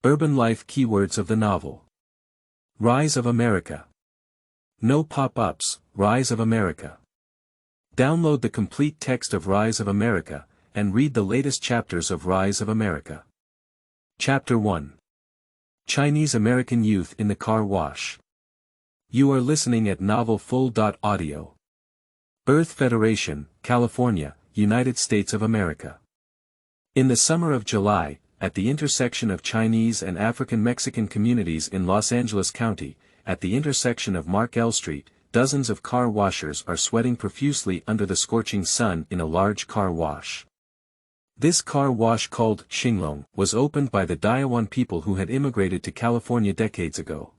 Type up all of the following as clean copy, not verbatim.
Urban life keywords of the novel. Rise of America. No pop-ups, Rise of America. Download the complete text of Rise of America, and read the latest chapters of Rise of America. Chapter 1. Chinese American Youth in the Car Wash. You are listening at novelfull.audio. Earth Federation, California, United States of America. In the summer of July, at the intersection of Chinese and African-Mexican communities in Los Angeles County, at the intersection of Mark L. Street, dozens of car washers are sweating profusely under the scorching sun in a large car wash. This car wash called Xinglong was opened by the Daiwan people who had immigrated to California decades ago.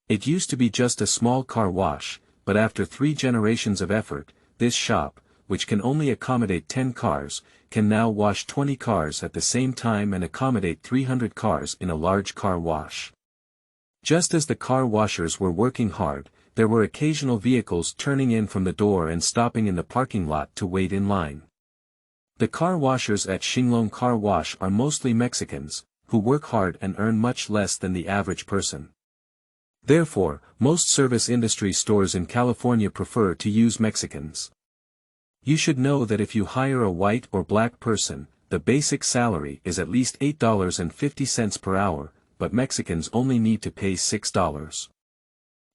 It used to be just a small car wash, but after 3 generations of effort, this shop, which can only accommodate 10 cars, can now wash 20 cars at the same time and accommodate 300 cars in a large car wash. Just as the car washers were working hard, there were occasional vehicles turning in from the door and stopping in the parking lot to wait in line. The car washers at Xinglong Car Wash are mostly Mexicans, who work hard and earn much less than the average person. Therefore, most service industry stores in California prefer to use Mexicans. You should know that if you hire a white or black person, the basic salary is at least $8.50 per hour, but Mexicans only need to pay $6.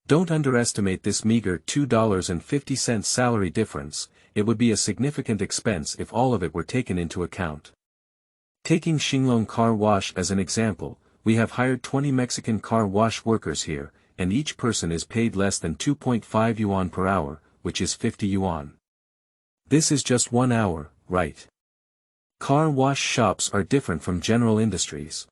Don't underestimate this meager $2.50 salary difference. It would be a significant expense if all of it were taken into account. Taking Xinglong Car Wash as an example, we have hired 20 Mexican car wash workers here, and each person is paid less than 2.5 yuan per hour, which is 50 yuan. This is just 1 hour, right? Car wash shops are different from general industries.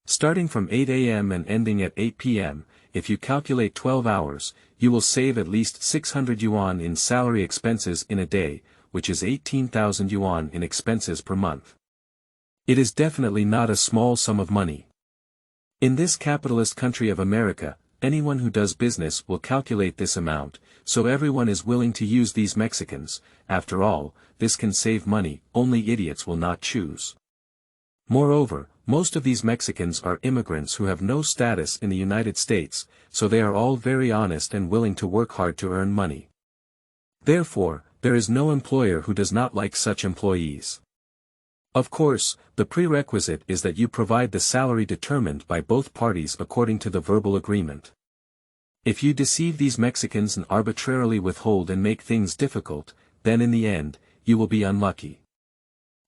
Starting from 8 a.m. and ending at 8 p.m., if you calculate 12 hours, you will save at least 600 yuan in salary expenses in a day, which is 18,000 yuan in expenses per month. It is definitely not a small sum of money. In this capitalist country of America, anyone who does business will calculate this amount, so everyone is willing to use these Mexicans. After all, this can save money, only idiots will not choose. Moreover, most of these Mexicans are immigrants who have no status in the United States, so they are all very honest and willing to work hard to earn money. Therefore, there is no employer who does not like such employees. Of course, the prerequisite is that you provide the salary determined by both parties according to the verbal agreement. If you deceive these Mexicans and arbitrarily withhold and make things difficult, then in the end, you will be unlucky.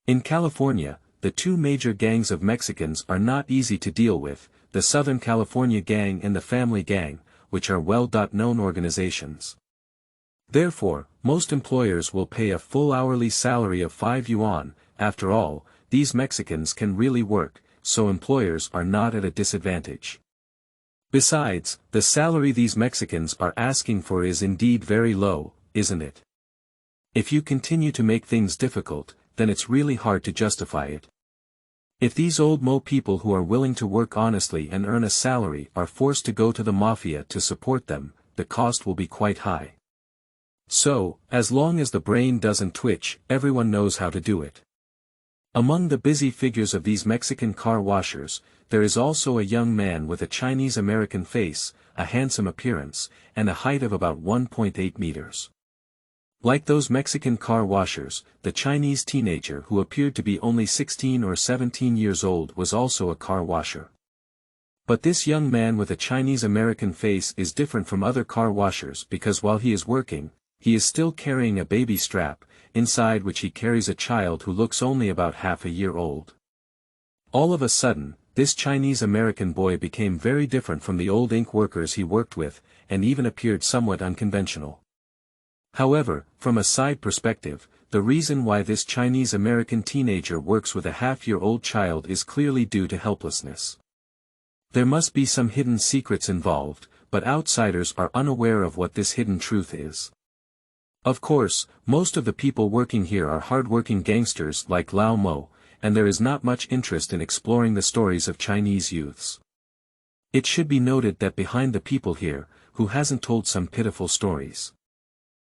In California, the 2 major gangs of Mexicans are not easy to deal with, the Southern California Gang and the Family Gang, which are well-known organizations. Therefore, most employers will pay a full hourly salary of 5 yuan. After all, these Mexicans can really work, so employers are not at a disadvantage. Besides, the salary these Mexicans are asking for is indeed very low, isn't it? If you continue to make things difficult, then it's really hard to justify it. If these old Mo people who are willing to work honestly and earn a salary are forced to go to the mafia to support them, the cost will be quite high. So, as long as the brain doesn't twitch, everyone knows how to do it. Among the busy figures of these Mexican car washers, there is also a young man with a Chinese-American face, a handsome appearance, and a height of about 1.8 meters. Like those Mexican car washers, the Chinese teenager who appeared to be only 16 or 17 years old was also a car washer. But this young man with a Chinese-American face is different from other car washers because while he is working, he is still carrying a baby strap, inside which he carries a child who looks only about half a year old. All of a sudden, this Chinese-American boy became very different from the old ink workers he worked with, and even appeared somewhat unconventional. However, from a side perspective, the reason why this Chinese-American teenager works with a half-year-old child is clearly due to helplessness. There must be some hidden secrets involved, but outsiders are unaware of what this hidden truth is. Of course, most of the people working here are hard-working gangsters like Lao Mo, and there is not much interest in exploring the stories of Chinese youths. It should be noted that behind the people here, who hasn't told some pitiful stories?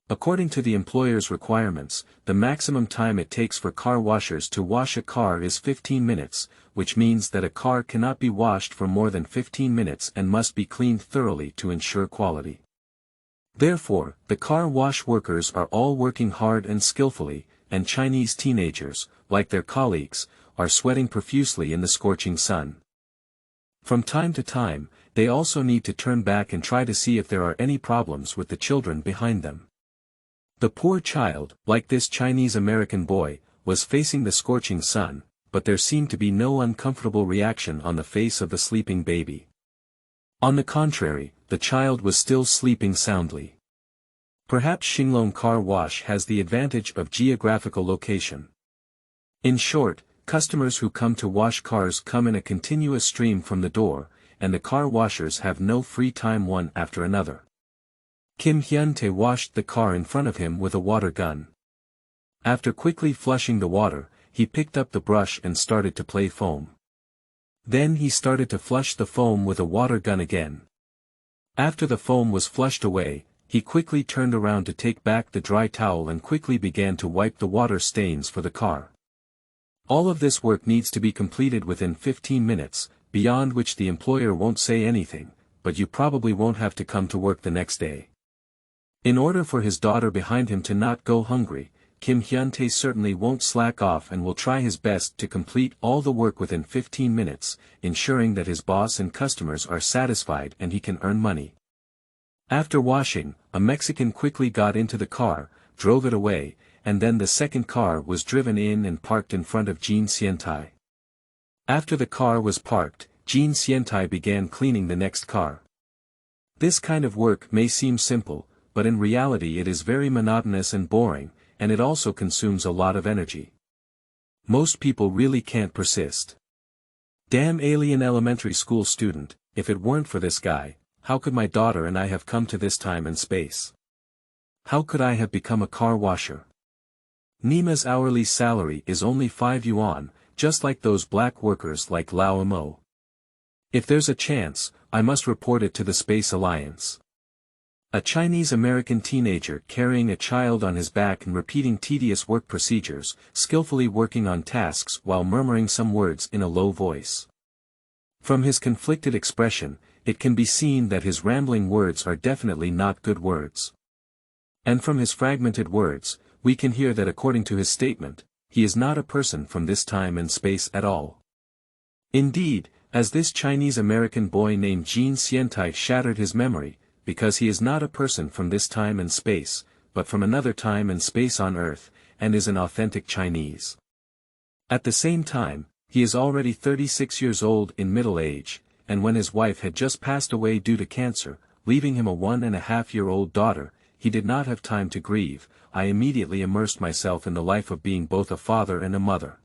According to the employer's requirements, the maximum time it takes for car washers to wash a car is 15 minutes, which means that a car cannot be washed for more than 15 minutes and must be cleaned thoroughly to ensure quality. Therefore, the car wash workers are all working hard and skillfully, and Chinese teenagers, like their colleagues, are sweating profusely in the scorching sun. From time to time, they also need to turn back and try to see if there are any problems with the children behind them. The poor child, like this Chinese-American boy, was facing the scorching sun, but there seemed to be no uncomfortable reaction on the face of the sleeping baby. On the contrary, the child was still sleeping soundly. Perhaps Xinglong Car Wash has the advantage of geographical location. In short, customers who come to wash cars come in a continuous stream from the door, and the car washers have no free time one after another. Kim Hyun-tae washed the car in front of him with a water gun. After quickly flushing the water, he picked up the brush and started to play foam. Then he started to flush the foam with a water gun again. After the foam was flushed away, he quickly turned around to take back the dry towel and quickly began to wipe the water stains for the car. All of this work needs to be completed within 15 minutes, beyond which the employer won't say anything, but you probably won't have to come to work the next day. In order for his daughter behind him to not go hungry, Kim Hyun-tae certainly won't slack off and will try his best to complete all the work within 15 minutes, ensuring that his boss and customers are satisfied and he can earn money. After washing, a Mexican quickly got into the car, drove it away, and then the second car was driven in and parked in front of Jin Xiantai. After the car was parked, Jin Xiantai began cleaning the next car. This kind of work may seem simple, but in reality it is very monotonous and boring, and it also consumes a lot of energy. Most people really can't persist. Damn alien elementary school student, if it weren't for this guy, how could my daughter and I have come to this time and space? How could I have become a car washer? Nima's hourly salary is only 5 yuan, just like those black workers like Lao Mo. If there's a chance, I must report it to the Space Alliance. A Chinese-American teenager carrying a child on his back and repeating tedious work procedures, skillfully working on tasks while murmuring some words in a low voice. From his conflicted expression, it can be seen that his rambling words are definitely not good words. And from his fragmented words, we can hear that according to his statement, he is not a person from this time and space at all. Indeed, as this Chinese-American boy named Jin Xiantai shattered his memory, because he is not a person from this time and space, but from another time and space on Earth, and is an authentic Chinese. At the same time, he is already 36 years old in middle age, and when his wife had just passed away due to cancer, leaving him a 1.5-year-old daughter, he did not have time to grieve. I immediately immersed myself in the life of being both a father and a mother.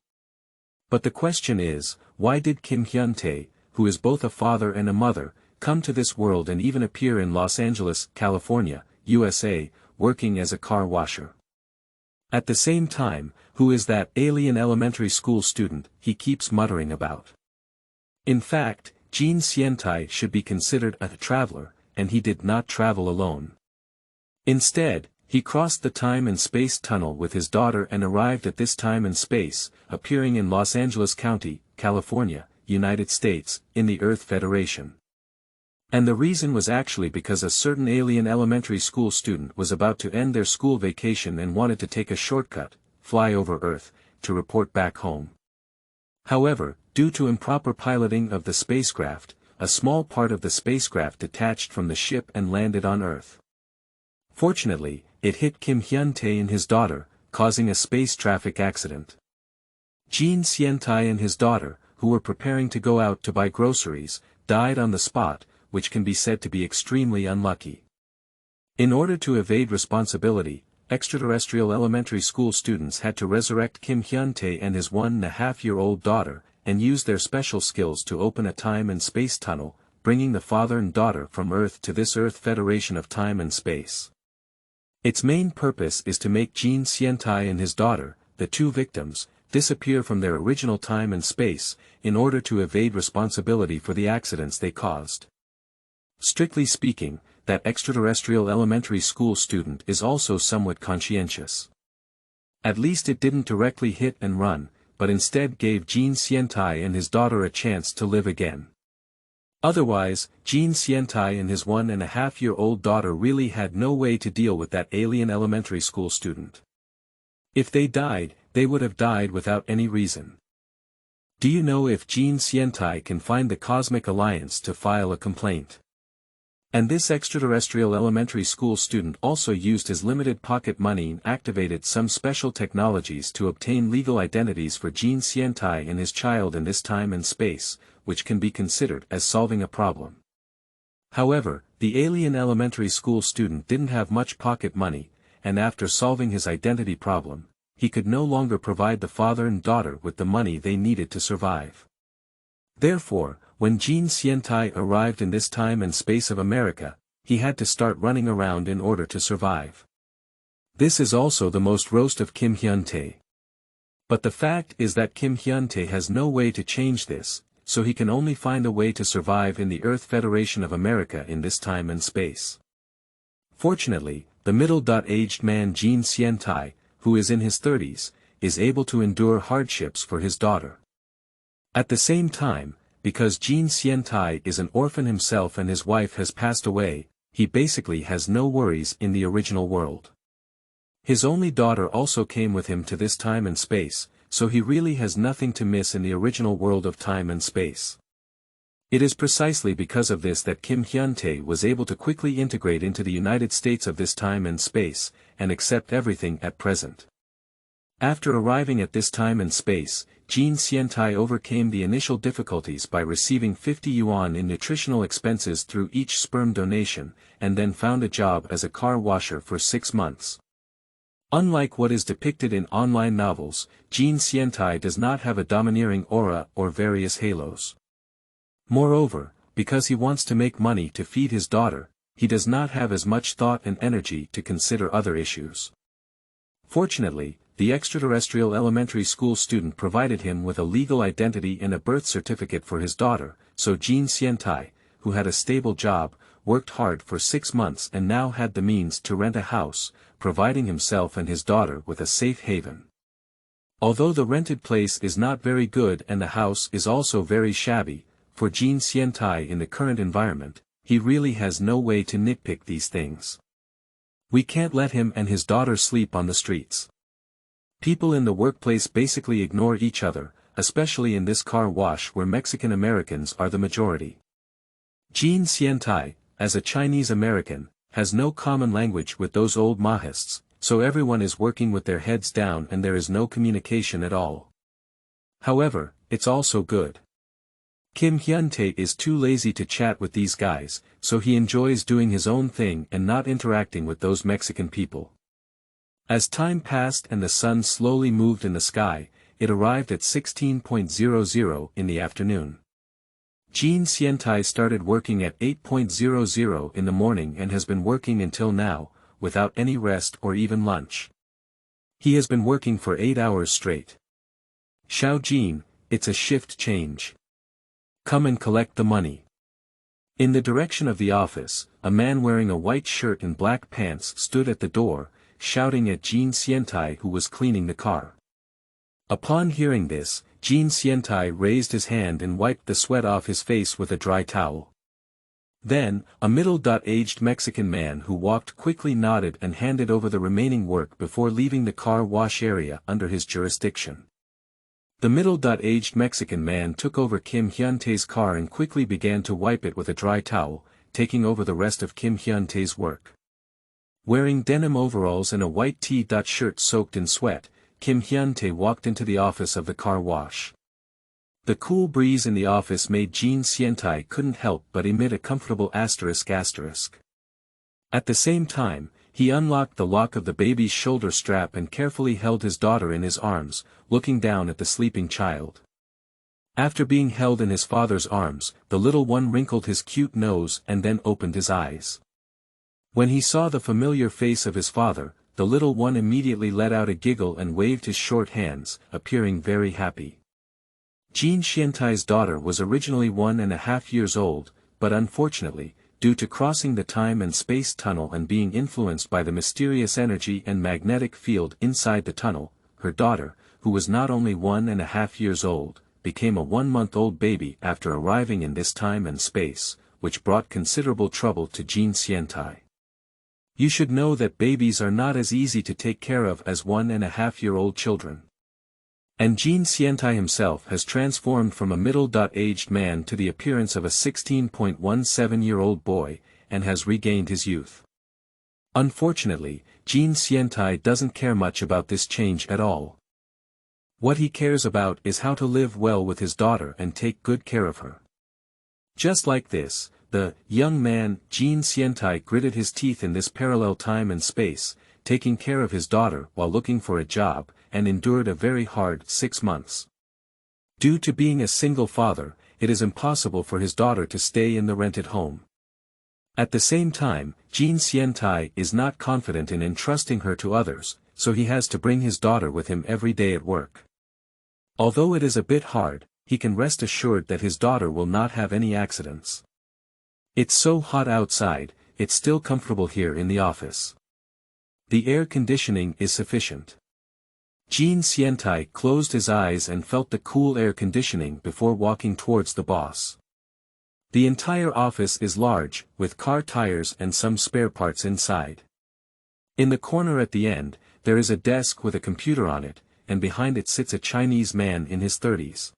But the question is, why did Kim Hyun-tae, who is both a father and a mother, come to this world and even appear in Los Angeles, California, USA, working as a car washer? At the same time, who is that alien elementary school student he keeps muttering about? In fact, Jin Xiantai should be considered a traveler, and he did not travel alone. Instead, he crossed the time and space tunnel with his daughter and arrived at this time and space, appearing in Los Angeles County, California, United States, in the Earth Federation. And the reason was actually because a certain alien elementary school student was about to end their school vacation and wanted to take a shortcut, fly over Earth, to report back home. However, due to improper piloting of the spacecraft, a small part of the spacecraft detached from the ship and landed on Earth. Fortunately, it hit Kim Hyun-tae and his daughter, causing a space traffic accident. Jin Xiantai and his daughter, who were preparing to go out to buy groceries, died on the spot, which can be said to be extremely unlucky. In order to evade responsibility, extraterrestrial elementary school students had to resurrect Kim Hyun-tae and his 1.5-year-old daughter, and use their special skills to open a time and space tunnel, bringing the father and daughter from Earth to this Earth Federation of time and space. Its main purpose is to make Jin Xiantai and his daughter, the two victims, disappear from their original time and space, in order to evade responsibility for the accidents they caused. Strictly speaking, that extraterrestrial elementary school student is also somewhat conscientious. At least it didn't directly hit and run, but instead gave Jin Xiantai and his daughter a chance to live again. Otherwise, Jin Xiantai and his 1.5-year-old daughter really had no way to deal with that alien elementary school student. If they died, they would have died without any reason. Do you know if Jin Xiantai can find the Cosmic Alliance to file a complaint? And this extraterrestrial elementary school student also used his limited pocket money and activated some special technologies to obtain legal identities for Jin Xiantai and his child in this time and space, which can be considered as solving a problem. However, the alien elementary school student didn't have much pocket money, and after solving his identity problem, he could no longer provide the father and daughter with the money they needed to survive. Therefore, when Jin Xiantai arrived in this time and space of America, he had to start running around in order to survive. This is also the most roast of Kim Hyun-tae. But the fact is that Kim Hyun-tae has no way to change this, so he can only find a way to survive in the Earth Federation of America in this time and space. Fortunately, the middle-aged man Jin Xiantai, who is in his 30s, is able to endure hardships for his daughter. At the same time, because Jin Xiantai is an orphan himself and his wife has passed away, he basically has no worries in the original world. His only daughter also came with him to this time and space, so he really has nothing to miss in the original world of time and space. It is precisely because of this that Kim Hyun-tae was able to quickly integrate into the United States of this time and space, and accept everything at present. After arriving at this time and space, Jin Xiantai overcame the initial difficulties by receiving 50 yuan in nutritional expenses through each sperm donation, and then found a job as a car washer for 6 months. Unlike what is depicted in online novels, Jin Xiantai does not have a domineering aura or various halos. Moreover, because he wants to make money to feed his daughter, he does not have as much thought and energy to consider other issues. Fortunately, the extraterrestrial elementary school student provided him with a legal identity and a birth certificate for his daughter, so Jin Xiantai, who had a stable job, worked hard for 6 months and now had the means to rent a house, providing himself and his daughter with a safe haven. Although the rented place is not very good and the house is also very shabby, for Jin Xiantai in the current environment, he really has no way to nitpick these things. We can't let him and his daughter sleep on the streets. People in the workplace basically ignore each other, especially in this car wash where Mexican Americans are the majority. Jin Xiantai, as a Chinese American, has no common language with those old Mahists, so everyone is working with their heads down and there is no communication at all. However, it's also good. Kim Hyun-tae is too lazy to chat with these guys, so he enjoys doing his own thing and not interacting with those Mexican people. As time passed and the sun slowly moved in the sky, it arrived at 16:00 in the afternoon. Jin Xiantai started working at 8:00 in the morning and has been working until now, without any rest or even lunch. He has been working for 8 hours straight. Xiao Jin, it's a shift change. Come and collect the money. In the direction of the office, a man wearing a white shirt and black pants stood at the door, shouting at Jin Xiantai who was cleaning the car. Upon hearing this, Jin Xiantai raised his hand and wiped the sweat off his face with a dry towel. Then, a middle-aged Mexican man who walked quickly nodded and handed over the remaining work before leaving the car wash area under his jurisdiction. The middle-aged Mexican man took over Kim Hyun-tae's car and quickly began to wipe it with a dry towel, taking over the rest of Kim Hyun-tae's work. Wearing denim overalls and a white T-shirt soaked in sweat, Kim Hyun-tae walked into the office of the car wash. The cool breeze in the office made Jin Xiantai couldn't help but emit a comfortable asterisk. At the same time, he unlocked the lock of the baby's shoulder strap and carefully held his daughter in his arms, looking down at the sleeping child. After being held in his father's arms, the little one wrinkled his cute nose and then opened his eyes. When he saw the familiar face of his father, the little one immediately let out a giggle and waved his short hands, appearing very happy. Jin Xiantai's daughter was originally 1.5 years old, but unfortunately, due to crossing the time and space tunnel and being influenced by the mysterious energy and magnetic field inside the tunnel, her daughter, who was not only 1.5 years old, became a 1-month-old baby after arriving in this time and space, which brought considerable trouble to Jean Xiantai. You should know that babies are not as easy to take care of as 1.5-year-old children. And Jean Xiantai himself has transformed from a middle-aged man to the appearance of a 16.17-year-old boy, and has regained his youth. Unfortunately, Jean Xiantai doesn't care much about this change at all. What he cares about is how to live well with his daughter and take good care of her. Just like this, the young man, Jean Xiantai, gritted his teeth in this parallel time and space, taking care of his daughter while looking for a job, and endured a very hard 6 months. Due to being a single father, it is impossible for his daughter to stay in the rented home. At the same time, Jean Xiantai is not confident in entrusting her to others, so he has to bring his daughter with him every day at work. Although it is a bit hard, he can rest assured that his daughter will not have any accidents. It's so hot outside, it's still comfortable here in the office. The air conditioning is sufficient. Jean Xiantai closed his eyes and felt the cool air conditioning before walking towards the boss. The entire office is large, with car tires and some spare parts inside. In the corner at the end, there is a desk with a computer on it, and behind it sits a Chinese man in his 30s.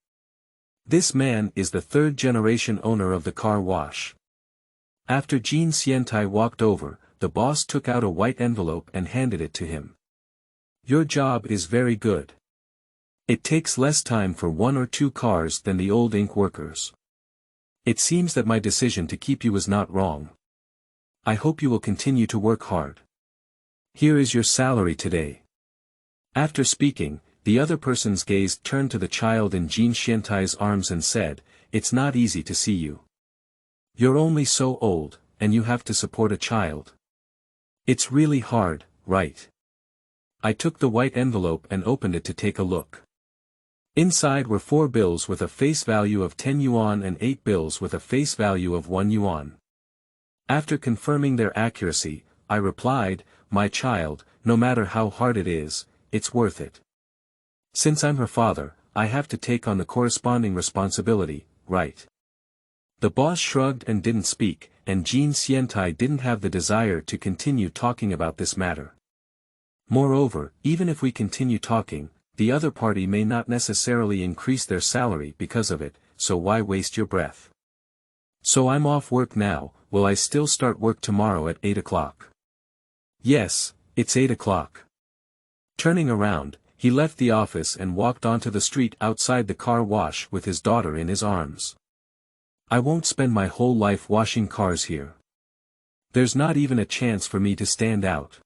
This man is the third-generation owner of the car wash. After Jean Xiantai walked over, the boss took out a white envelope and handed it to him. Your job is very good. It takes less time for 1 or 2 cars than the old ink workers. It seems that my decision to keep you was not wrong. I hope you will continue to work hard. Here is your salary today. After speaking, the other person's gaze turned to the child in Jean Xiantai's arms and said, "It's not easy to see you. You're only so old, and you have to support a child. It's really hard, right?" I took the white envelope and opened it to take a look. Inside were 4 bills with a face value of 10 yuan and 8 bills with a face value of 1 yuan. After confirming their accuracy, I replied, "My child, no matter how hard it is, it's worth it. Since I'm her father, I have to take on the corresponding responsibility, right?" The boss shrugged and didn't speak, and Jean Xiantai didn't have the desire to continue talking about this matter. Moreover, even if we continue talking, the other party may not necessarily increase their salary because of it, so why waste your breath? So I'm off work now. Will I still start work tomorrow at 8 o'clock? Yes, it's 8 o'clock. Turning around, he left the office and walked onto the street outside the car wash with his daughter in his arms. I won't spend my whole life washing cars here. There's not even a chance for me to stand out.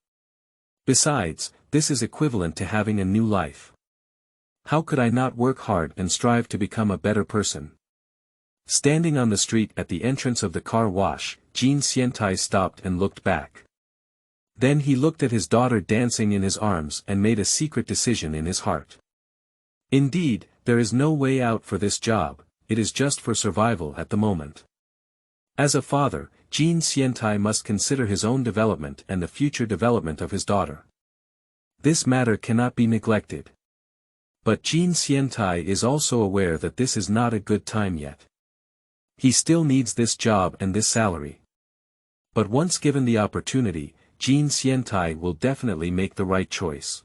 Besides, this is equivalent to having a new life. How could I not work hard and strive to become a better person? Standing on the street at the entrance of the car wash, Jean Xiantai stopped and looked back. Then he looked at his daughter dancing in his arms and made a secret decision in his heart. Indeed, there is no way out for this job, it is just for survival at the moment. As a father, Jean Xiantai must consider his own development and the future development of his daughter. This matter cannot be neglected. But Jean Xiantai is also aware that this is not a good time yet. He still needs this job and this salary. But once given the opportunity, Jean Xiantai will definitely make the right choice.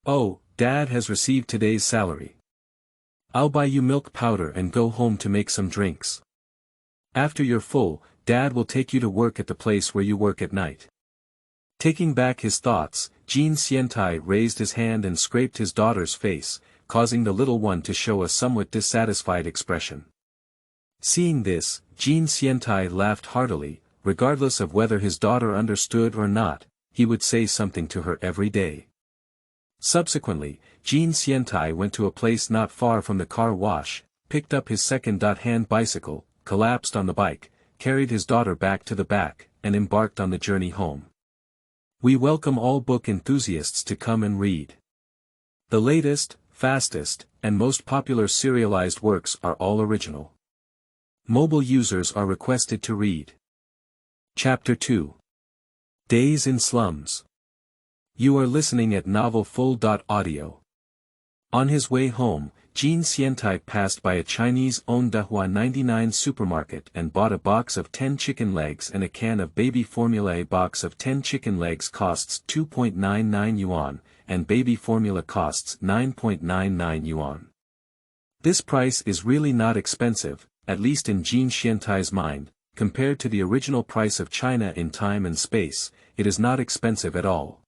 Oh, Dad has received today's salary. I'll buy you milk powder and go home to make some drinks. After you're full, Dad will take you to work at the place where you work at night. Taking back his thoughts, Jean Xiantai raised his hand and scraped his daughter's face, causing the little one to show a somewhat dissatisfied expression. Seeing this, Jean Xiantai laughed heartily. Regardless of whether his daughter understood or not, he would say something to her every day. Subsequently, Jean Xiantai went to a place not far from the car wash, picked up his second-hand bicycle, collapsed on the bike, carried his daughter back to the back, and embarked on the journey home. We welcome all book enthusiasts to come and read. The latest, fastest, and most popular serialized works are all original. Mobile users are requested to read. Chapter 2. Days in Slums. You are listening at novelfull.audio. On his way home, Jean Xiantai passed by a Chinese-owned Dahua 99 supermarket and bought a box of 10 chicken legs and a can of baby formula. A box of 10 chicken legs costs 2.99 yuan, and baby formula costs 9.99 yuan. This price is really not expensive, at least in Jean Xiantai's mind. Compared to the original price of China in time and space, it is not expensive at all.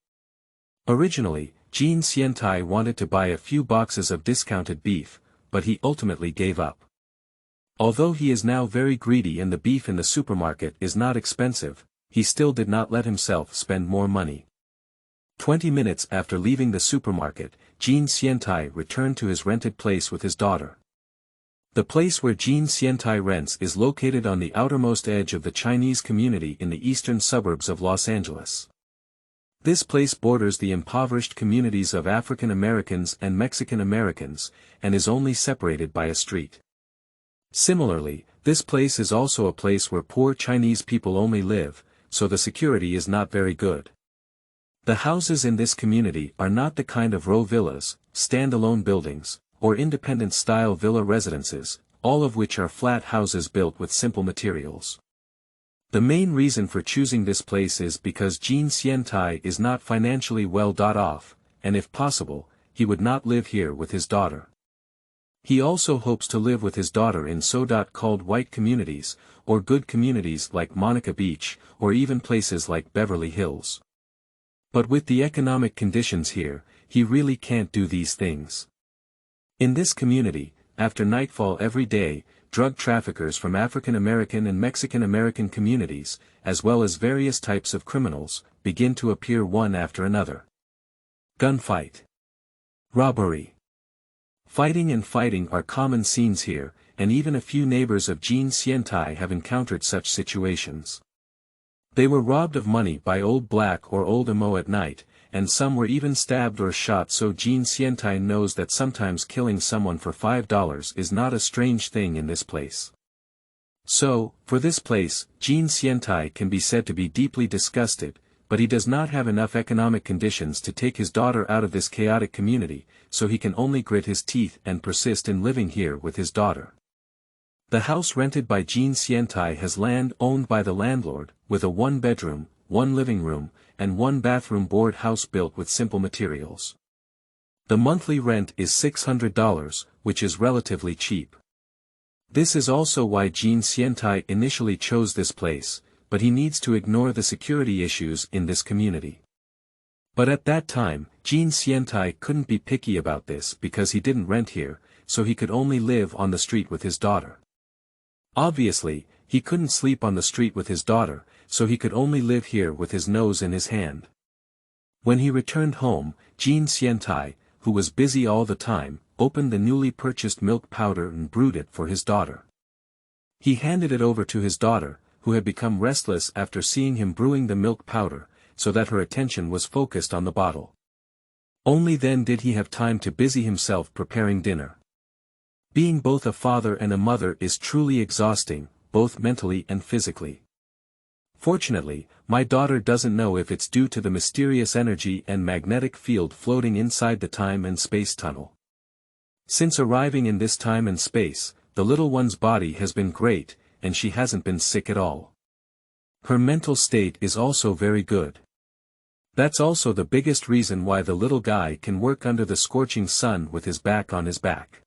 Originally, Jean Xiantai wanted to buy a few boxes of discounted beef, but he ultimately gave up. Although he is now very greedy and the beef in the supermarket is not expensive, he still did not let himself spend more money. 20 minutes after leaving the supermarket, Jean Xiantai returned to his rented place with his daughter. The place where Jean Xiantai rents is located on the outermost edge of the Chinese community in the eastern suburbs of Los Angeles. This place borders the impoverished communities of African Americans and Mexican Americans, and is only separated by a street. Similarly, this place is also a place where poor Chinese people only live, so the security is not very good. The houses in this community are not the kind of row villas, standalone buildings, or independent-style villa residences, all of which are flat houses built with simple materials. The main reason for choosing this place is because Jean Xiantai is not financially well off, and if possible, he would not live here with his daughter. He also hopes to live with his daughter in so-called white communities, or good communities like Monica Beach, or even places like Beverly Hills. But with the economic conditions here, he really can't do these things. In this community, after nightfall every day, drug traffickers from African American and Mexican American communities, as well as various types of criminals, begin to appear one after another. Gunfight. Robbery. Fighting are common scenes here, and even a few neighbors of Jean Xiantai have encountered such situations. They were robbed of money by Old Black or Old Emo at night, and some were even stabbed or shot, so Jean Xiantai knows that sometimes killing someone for $5 is not a strange thing in this place. So, for this place, Jean Xiantai can be said to be deeply disgusted, but he does not have enough economic conditions to take his daughter out of this chaotic community, so he can only grit his teeth and persist in living here with his daughter. The house rented by Jean Xiantai has land owned by the landlord, with a 1-bedroom, 1 living room, and 1 bathroom board house built with simple materials. The monthly rent is $600, which is relatively cheap. This is also why Jean Xiantai initially chose this place, but he needs to ignore the security issues in this community. But at that time, Jean Xiantai couldn't be picky about this because he didn't rent here, so he could only live on the street with his daughter. Obviously, he couldn't sleep on the street with his daughter, so he could only live here with his nose in his hand. When he returned home, Jean Xiantai, who was busy all the time, opened the newly purchased milk powder and brewed it for his daughter. He handed it over to his daughter, who had become restless after seeing him brewing the milk powder, so that her attention was focused on the bottle. Only then did he have time to busy himself preparing dinner. Being both a father and a mother is truly exhausting, both mentally and physically. Fortunately, my daughter doesn't know if it's due to the mysterious energy and magnetic field floating inside the time and space tunnel. Since arriving in this time and space, the little one's body has been great, and she hasn't been sick at all. Her mental state is also very good. That's also the biggest reason why the little guy can work under the scorching sun with his back on his back.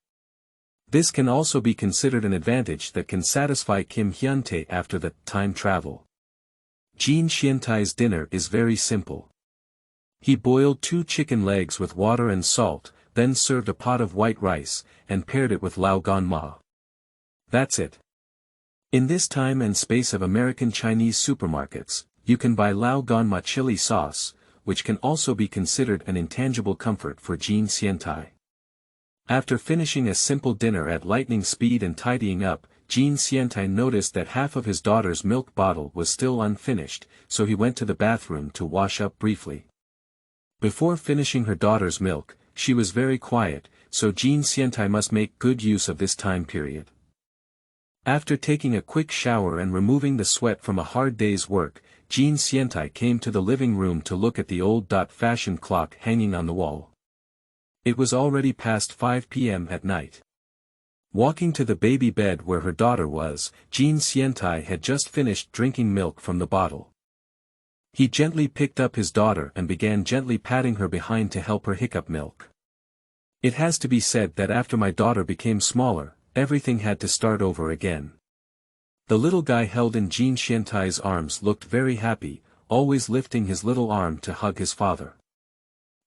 This can also be considered an advantage that can satisfy Kim Hyun-tae after the time travel. Jean Xiantai's dinner is very simple. He boiled 2 chicken legs with water and salt, then served a pot of white rice, and paired it with lao gan ma. That's it. In this time and space of American Chinese supermarkets, you can buy lao gan ma chili sauce, which can also be considered an intangible comfort for Jean Xiantai. After finishing a simple dinner at lightning speed and tidying up, Jean Xiantai noticed that half of his daughter's milk bottle was still unfinished, so he went to the bathroom to wash up briefly. Before finishing her daughter's milk, she was very quiet, so Jean Xiantai must make good use of this time period. After taking a quick shower and removing the sweat from a hard day's work, Jean Xiantai came to the living room to look at the old-fashioned clock hanging on the wall. It was already past 5 p.m. at night. Walking to the baby bed where her daughter was, Jean Xiantai had just finished drinking milk from the bottle. He gently picked up his daughter and began gently patting her behind to help her hiccup milk. It has to be said that after my daughter became smaller, everything had to start over again. The little guy held in Jean Xiantai's arms looked very happy, always lifting his little arm to hug his father.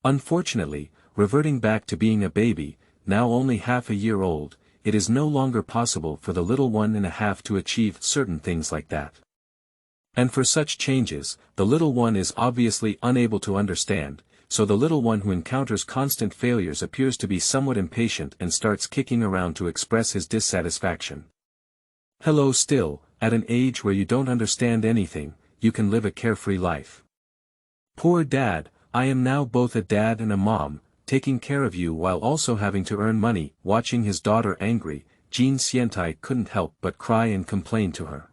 Unfortunately, reverting back to being a baby, now only half a year old, it is no longer possible for the little 1.5 to achieve certain things like that. And for such changes, the little one is obviously unable to understand, so the little one who encounters constant failures appears to be somewhat impatient and starts kicking around to express his dissatisfaction. Hello, still, at an age where you don't understand anything, you can live a carefree life. Poor dad, I am now both a dad and a mom, taking care of you while also having to earn money. Watching his daughter angry, Jean Xiantai couldn't help but cry and complain to her.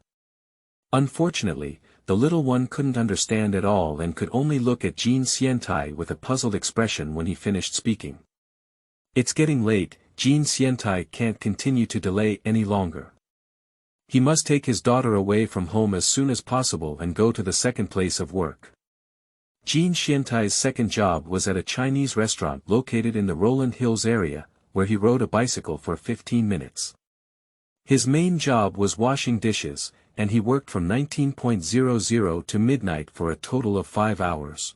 Unfortunately, the little one couldn't understand at all and could only look at Jean Xiantai with a puzzled expression when he finished speaking. It's getting late, Jean Xiantai can't continue to delay any longer. He must take his daughter away from home as soon as possible and go to the second place of work. Jean Xiantai's second job was at a Chinese restaurant located in the Roland Hills area, where he rode a bicycle for 15 minutes. His main job was washing dishes, and he worked from 19:00 to midnight for a total of 5 hours.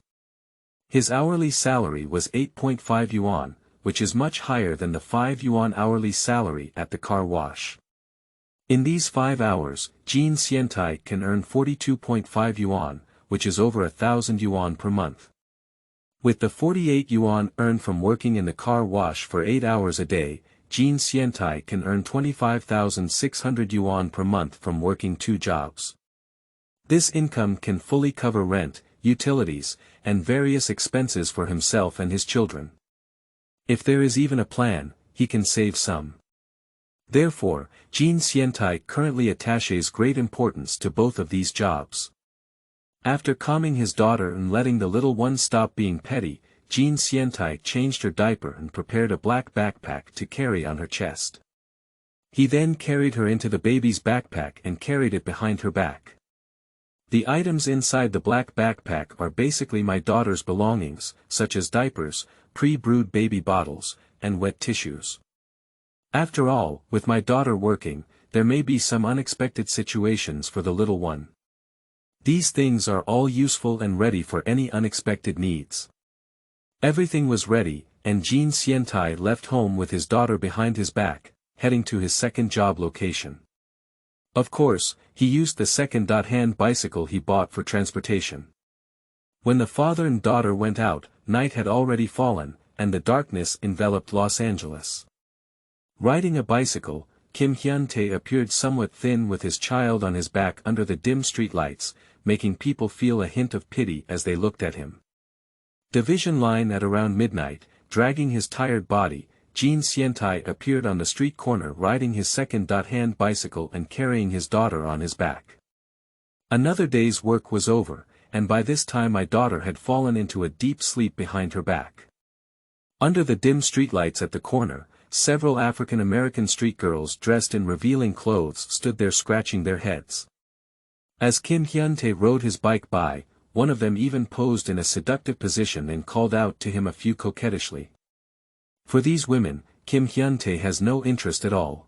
His hourly salary was 8.5 yuan, which is much higher than the 5 yuan hourly salary at the car wash. In these 5 hours, Jean Xiantai can earn 42.5 yuan, which is over 1,000 yuan per month. With the 48 yuan earned from working in the car wash for 8 hours a day, Jean Xiantai can earn 25,600 yuan per month from working 2 jobs. This income can fully cover rent, utilities, and various expenses for himself and his children. If there is even a plan, he can save some. Therefore, Jean Xiantai currently attaches great importance to both of these jobs. After calming his daughter and letting the little one stop being petty, Jean Xiantai changed her diaper and prepared a black backpack to carry on her chest. He then carried her into the baby's backpack and carried it behind her back. The items inside the black backpack are basically my daughter's belongings, such as diapers, pre-brewed baby bottles, and wet tissues. After all, with my daughter working, there may be some unexpected situations for the little one. These things are all useful and ready for any unexpected needs. Everything was ready, and Jean Xiantai left home with his daughter behind his back, heading to his second job location. Of course, he used the second-hand bicycle he bought for transportation. When the father and daughter went out, night had already fallen, and the darkness enveloped Los Angeles. Riding a bicycle, Kim Hyun-tae appeared somewhat thin with his child on his back under the dim street lights, making people feel a hint of pity as they looked at him. Division line at around midnight, dragging his tired body, Jean Xiantai appeared on the street corner riding his second-hand bicycle and carrying his daughter on his back. Another day's work was over, and by this time my daughter had fallen into a deep sleep behind her back. Under the dim streetlights at the corner, several African-American street girls dressed in revealing clothes stood there scratching their heads. As Kim Hyun-tae rode his bike by, one of them even posed in a seductive position and called out to him a few coquettishly. For these women, Kim Hyun-tae has no interest at all.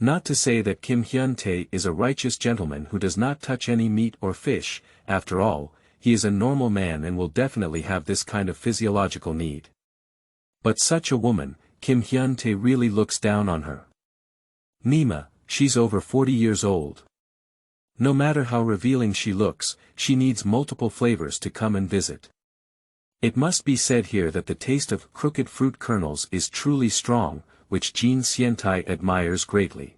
Not to say that Kim Hyun-tae is a righteous gentleman who does not touch any meat or fish, after all, he is a normal man and will definitely have this kind of physiological need. But such a woman, Kim Hyun-tae really looks down on her. Nima, she's over 40 years old. No matter how revealing she looks, she needs multiple flavors to come and visit. It must be said here that the taste of crooked fruit kernels is truly strong, which Jean Xiantai admires greatly.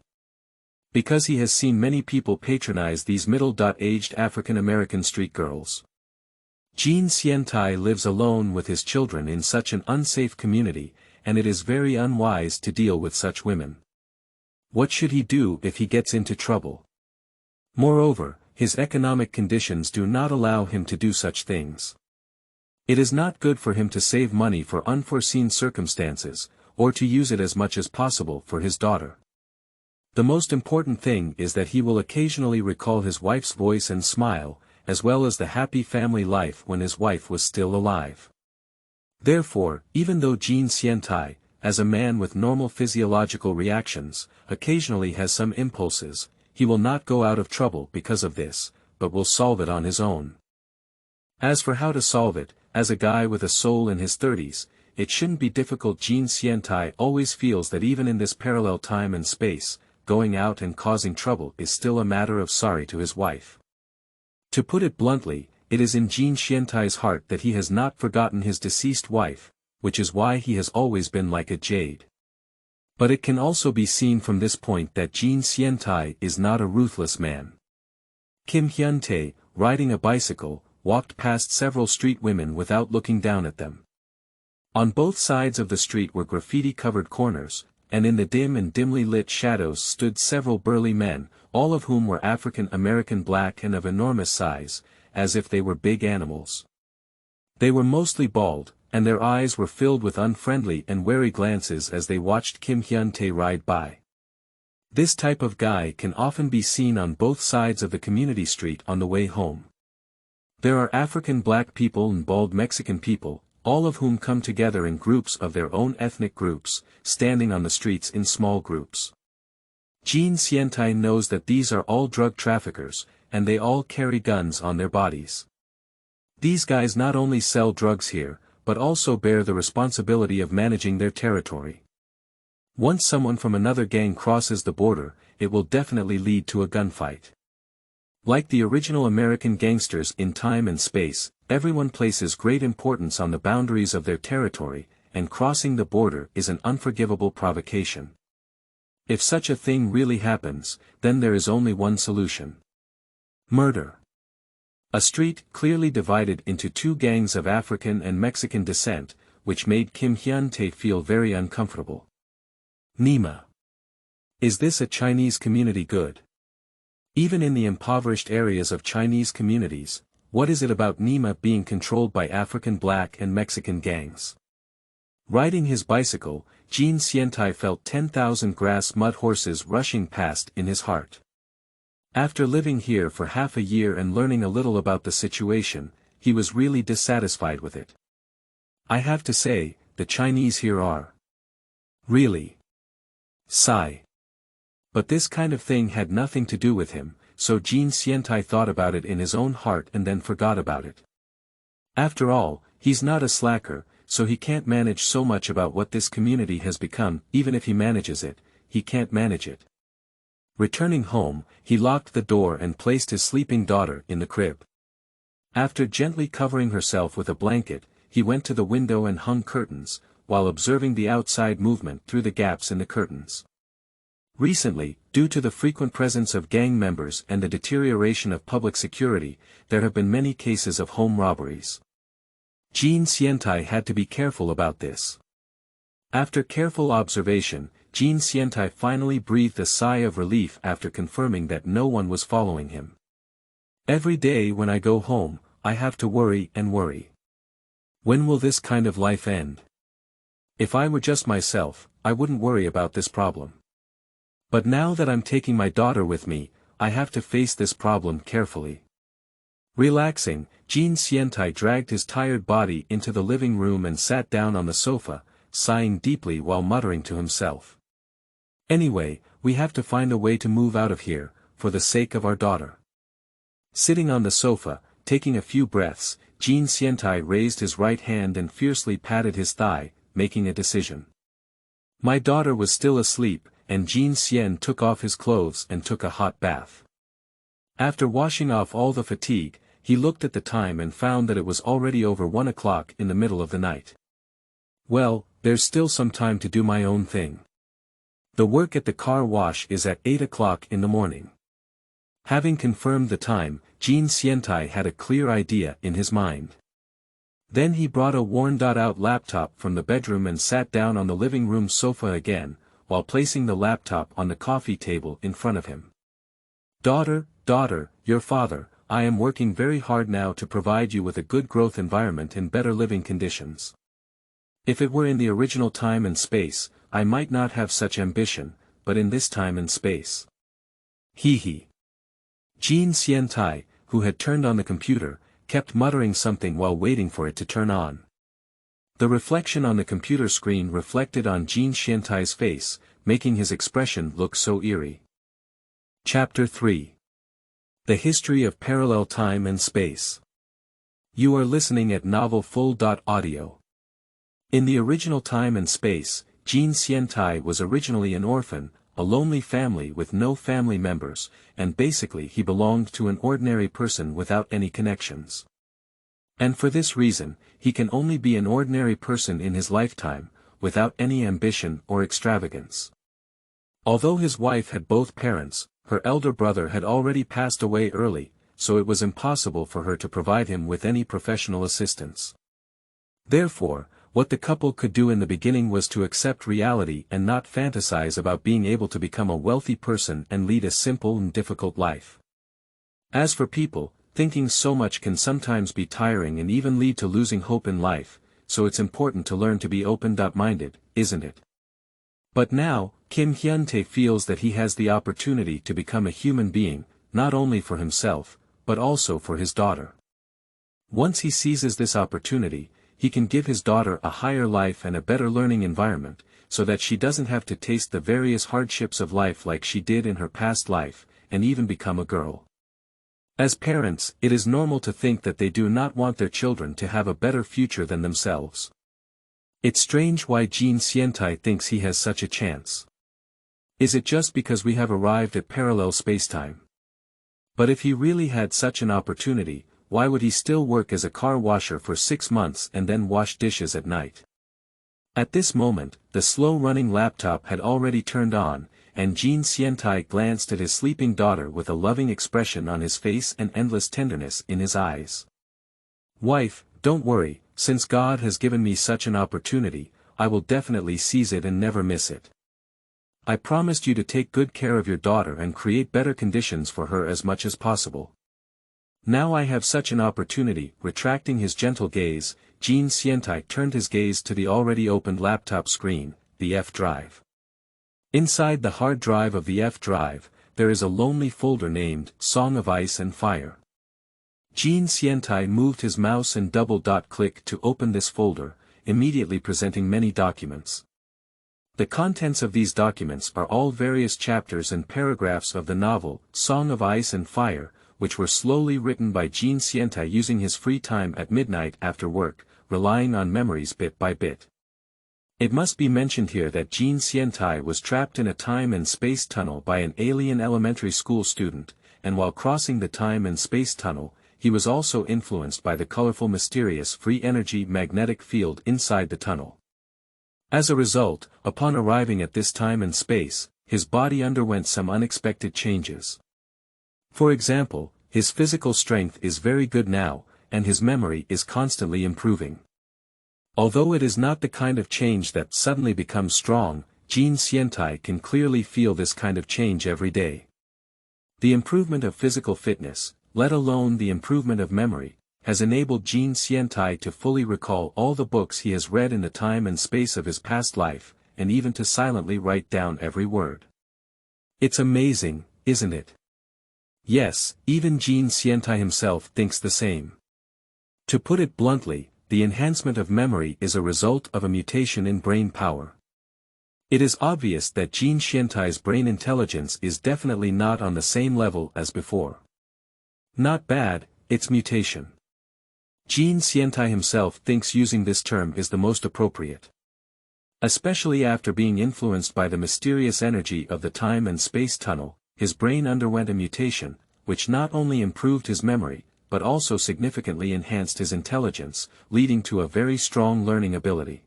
Because he has seen many people patronize these middle-aged African-American street girls. Jean Xiantai lives alone with his children in such an unsafe community, and it is very unwise to deal with such women. What should he do if he gets into trouble? Moreover, his economic conditions do not allow him to do such things. It is not good for him to save money for unforeseen circumstances, or to use it as much as possible for his daughter. The most important thing is that he will occasionally recall his wife's voice and smile, as well as the happy family life when his wife was still alive. Therefore, even though Jin Xiantai, as a man with normal physiological reactions, occasionally has some impulses, he will not go out of trouble because of this, but will solve it on his own. As for how to solve it, as a guy with a soul in his 30s, it shouldn't be difficult. Jin Xiantai always feels that even in this parallel time and space, going out and causing trouble is still a matter of sorry to his wife. To put it bluntly, it is in Jin Xiantai's heart that he has not forgotten his deceased wife, which is why he has always been like a jade. But it can also be seen from this point that Jin Xiantai is not a ruthless man. Kim Hyun-tae, riding a bicycle, walked past several street women without looking down at them. On both sides of the street were graffiti-covered corners, and in the dim and dimly lit shadows stood several burly men, all of whom were African American black and of enormous size, as if they were big animals. They were mostly bald, and their eyes were filled with unfriendly and wary glances as they watched Kim Hyun-tae ride by. This type of guy can often be seen on both sides of the community street on the way home. There are African black people and bald Mexican people, all of whom come together in groups of their own ethnic groups, standing on the streets in small groups. Jin Xiantai knows that these are all drug traffickers, and they all carry guns on their bodies. These guys not only sell drugs here, but also bear the responsibility of managing their territory. Once someone from another gang crosses the border, it will definitely lead to a gunfight. Like the original American gangsters in Time and Space, everyone places great importance on the boundaries of their territory, and crossing the border is an unforgivable provocation. If such a thing really happens, then there is only one solution. Murder. A street clearly divided into two gangs of African and Mexican descent, which made Kim Hyun-tae feel very uncomfortable. Nima. Is this a Chinese community good? Even in the impoverished areas of Chinese communities, what is it about Nima being controlled by African black and Mexican gangs? Riding his bicycle, Jin Xiantai felt 10,000 grass mud horses rushing past in his heart. After living here for half a year and learning a little about the situation, he was really dissatisfied with it. I have to say, the Chinese here are really sigh. But this kind of thing had nothing to do with him, so Jin Xiantai thought about it in his own heart and then forgot about it. After all, he's not a slacker, so he can't manage so much about what this community has become. Even if he manages it, he can't manage it. Returning home, he locked the door and placed his sleeping daughter in the crib. After gently covering herself with a blanket, he went to the window and hung curtains, while observing the outside movement through the gaps in the curtains. Recently, due to the frequent presence of gang members and the deterioration of public security, there have been many cases of home robberies. Jin Xiantai had to be careful about this. After careful observation, Jin Xiantai finally breathed a sigh of relief after confirming that no one was following him. Every day when I go home, I have to worry and worry. When will this kind of life end? If I were just myself, I wouldn't worry about this problem. But now that I'm taking my daughter with me, I have to face this problem carefully. Relaxing, Jin Xiantai dragged his tired body into the living room and sat down on the sofa, sighing deeply while muttering to himself. Anyway, we have to find a way to move out of here, for the sake of our daughter. Sitting on the sofa, taking a few breaths, Jin Xiantai raised his right hand and fiercely patted his thigh, making a decision. My daughter was still asleep, and Jin Xian took off his clothes and took a hot bath. After washing off all the fatigue, he looked at the time and found that it was already over 1 o'clock in the middle of the night. Well, there's still some time to do my own thing. The work at the car wash is at 8 o'clock in the morning. Having confirmed the time, Jin Xiantai had a clear idea in his mind. Then he brought a worn-out laptop from the bedroom and sat down on the living room sofa again, while placing the laptop on the coffee table in front of him. Daughter, your father, I am working very hard now to provide you with a good growth environment and better living conditions. If it were in the original time and space, I might not have such ambition, but in this time and space. He. Jean Xiantai, who had turned on the computer, kept muttering something while waiting for it to turn on. The reflection on the computer screen reflected on Jean Xiantai's face, making his expression look so eerie. Chapter 3. The History of Parallel Time and Space. You are listening at novelfull.audio. In the original time and space, Jean Xiantai was originally an orphan, a lonely family with no family members, and basically he belonged to an ordinary person without any connections. And for this reason, he can only be an ordinary person in his lifetime, without any ambition or extravagance. Although his wife had both parents, her elder brother had already passed away early, so it was impossible for her to provide him with any professional assistance. Therefore, what the couple could do in the beginning was to accept reality and not fantasize about being able to become a wealthy person and lead a simple and difficult life. As for people, thinking so much can sometimes be tiring and even lead to losing hope in life, so it's important to learn to be open-minded, isn't it? But now, Kim Hyun-tae feels that he has the opportunity to become a human being, not only for himself, but also for his daughter. Once he seizes this opportunity, he can give his daughter a higher life and a better learning environment, so that she doesn't have to taste the various hardships of life like she did in her past life, and even become a girl. As parents, it is normal to think that they do not want their children to have a better future than themselves. It's strange why Jean Xiantai thinks he has such a chance. Is it just because we have arrived at parallel spacetime? But if he really had such an opportunity, why would he still work as a car washer for 6 months and then wash dishes at night? At this moment, the slow-running laptop had already turned on, and Jean Xiantai glanced at his sleeping daughter with a loving expression on his face and endless tenderness in his eyes. Wife, don't worry, since God has given me such an opportunity, I will definitely seize it and never miss it. I promised you to take good care of your daughter and create better conditions for her as much as possible. Now I have such an opportunity. Retracting his gentle gaze, Jean Xiantai turned his gaze to the already opened laptop screen, the F drive. Inside the hard drive of the F drive, there is a lonely folder named Song of Ice and Fire. Jean Xiantai moved his mouse and double-click to open this folder, immediately presenting many documents. The contents of these documents are all various chapters and paragraphs of the novel, Song of Ice and Fire, which were slowly written by Jean Xiantai using his free time at midnight after work, relying on memories bit by bit. It must be mentioned here that Jean Xiantai was trapped in a time and space tunnel by an alien elementary school student, and while crossing the time and space tunnel, he was also influenced by the colorful mysterious free energy magnetic field inside the tunnel. As a result, upon arriving at this time and space, his body underwent some unexpected changes. For example, his physical strength is very good now, and his memory is constantly improving. Although it is not the kind of change that suddenly becomes strong, Jean Xiantai can clearly feel this kind of change every day. The improvement of physical fitness, let alone the improvement of memory, has enabled Jean Xiantai to fully recall all the books he has read in the time and space of his past life, and even to silently write down every word. It's amazing, isn't it? Yes, even Jean Xiantai himself thinks the same. To put it bluntly, the enhancement of memory is a result of a mutation in brain power. It is obvious that Jean Xiantai's brain intelligence is definitely not on the same level as before. Not bad, it's mutation. Jean Xiantai himself thinks using this term is the most appropriate. Especially after being influenced by the mysterious energy of the time and space tunnel, his brain underwent a mutation, which not only improved his memory, but also significantly enhanced his intelligence, leading to a very strong learning ability.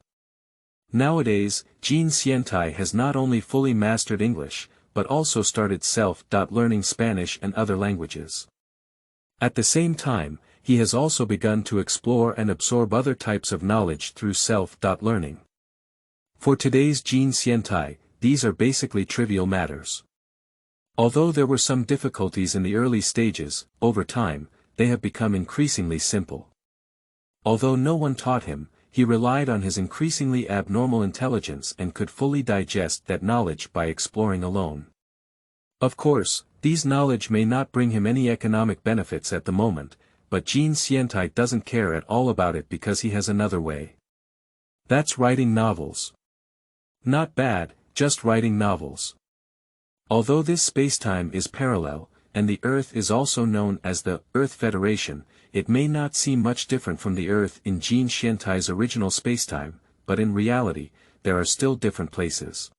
Nowadays, Jean Xiantai has not only fully mastered English, but also started self-learning Spanish and other languages. At the same time, he has also begun to explore and absorb other types of knowledge through self-learning. For today's Jean Xiantai, these are basically trivial matters. Although there were some difficulties in the early stages, over time, they have become increasingly simple. Although no one taught him, he relied on his increasingly abnormal intelligence and could fully digest that knowledge by exploring alone. Of course, these knowledge may not bring him any economic benefits at the moment, but Jean Xiantai doesn't care at all about it because he has another way. That's writing novels. Not bad, just writing novels. Although this spacetime is parallel, and the Earth is also known as the Earth Federation, it may not seem much different from the Earth in Jean Xiantai's original spacetime, but in reality, there are still different places.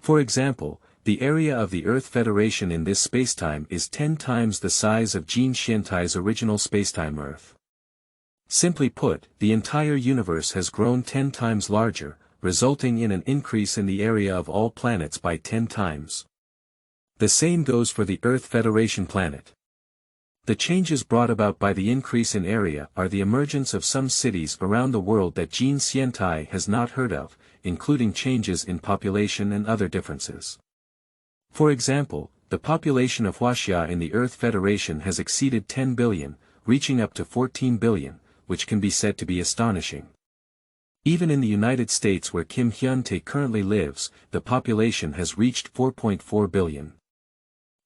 For example, the area of the Earth Federation in this spacetime is 10 times the size of Jean Xiantai's original spacetime Earth. Simply put, the entire universe has grown 10 times larger, resulting in an increase in the area of all planets by 10 times. The same goes for the Earth Federation planet. The changes brought about by the increase in area are the emergence of some cities around the world that Jean Xiantai has not heard of, including changes in population and other differences. For example, the population of Huaxia in the Earth Federation has exceeded 10 billion, reaching up to 14 billion, which can be said to be astonishing. Even in the United States where Kim Hyun-tae currently lives, the population has reached 4.4 billion.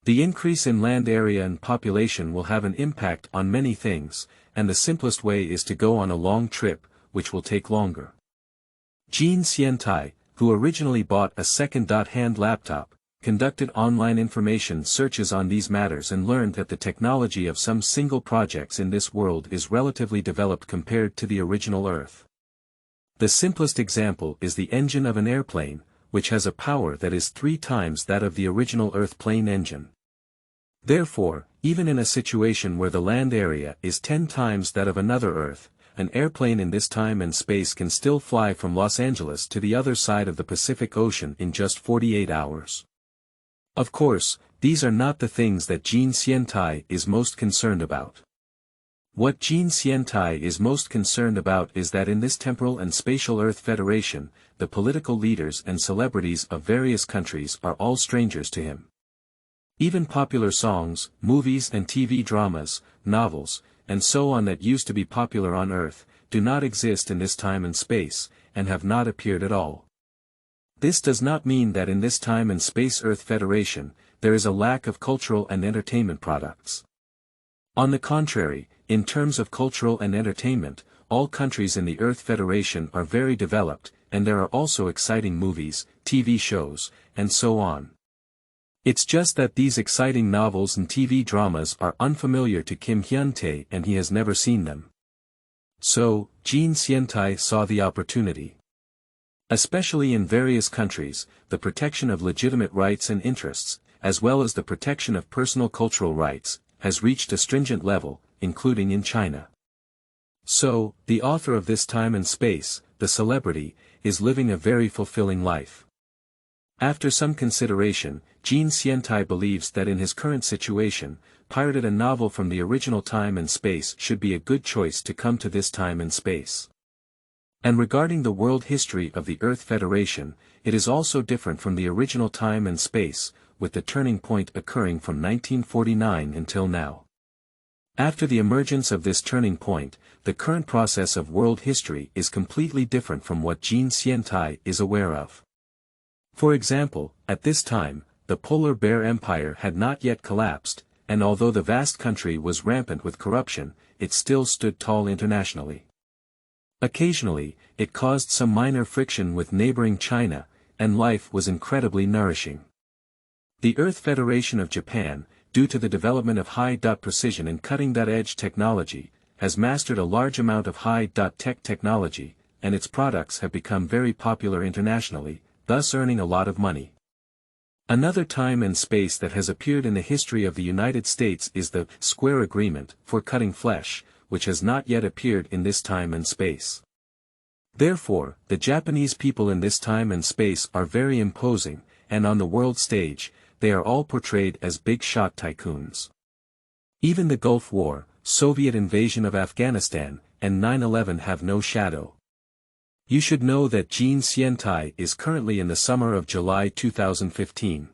The increase in land area and population will have an impact on many things, and the simplest way is to go on a long trip, which will take longer. Jean Xiantai, who originally bought a second-hand laptop, conducted online information searches on these matters and learned that the technology of some single projects in this world is relatively developed compared to the original Earth. The simplest example is the engine of an airplane, which has a power that is 3 times that of the original Earth plane engine. Therefore, even in a situation where the land area is 10 times that of another Earth, an airplane in this time and space can still fly from Los Angeles to the other side of the Pacific Ocean in just 48 hours. Of course, these are not the things that Jean Xiantai is most concerned about. What Jean Xiantai is most concerned about is that in this temporal and spatial Earth Federation, the political leaders and celebrities of various countries are all strangers to him. Even popular songs, movies and TV dramas, novels, and so on that used to be popular on Earth, do not exist in this time and space, and have not appeared at all. This does not mean that in this time and space Earth Federation, there is a lack of cultural and entertainment products. On the contrary, in terms of cultural and entertainment, all countries in the Earth Federation are very developed, and there are also exciting movies, TV shows, and so on. It's just that these exciting novels and TV dramas are unfamiliar to Kim Hyun-tae and he has never seen them. So, Jean Xiantai saw the opportunity. Especially in various countries, the protection of legitimate rights and interests, as well as the protection of personal cultural rights, has reached a stringent level, including in China. So, the author of this time and space, the celebrity, is living a very fulfilling life. After some consideration, Jean Xiantai believes that in his current situation, pirated a novel from the original time and space should be a good choice to come to this time and space. And regarding the world history of the Earth Federation, it is also different from the original time and space, with the turning point occurring from 1949 until now. After the emergence of this turning point, the current process of world history is completely different from what Jean Xiantai is aware of. For example, at this time, the Polar Bear Empire had not yet collapsed, and although the vast country was rampant with corruption, it still stood tall internationally. Occasionally, it caused some minor friction with neighboring China, and life was incredibly nourishing. The Earth Federation of Japan, due to the development of high-dot precision and cutting-edge technology, has mastered a large amount of high-tech technology, and its products have become very popular internationally, thus earning a lot of money. Another time and space that has appeared in the history of the United States is the Square Agreement for Cutting Flesh, which has not yet appeared in this time and space. Therefore, the Japanese people in this time and space are very imposing, and on the world stage, they are all portrayed as big-shot tycoons. Even the Gulf War, Soviet invasion of Afghanistan, and 9/11 have no shadow. You should know that Jin Xiantai is currently in the summer of July 2015.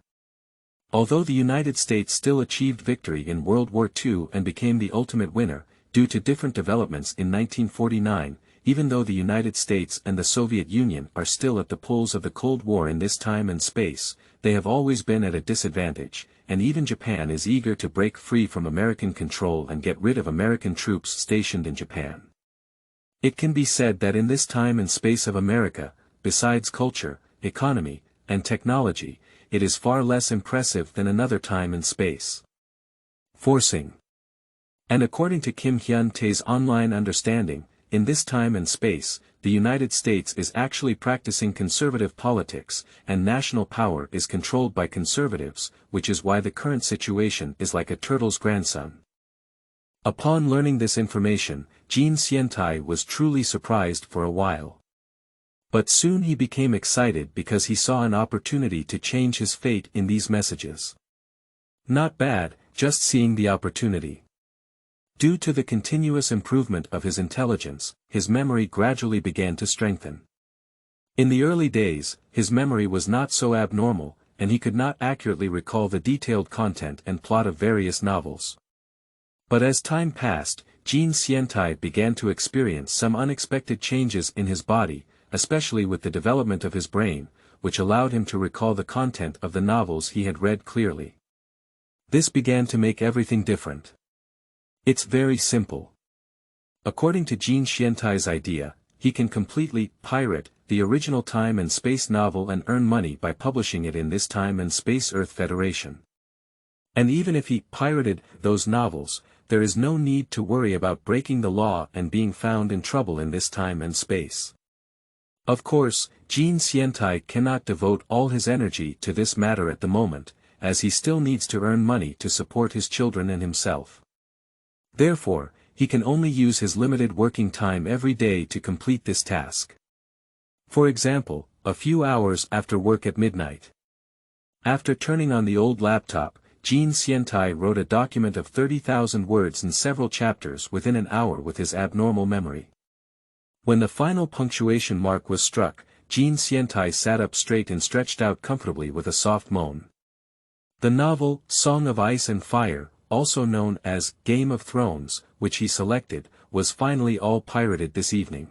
Although the United States still achieved victory in World War II and became the ultimate winner, due to different developments in 1949, even though the United States and the Soviet Union are still at the poles of the Cold War in this time and space, they have always been at a disadvantage, and even Japan is eager to break free from American control and get rid of American troops stationed in Japan. It can be said that in this time and space of America, besides culture, economy, and technology, it is far less impressive than another time and space. Forcing. And according to Kim Hyun-tae's online understanding, in this time and space, the United States is actually practicing conservative politics, and national power is controlled by conservatives, which is why the current situation is like a turtle's grandson. Upon learning this information, Jin Xiantai was truly surprised for a while. But soon he became excited because he saw an opportunity to change his fate in these messages. Not bad, just seeing the opportunity. Due to the continuous improvement of his intelligence, his memory gradually began to strengthen. In the early days, his memory was not so abnormal, and he could not accurately recall the detailed content and plot of various novels. But as time passed, Jin Xiantai began to experience some unexpected changes in his body, especially with the development of his brain, which allowed him to recall the content of the novels he had read clearly. This began to make everything different. It's very simple. According to Jin Xiantai's idea, he can completely pirate the original time and space novel and earn money by publishing it in this time and space Earth Federation. And even if he pirated those novels, there is no need to worry about breaking the law and being found in trouble in this time and space. Of course, Jin Xiantai cannot devote all his energy to this matter at the moment, as he still needs to earn money to support his children and himself. Therefore, he can only use his limited working time every day to complete this task. For example, a few hours after work at midnight. After turning on the old laptop, Jin Xiantai wrote a document of 30,000 words in several chapters within an hour with his abnormal memory. When the final punctuation mark was struck, Jin Xiantai sat up straight and stretched out comfortably with a soft moan. The novel, Song of Ice and Fire, also known as Game of Thrones, which he selected, was finally all pirated this evening.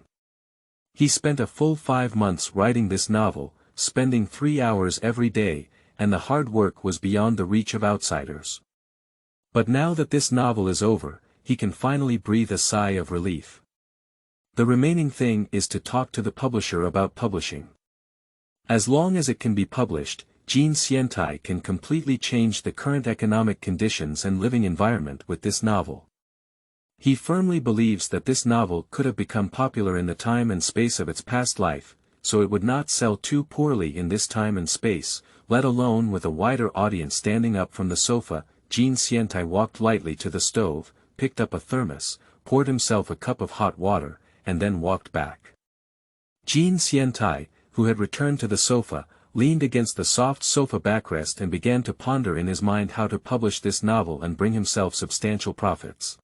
He spent a full 5 months writing this novel, spending 3 hours every day, and the hard work was beyond the reach of outsiders. But now that this novel is over, he can finally breathe a sigh of relief. The remaining thing is to talk to the publisher about publishing. As long as it can be published, Jin Xiantai can completely change the current economic conditions and living environment with this novel. He firmly believes that this novel could have become popular in the time and space of its past life, so it would not sell too poorly in this time and space, let alone with a wider audience. Standing up from the sofa, Jin Xiantai walked lightly to the stove, picked up a thermos, poured himself a cup of hot water, and then walked back. Jin Xiantai, who had returned to the sofa, leaned against the soft sofa backrest and began to ponder in his mind how to publish this novel and bring himself substantial profits.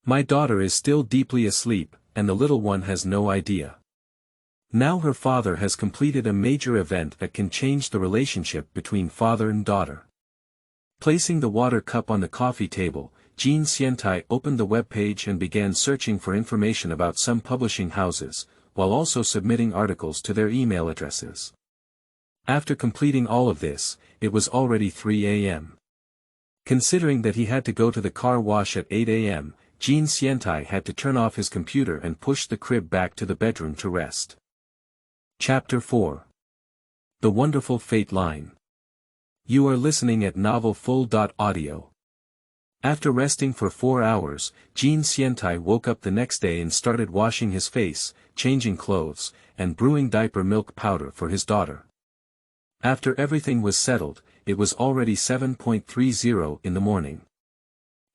My daughter is still deeply asleep, and the little one has no idea. Now her father has completed a major event that can change the relationship between father and daughter. Placing the water cup on the coffee table, Jin Xiantai opened the webpage and began searching for information about some publishing houses, while also submitting articles to their email addresses. After completing all of this, it was already 3 a.m. Considering that he had to go to the car wash at 8 a.m., Jin Xiantai had to turn off his computer and push the crib back to the bedroom to rest. Chapter 4. The Wonderful Fate Line. You are listening at novelfull.audio. After resting for 4 hours, Jin Xiantai woke up the next day and started washing his face, changing clothes, and brewing diaper milk powder for his daughter. After everything was settled, it was already 7:30 in the morning.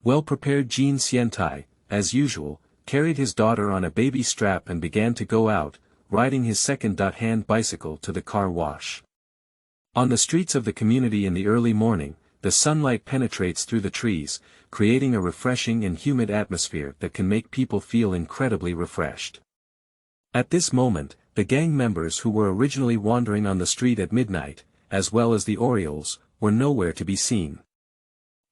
Well-prepared Jin Xiantai, as usual, carried his daughter on a baby strap and began to go out, riding his second-hand bicycle to the car wash. On the streets of the community in the early morning, the sunlight penetrates through the trees, creating a refreshing and humid atmosphere that can make people feel incredibly refreshed. At this moment, the gang members who were originally wandering on the street at midnight, as well as the Orioles, were nowhere to be seen.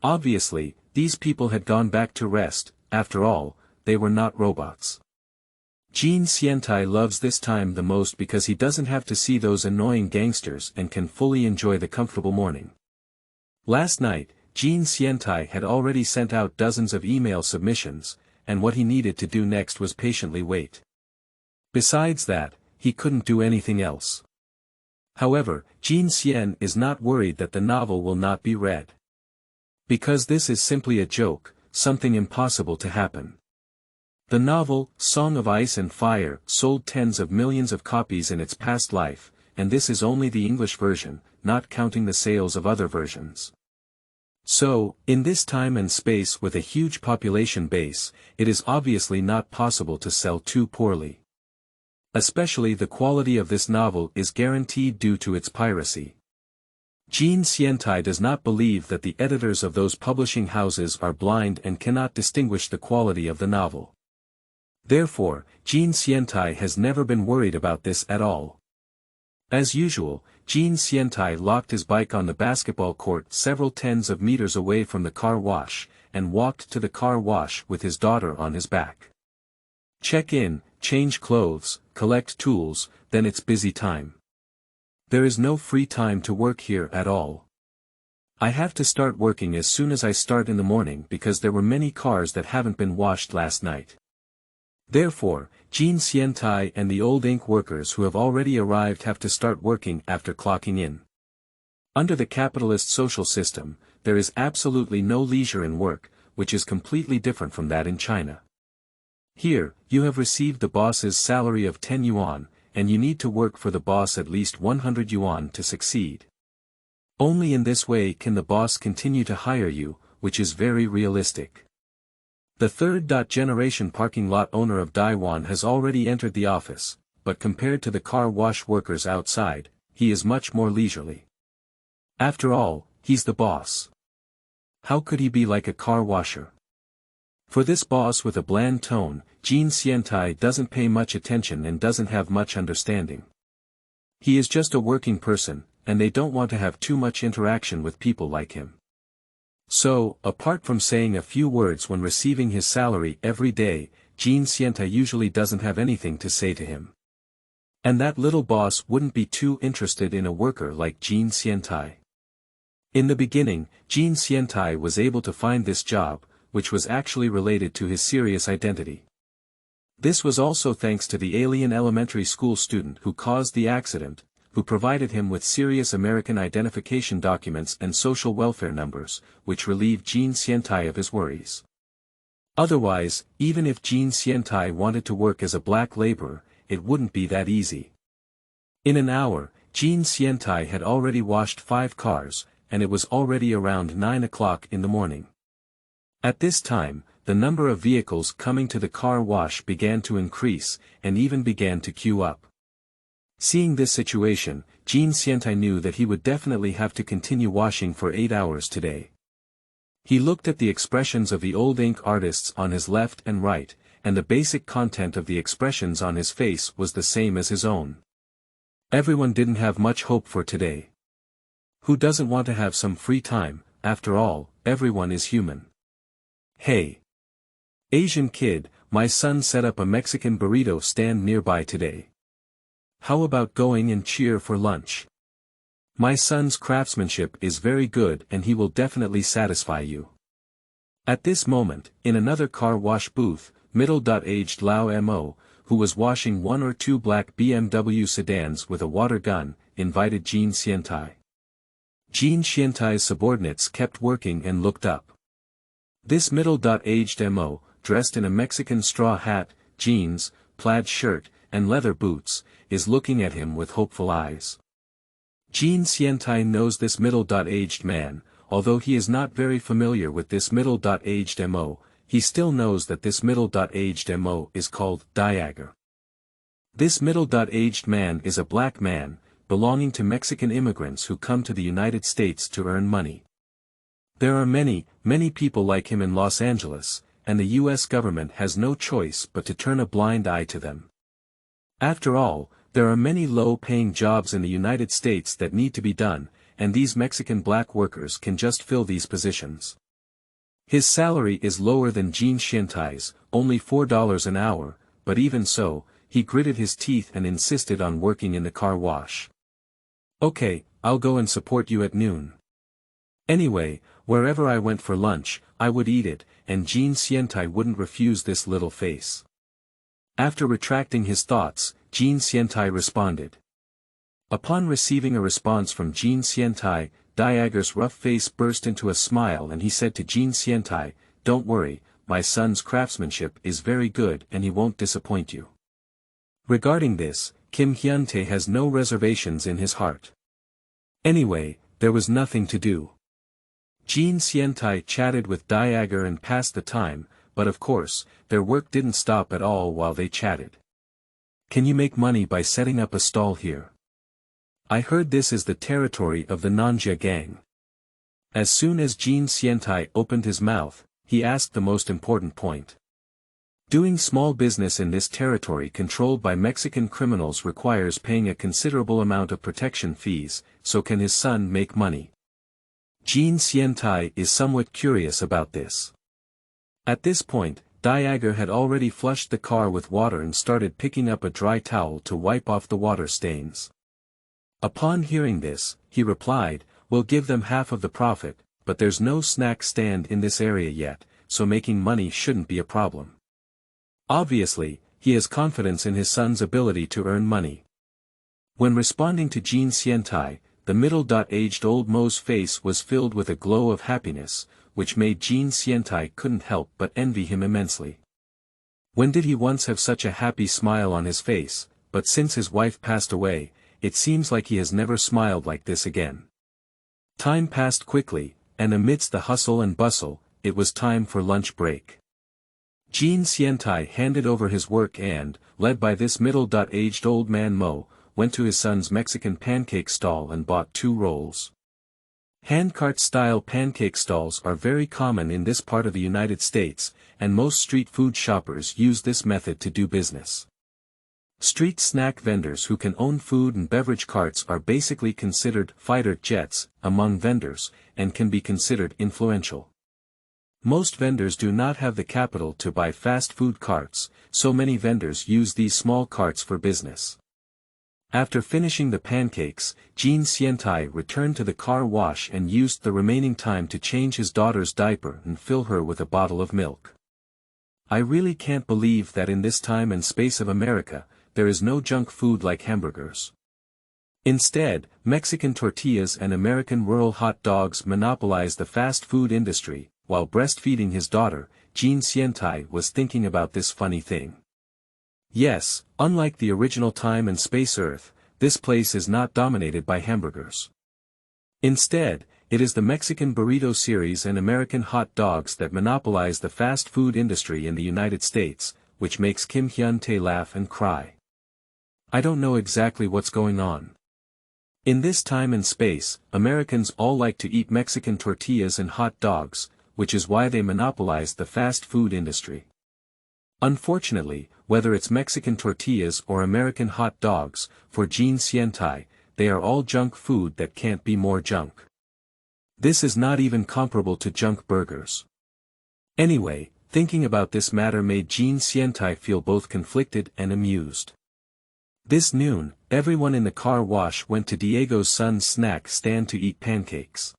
Obviously, these people had gone back to rest. After all, they were not robots. Jean Xiantai loves this time the most because he doesn't have to see those annoying gangsters and can fully enjoy the comfortable morning. Last night, Jean Xiantai had already sent out dozens of email submissions, and what he needed to do next was patiently wait. Besides that, he couldn't do anything else. However, Jean Xian is not worried that the novel will not be read. Because this is simply a joke, something impossible to happen. The novel, Song of Ice and Fire, sold tens of millions of copies in its past life, and this is only the English version, not counting the sales of other versions. So, in this time and space with a huge population base, it is obviously not possible to sell too poorly. Especially the quality of this novel is guaranteed due to its piracy. Jean Xiantai does not believe that the editors of those publishing houses are blind and cannot distinguish the quality of the novel. Therefore, Jean Xiantai has never been worried about this at all. As usual, Jean Xiantai locked his bike on the basketball court several tens of meters away from the car wash, and walked to the car wash with his daughter on his back. Check in, change clothes, collect tools, then it's busy time. There is no free time to work here at all. I have to start working as soon as I start in the morning because there were many cars that haven't been washed last night. Therefore, Jean Xiantai and the old ink workers who have already arrived have to start working after clocking in. Under the capitalist social system, there is absolutely no leisure in work, which is completely different from that in China. Here, you have received the boss's salary of 10 yuan, and you need to work for the boss at least 100 yuan to succeed. Only in this way can the boss continue to hire you, which is very realistic. The third-generation parking lot owner of Daiwan has already entered the office, but compared to the car wash workers outside, he is much more leisurely. After all, he's the boss. How could he be like a car washer? For this boss with a bland tone, Jean Xiantai doesn't pay much attention and doesn't have much understanding. He is just a working person, and they don't want to have too much interaction with people like him. So, apart from saying a few words when receiving his salary every day, Jean Xiantai usually doesn't have anything to say to him. And that little boss wouldn't be too interested in a worker like Jean Xiantai. In the beginning, Jean Xiantai was able to find this job, which was actually related to his serious identity. This was also thanks to the alien elementary school student who caused the accident, who provided him with serious American identification documents and social welfare numbers, which relieved Jean Xiantai of his worries. Otherwise, even if Jean Xiantai wanted to work as a black laborer, it wouldn't be that easy. In an hour, Jean Xiantai had already washed 5 cars, and it was already around 9 o'clock in the morning. At this time, the number of vehicles coming to the car wash began to increase, and even began to queue up. Seeing this situation, Jean Xiantai knew that he would definitely have to continue washing for 8 hours today. He looked at the expressions of the old ink artists on his left and right, and the basic content of the expressions on his face was the same as his own. Everyone didn't have much hope for today. Who doesn't want to have some free time? After all, everyone is human. Hey! Asian kid, my son set up a Mexican burrito stand nearby today. How about going and cheer for lunch? My son's craftsmanship is very good and he will definitely satisfy you. At this moment, in another car wash booth, middle-aged Lao Mo, who was washing 1 or 2 black BMW sedans with a water gun, invited Jean Xiantai. Jean Xiantai's subordinates kept working and looked up. This middle-aged Mo, dressed in a Mexican straw hat, jeans, plaid shirt, and leather boots, is looking at him with hopeful eyes. Jean Xiantai knows this middle-aged man, although he is not very familiar with this middle-aged Mo, he still knows that this middle-aged Mo is called Diager. This middle-aged man is a black man, belonging to Mexican immigrants who come to the United States to earn money. There are many, many people like him in Los Angeles, and the U.S. government has no choice but to turn a blind eye to them. After all, There are many low-paying jobs in the United States that need to be done, and these Mexican black workers can just fill these positions. His salary is lower than Jean Xientai's, only $4 an hour, but even so, he gritted his teeth and insisted on working in the car wash. Okay, I'll go and support you at noon. Anyway, wherever I went for lunch, I would eat it, and Jean Xientai wouldn't refuse this little face. After retracting his thoughts, Jean Xientai responded. Upon receiving a response from Jean Xientai, Diager's rough face burst into a smile and he said to Jean Xientai, "Don't worry, my son's craftsmanship is very good and he won't disappoint you." Regarding this, Kim Hyun-tae has no reservations in his heart. Anyway, there was nothing to do. Jean Xientai chatted with Diager and passed the time, but of course, their work didn't stop at all while they chatted. "Can you make money by setting up a stall here? I heard this is the territory of the Nanjia gang." As soon as Jean Xientai opened his mouth, he asked the most important point. Doing small business in this territory controlled by Mexican criminals requires paying a considerable amount of protection fees, so can his son make money? Jean Xientai is somewhat curious about this. At this point, Diager had already flushed the car with water and started picking up a dry towel to wipe off the water stains. Upon hearing this, he replied, "We'll give them half of the profit, but there's no snack stand in this area yet, so making money shouldn't be a problem." Obviously, he has confidence in his son's ability to earn money. When responding to Jean Xientai, the middle-aged old Mo's face was filled with a glow of happiness, which made Jean Xientai couldn't help but envy him immensely. When did he once have such a happy smile on his face, but since his wife passed away, it seems like he has never smiled like this again. Time passed quickly, and amidst the hustle and bustle, it was time for lunch break. Jean Xientai handed over his work and, led by this middle-aged old man Mo, went to his son's Mexican pancake stall and bought 2 rolls. Handcart-style pancake stalls are very common in this part of the United States, and most street food shoppers use this method to do business. Street snack vendors who can own food and beverage carts are basically considered fighter jets among vendors, and can be considered influential. Most vendors do not have the capital to buy fast food carts, so many vendors use these small carts for business. After finishing the pancakes, Jean Xientai returned to the car wash and used the remaining time to change his daughter's diaper and fill her with a bottle of milk. I really can't believe that in this time and space of America, there is no junk food like hamburgers. Instead, Mexican tortillas and American rural hot dogs monopolize the fast food industry. While breastfeeding his daughter, Jean Xientai was thinking about this funny thing. Yes, unlike the original time and space Earth, this place is not dominated by hamburgers. Instead, it is the Mexican burrito series and American hot dogs that monopolize the fast food industry in the United States, which makes Kim Hyun-tae laugh and cry. I don't know exactly what's going on. In this time and space, Americans all like to eat Mexican tortillas and hot dogs, which is why they monopolize the fast food industry. Unfortunately, whether it's Mexican tortillas or American hot dogs, for Jean Xientai, they are all junk food that can't be more junk. This is not even comparable to junk burgers. Anyway, thinking about this matter made Jean Xientai feel both conflicted and amused. This noon, everyone in the car wash went to Diego's son's snack stand to eat pancakes.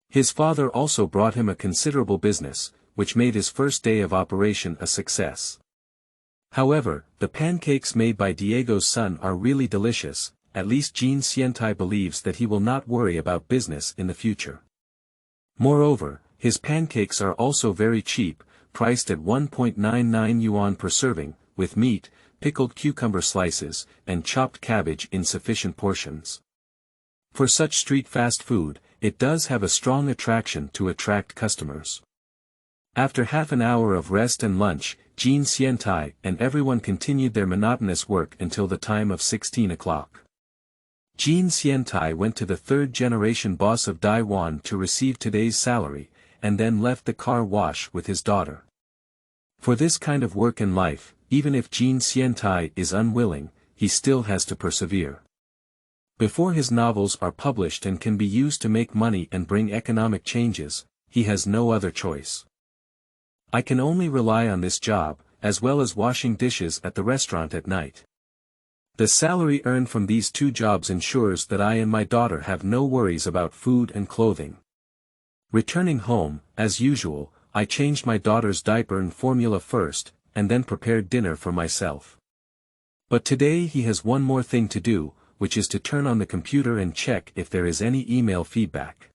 His father also brought him a considerable business, which made his first day of operation a success. However, the pancakes made by Diego's son are really delicious, at least Jean Xientai believes that he will not worry about business in the future. Moreover, his pancakes are also very cheap, priced at 1.99 yuan per serving, with meat, pickled cucumber slices, and chopped cabbage in sufficient portions. For such street fast food, it does have a strong attraction to attract customers. After half an hour of rest and lunch, Jean Xientai and everyone continued their monotonous work until the time of 16 o'clock. Jean Xientai went to the third-generation boss of Daiwan to receive today's salary, and then left the car wash with his daughter. For this kind of work in life, even if Jean Xientai is unwilling, he still has to persevere. Before his novels are published and can be used to make money and bring economic changes, he has no other choice. I can only rely on this job, as well as washing dishes at the restaurant at night. The salary earned from these two jobs ensures that I and my daughter have no worries about food and clothing. Returning home, as usual, I changed my daughter's diaper and formula first, and then prepared dinner for myself. But today he has one more thing to do, which is to turn on the computer and check if there is any email feedback.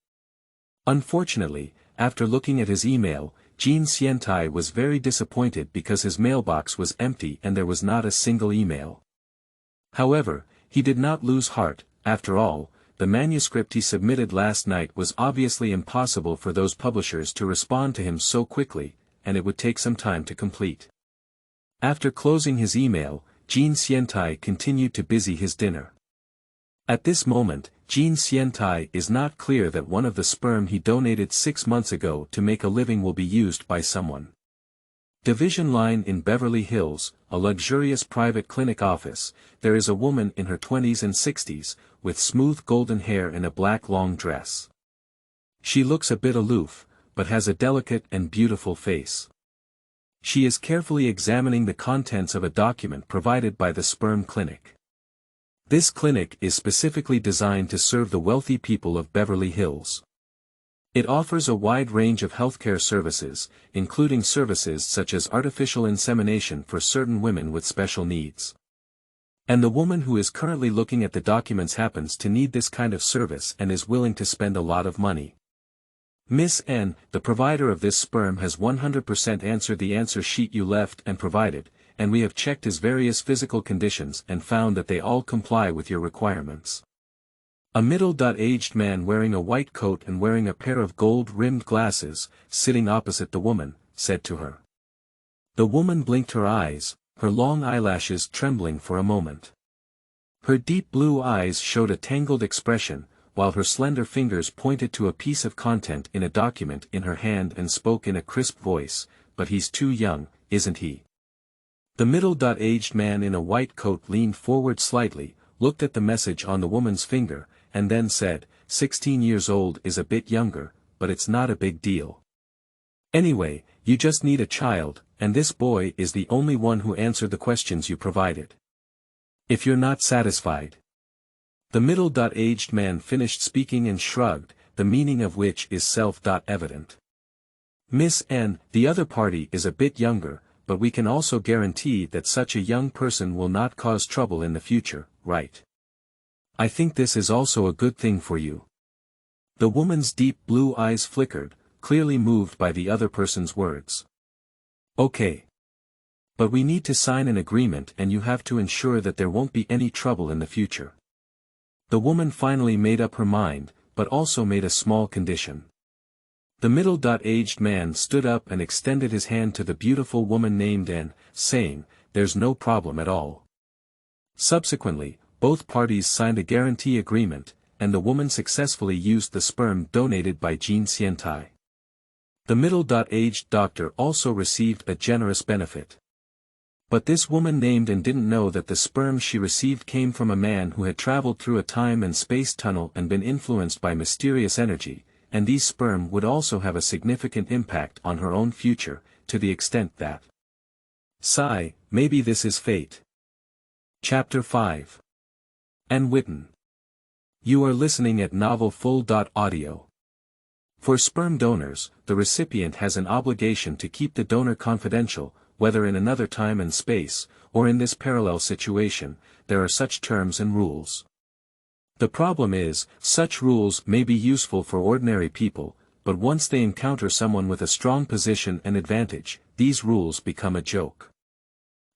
Unfortunately, after looking at his email, Jean Sientai was very disappointed because his mailbox was empty and there was not a single email. However, he did not lose heart. After all, the manuscript he submitted last night was obviously impossible for those publishers to respond to him so quickly, and it would take some time to complete. After closing his email, Jean Sientai continued to busy his dinner. At this moment, Jean Sientai is not clear that one of the sperm he donated 6 months ago to make a living will be used by someone. Division Line in Beverly Hills, a luxurious private clinic office, there is a woman in her 20s and 60s, with smooth golden hair and a black long dress. She looks a bit aloof, but has a delicate and beautiful face. She is carefully examining the contents of a document provided by the sperm clinic. This clinic is specifically designed to serve the wealthy people of Beverly Hills. It offers a wide range of healthcare services, including services such as artificial insemination for certain women with special needs. And the woman who is currently looking at the documents happens to need this kind of service and is willing to spend a lot of money. Miss N, the provider of this sperm, has 100% answered the answer sheet you left and provided, and we have checked his various physical conditions and found that they all comply with your requirements. A middle-aged man wearing a white coat and wearing a pair of gold-rimmed glasses, sitting opposite the woman, said to her. The woman blinked her eyes, her long eyelashes trembling for a moment. Her deep blue eyes showed a tangled expression, while her slender fingers pointed to a piece of content in a document in her hand and spoke in a crisp voice, "But he's too young, isn't he?" The middle-aged man in a white coat leaned forward slightly, looked at the message on the woman's finger, and then said, 16 years old is a bit younger, but it's not a big deal. Anyway, you just need a child, and this boy is the only one who answered the questions you provided. If you're not satisfied." The middle-aged man finished speaking and shrugged, the meaning of which is self-evident. Miss N, the other party is a bit younger, but we can also guarantee that such a young person will not cause trouble in the future, right? I think this is also a good thing for you. The woman's deep blue eyes flickered, clearly moved by the other person's words. Okay. But we need to sign an agreement and you have to ensure that there won't be any trouble in the future. The woman finally made up her mind, but also made a small condition. The middle-aged man stood up and extended his hand to the beautiful woman named N, saying, "There's no problem at all." Subsequently, both parties signed a guarantee agreement, and the woman successfully used the sperm donated by Jean Sientai. The middle-aged doctor also received a generous benefit. But this woman named and didn't know that the sperm she received came from a man who had traveled through a time and space tunnel and been influenced by mysterious energy, and these sperm would also have a significant impact on her own future, to the extent that. Sigh, maybe this is fate. Chapter 5. And Whitton. You are listening at novelfull.audio. For sperm donors, the recipient has an obligation to keep the donor confidential, whether in another time and space, or in this parallel situation, there are such terms and rules. The problem is, such rules may be useful for ordinary people, but once they encounter someone with a strong position and advantage, these rules become a joke.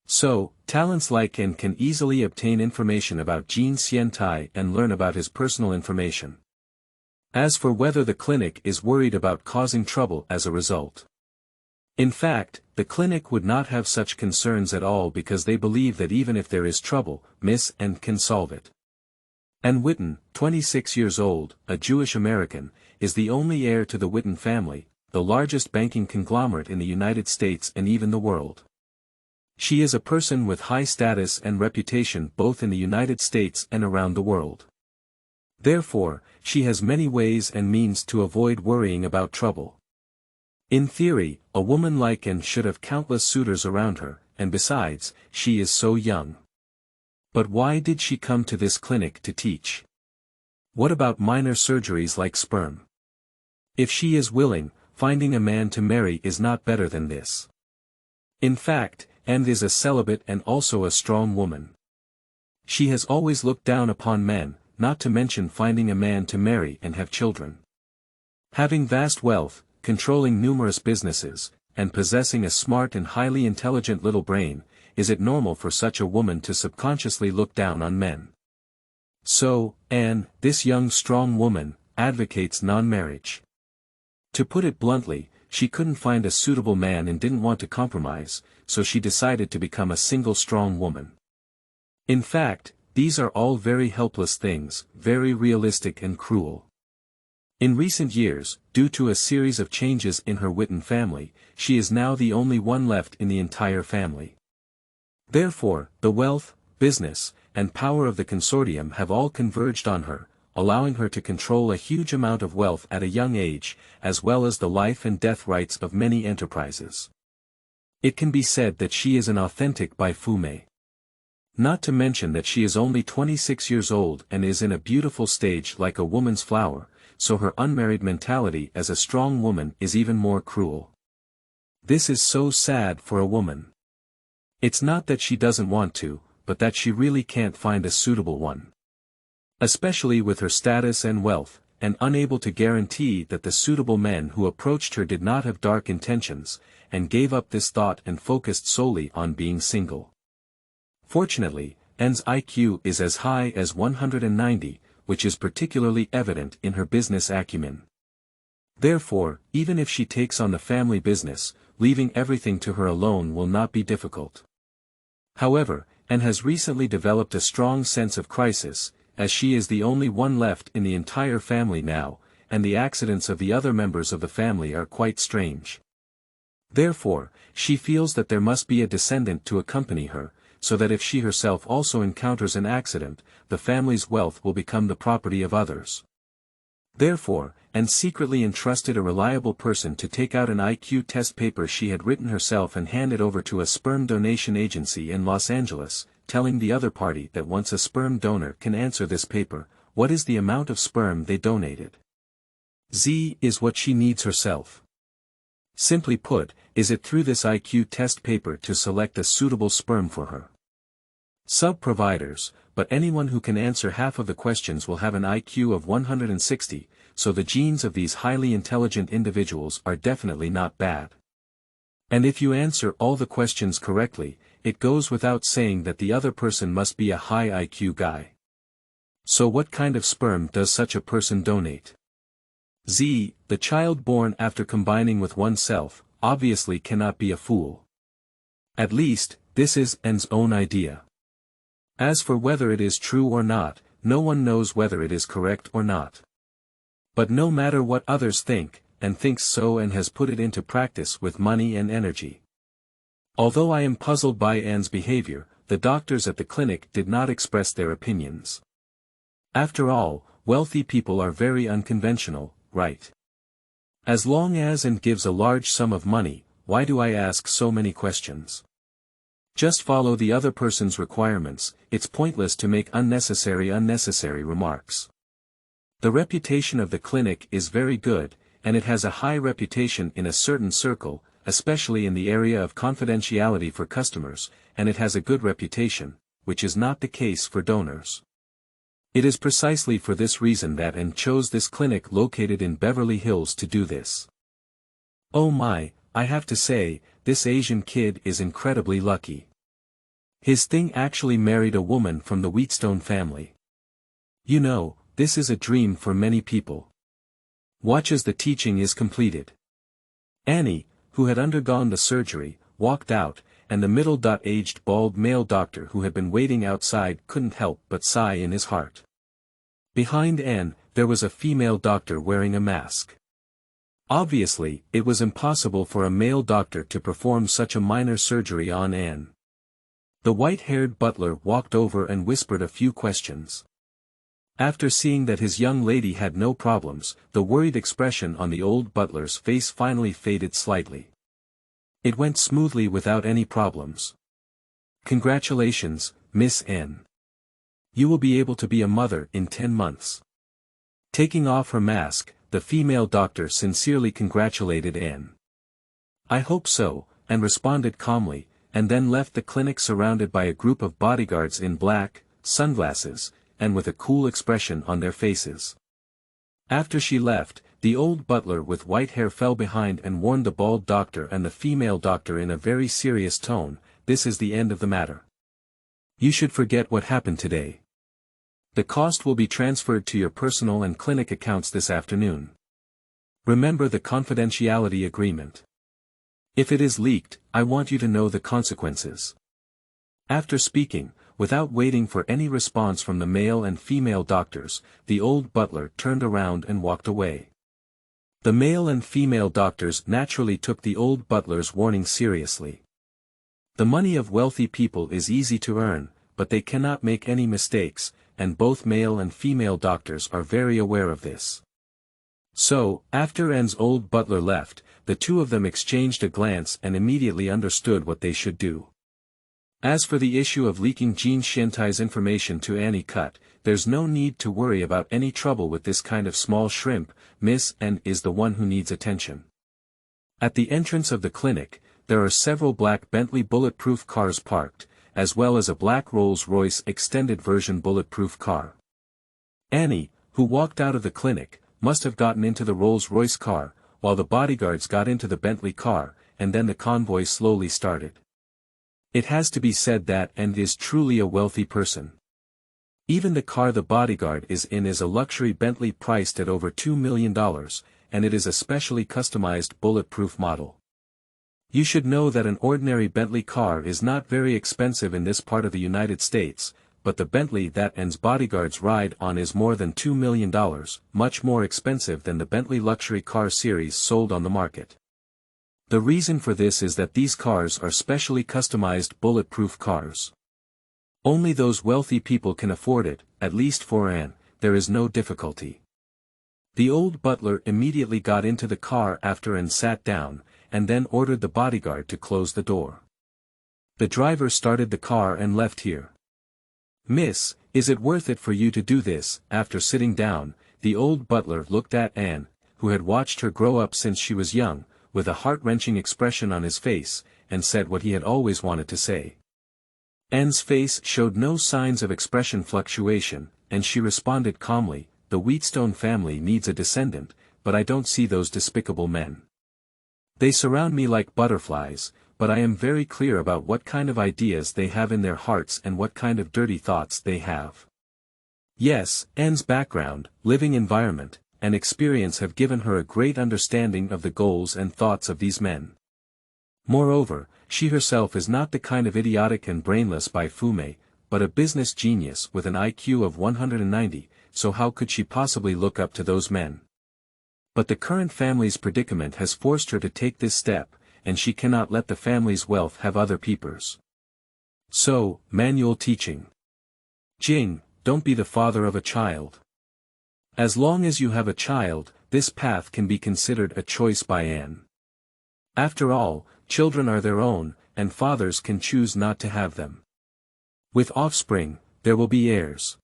So, talents like N can easily obtain information about Jean Sientai and learn about his personal information. As for whether the clinic is worried about causing trouble as a result. In fact, the clinic would not have such concerns at all because they believe that even if there is trouble, Miss N can solve it. And Whitton, 26 years old, a Jewish American, is the only heir to the Whitton family, the largest banking conglomerate in the United States and even the world. She is a person with high status and reputation both in the United States and around the world. Therefore, she has many ways and means to avoid worrying about trouble. In theory, a woman like Anne should have countless suitors around her, and besides, she is so young. But why did she come to this clinic to teach? What about minor surgeries like sperm? If she is willing, finding a man to marry is not better than this. In fact, Anne is a celibate and also a strong woman. She has always looked down upon men, not to mention finding a man to marry and have children. Having vast wealth, controlling numerous businesses, and possessing a smart and highly intelligent little brain, is it normal for such a woman to subconsciously look down on men? So, Anne, this young strong woman, advocates non-marriage. To put it bluntly, she couldn't find a suitable man and didn't want to compromise, so she decided to become a single strong woman. In fact, these are all very helpless things, very realistic and cruel. In recent years, due to a series of changes in her Whitton family, she is now the only one left in the entire family. Therefore, the wealth, business, and power of the consortium have all converged on her, allowing her to control a huge amount of wealth at a young age, as well as the life and death rights of many enterprises. It can be said that she is an authentic Baifume. Not to mention that she is only 26 years old and is in a beautiful stage like a woman's flower, so her unmarried mentality as a strong woman is even more cruel. This is so sad for a woman. It's not that she doesn't want to, but that she really can't find a suitable one. Especially with her status and wealth, and unable to guarantee that the suitable men who approached her did not have dark intentions, and gave up this thought and focused solely on being single. Fortunately, Anne's IQ is as high as 190, which is particularly evident in her business acumen. Therefore, even if she takes on the family business, leaving everything to her alone will not be difficult. However, Anne has recently developed a strong sense of crisis, as she is the only one left in the entire family now, and the accidents of the other members of the family are quite strange. Therefore, she feels that there must be a descendant to accompany her, so that if she herself also encounters an accident, the family's wealth will become the property of others. Therefore, Anne secretly entrusted a reliable person to take out an IQ test paper she had written herself and hand it over to a sperm donation agency in Los Angeles, telling the other party that once a sperm donor can answer this paper, what is the amount of sperm they donated? Z is what she needs herself. Simply put, is it through this IQ test paper to select a suitable sperm for her? Sub-providers, but anyone who can answer half of the questions will have an IQ of 160, so the genes of these highly intelligent individuals are definitely not bad. And if you answer all the questions correctly, it goes without saying that the other person must be a high IQ guy. So what kind of sperm does such a person donate? Z, the child born after combining with oneself, obviously cannot be a fool. At least, this is Anne's own idea. As for whether it is true or not, no one knows whether it is correct or not. But no matter what others think, Anne thinks so and has put it into practice with money and energy. Although I am puzzled by Anne's behavior, the doctors at the clinic did not express their opinions. After all, wealthy people are very unconventional, right? As long as Anne gives a large sum of money, why do I ask so many questions? Just follow the other person's requirements, it's pointless to make unnecessary remarks. The reputation of the clinic is very good, and it has a high reputation in a certain circle, especially in the area of confidentiality for customers, and it has a good reputation, which is not the case for donors. It is precisely for this reason that Anne chose this clinic located in Beverly Hills to do this. Oh my, I have to say, this Asian kid is incredibly lucky. His thing actually married a woman from the Wheatstone family. You know, this is a dream for many people. Watch as the teaching is completed. Annie, who had undergone the surgery, walked out, and the middle-aged bald male doctor who had been waiting outside couldn't help but sigh in his heart. Behind Anne, there was a female doctor wearing a mask. Obviously, it was impossible for a male doctor to perform such a minor surgery on Anne. The white-haired butler walked over and whispered a few questions. After seeing that his young lady had no problems, the worried expression on the old butler's face finally faded slightly. It went smoothly without any problems. "Congratulations, Miss N. You will be able to be a mother in 10 months. Taking off her mask, the female doctor sincerely congratulated N. "I hope so," and responded calmly, and then left the clinic surrounded by a group of bodyguards in black, sunglasses, and with a cool expression on their faces. After she left, the old butler with white hair fell behind and warned the bald doctor and the female doctor in a very serious tone, "This is the end of the matter. You should forget what happened today. The cost will be transferred to your personal and clinic accounts this afternoon. Remember the confidentiality agreement. If it is leaked, I want you to know the consequences." After speaking, without waiting for any response from the male and female doctors, the old butler turned around and walked away. The male and female doctors naturally took the old butler's warning seriously. The money of wealthy people is easy to earn, but they cannot make any mistakes, and both male and female doctors are very aware of this. So, after N's old butler left, the two of them exchanged a glance and immediately understood what they should do. As for the issue of leaking Jean Shentai's information to Annie Cut, there's no need to worry about any trouble with this kind of small shrimp. Miss N is the one who needs attention. At the entrance of the clinic, there are several black Bentley bulletproof cars parked, as well as a black Rolls-Royce extended version bulletproof car. Annie, who walked out of the clinic, must have gotten into the Rolls-Royce car, while the bodyguards got into the Bentley car, and then the convoy slowly started. It has to be said that N is truly a wealthy person. Even the car the bodyguard is in is a luxury Bentley priced at over $2 million, and it is a specially customized bulletproof model. You should know that an ordinary Bentley car is not very expensive in this part of the United States, but the Bentley that N's bodyguards ride on is more than $2 million, much more expensive than the Bentley luxury car series sold on the market. The reason for this is that these cars are specially customized bulletproof cars. Only those wealthy people can afford it, at least for Anne. There is no difficulty. The old butler immediately got into the car after Anne sat down, and then ordered the bodyguard to close the door. The driver started the car and left here. "Miss, is it worth it for you to do this?" After sitting down, the old butler looked at Anne, who had watched her grow up since she was young, with a heart-wrenching expression on his face, and said what he had always wanted to say. Anne's face showed no signs of expression fluctuation, and she responded calmly, "The Wheatstone family needs a descendant, but I don't see those despicable men. They surround me like butterflies, but I am very clear about what kind of ideas they have in their hearts and what kind of dirty thoughts they have." Yes, Anne's background, living environment, and experience have given her a great understanding of the goals and thoughts of these men. Moreover, she herself is not the kind of idiotic and brainless biffume, but a business genius with an IQ of 190, so how could she possibly look up to those men? But the current family's predicament has forced her to take this step, and she cannot let the family's wealth have other peepers. So, manual teaching. Jing, don't be the father of a child. As long as you have a child, this path can be considered a choice by Anne. After all, children are their own, and fathers can choose not to have them. With offspring, there will be heirs.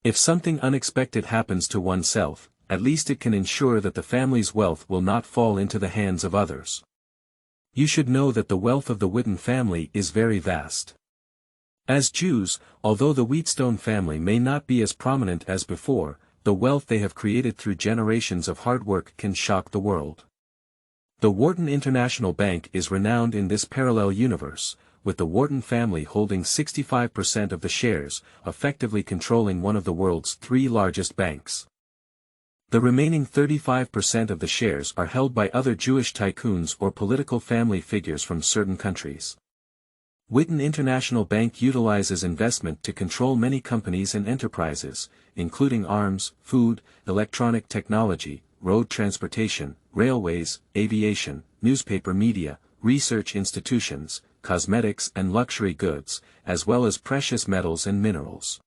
If something unexpected happens to oneself, at least it can ensure that the family's wealth will not fall into the hands of others. You should know that the wealth of the Whitton family is very vast. As Jews, although the Wheatstone family may not be as prominent as before, the wealth they have created through generations of hard work can shock the world. The Wharton International Bank is renowned in this parallel universe, with the Wharton family holding 65% of the shares, effectively controlling one of the world's 3 largest banks. The remaining 35% of the shares are held by other Jewish tycoons or political family figures from certain countries. Whitton International Bank utilizes investment to control many companies and enterprises, including arms, food, electronic technology, road transportation, railways, aviation, newspaper media, research institutions, cosmetics and luxury goods, as well as precious metals and minerals.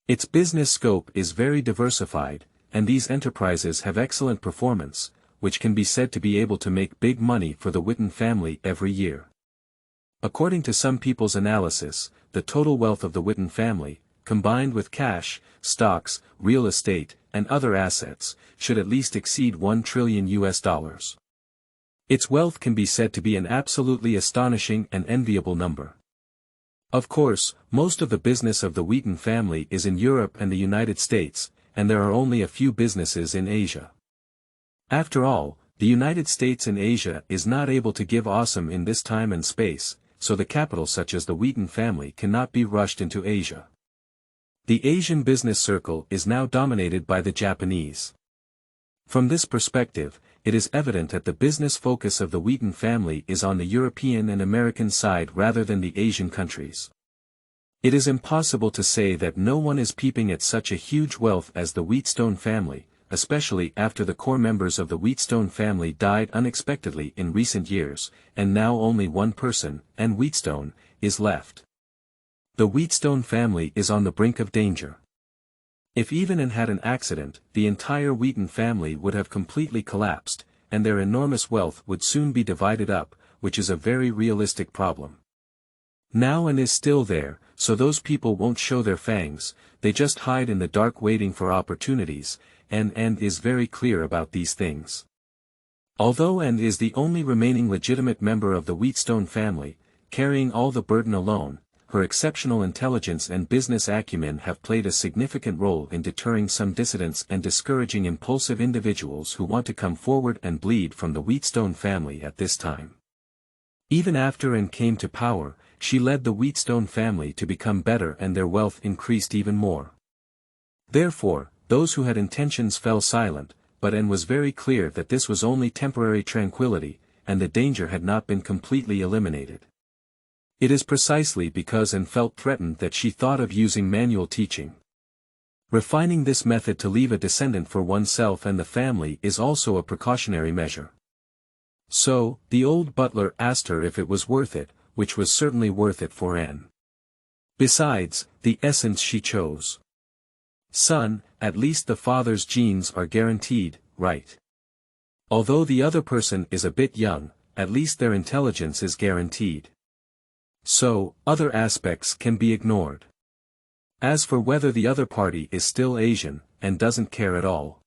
Its business scope is very diversified, and these enterprises have excellent performance, which can be said to be able to make big money for the Whitton family every year. According to some people's analysis, the total wealth of the Whitton family, combined with cash, stocks, real estate, and other assets, should at least exceed $1 trillion. Its wealth can be said to be an absolutely astonishing and enviable number. Of course, most of the business of the Whitton family is in Europe and the United States, and there are only a few businesses in Asia. After all, the United States and Asia is not able to give awesome in this time and space, so the capital such as the Whitton family cannot be rushed into Asia. The Asian business circle is now dominated by the Japanese. From this perspective, it is evident that the business focus of the Whitton family is on the European and American side rather than the Asian countries. It is impossible to say that no one is peeping at such a huge wealth as the Wheatstone family, especially after the core members of the Wheatstone family died unexpectedly in recent years, and now only one person, Anne Wheatstone, is left. The Wheatstone family is on the brink of danger. If even Anne had an accident, the entire Whitton family would have completely collapsed, and their enormous wealth would soon be divided up, which is a very realistic problem. Now Anne is still there, so those people won't show their fangs, they just hide in the dark waiting for opportunities, and Anne is very clear about these things. Although Anne is the only remaining legitimate member of the Wheatstone family, carrying all the burden alone, her exceptional intelligence and business acumen have played a significant role in deterring some dissidents and discouraging impulsive individuals who want to come forward and bleed from the Wheatstone family at this time. Even after Anne came to power, she led the Wheatstone family to become better and their wealth increased even more. Therefore, those who had intentions fell silent, but Anne was very clear that this was only temporary tranquility, and the danger had not been completely eliminated. It is precisely because Anne felt threatened that she thought of using manual teaching. Refining this method to leave a descendant for oneself and the family is also a precautionary measure. So, the old butler asked her if it was worth it, which was certainly worth it for Anne. Besides, the essence she chose. Son, at least the father's genes are guaranteed, right? Although the other person is a bit young, at least their intelligence is guaranteed. So, other aspects can be ignored. As for whether the other party is still Asian, and doesn't care at all.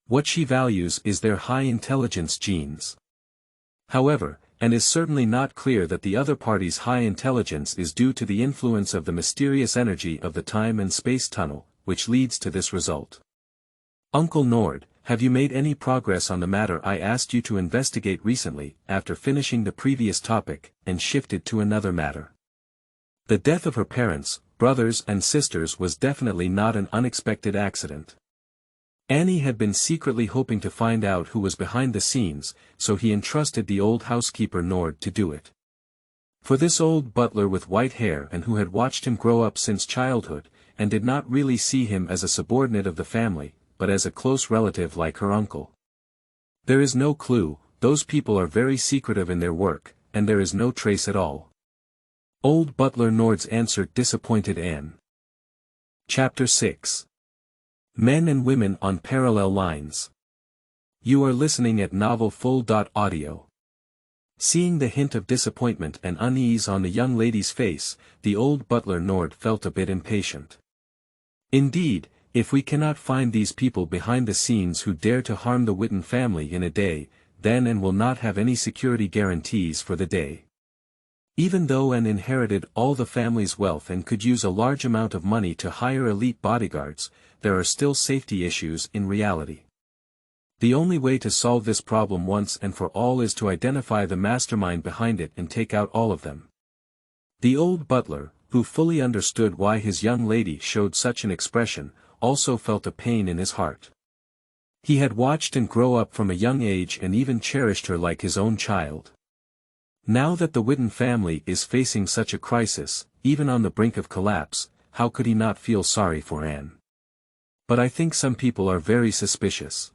What she values is their high intelligence genes. However, and is certainly not clear that the other party's high intelligence is due to the influence of the mysterious energy of the time and space tunnel, which leads to this result. Uncle Nord, have you made any progress on the matter I asked you to investigate recently, after finishing the previous topic, and shifted to another matter? The death of her parents, brothers and sisters was definitely not an unexpected accident. Annie had been secretly hoping to find out who was behind the scenes, so he entrusted the old housekeeper Nord to do it. For this old butler with white hair and who had watched him grow up since childhood, and did not really see him as a subordinate of the family, but as a close relative like her uncle. There is no clue, those people are very secretive in their work, and there is no trace at all. Old butler Nord's answer disappointed Anne. Chapter 6. Men and Women on Parallel Lines. You are listening at novelfull.audio. Seeing the hint of disappointment and unease on the young lady's face, the old butler Nord felt a bit impatient. Indeed, if we cannot find these people behind the scenes who dare to harm the Whitton family in a day, then Anne will not have any security guarantees for the day. Even though Anne inherited all the family's wealth and could use a large amount of money to hire elite bodyguards, there are still safety issues in reality. The only way to solve this problem once and for all is to identify the mastermind behind it and take out all of them. The old butler, who fully understood why his young lady showed such an expression, also felt a pain in his heart. He had watched Anne grow up from a young age and even cherished her like his own child. Now that the Whitton family is facing such a crisis, even on the brink of collapse, how could he not feel sorry for Anne? But I think some people are very suspicious.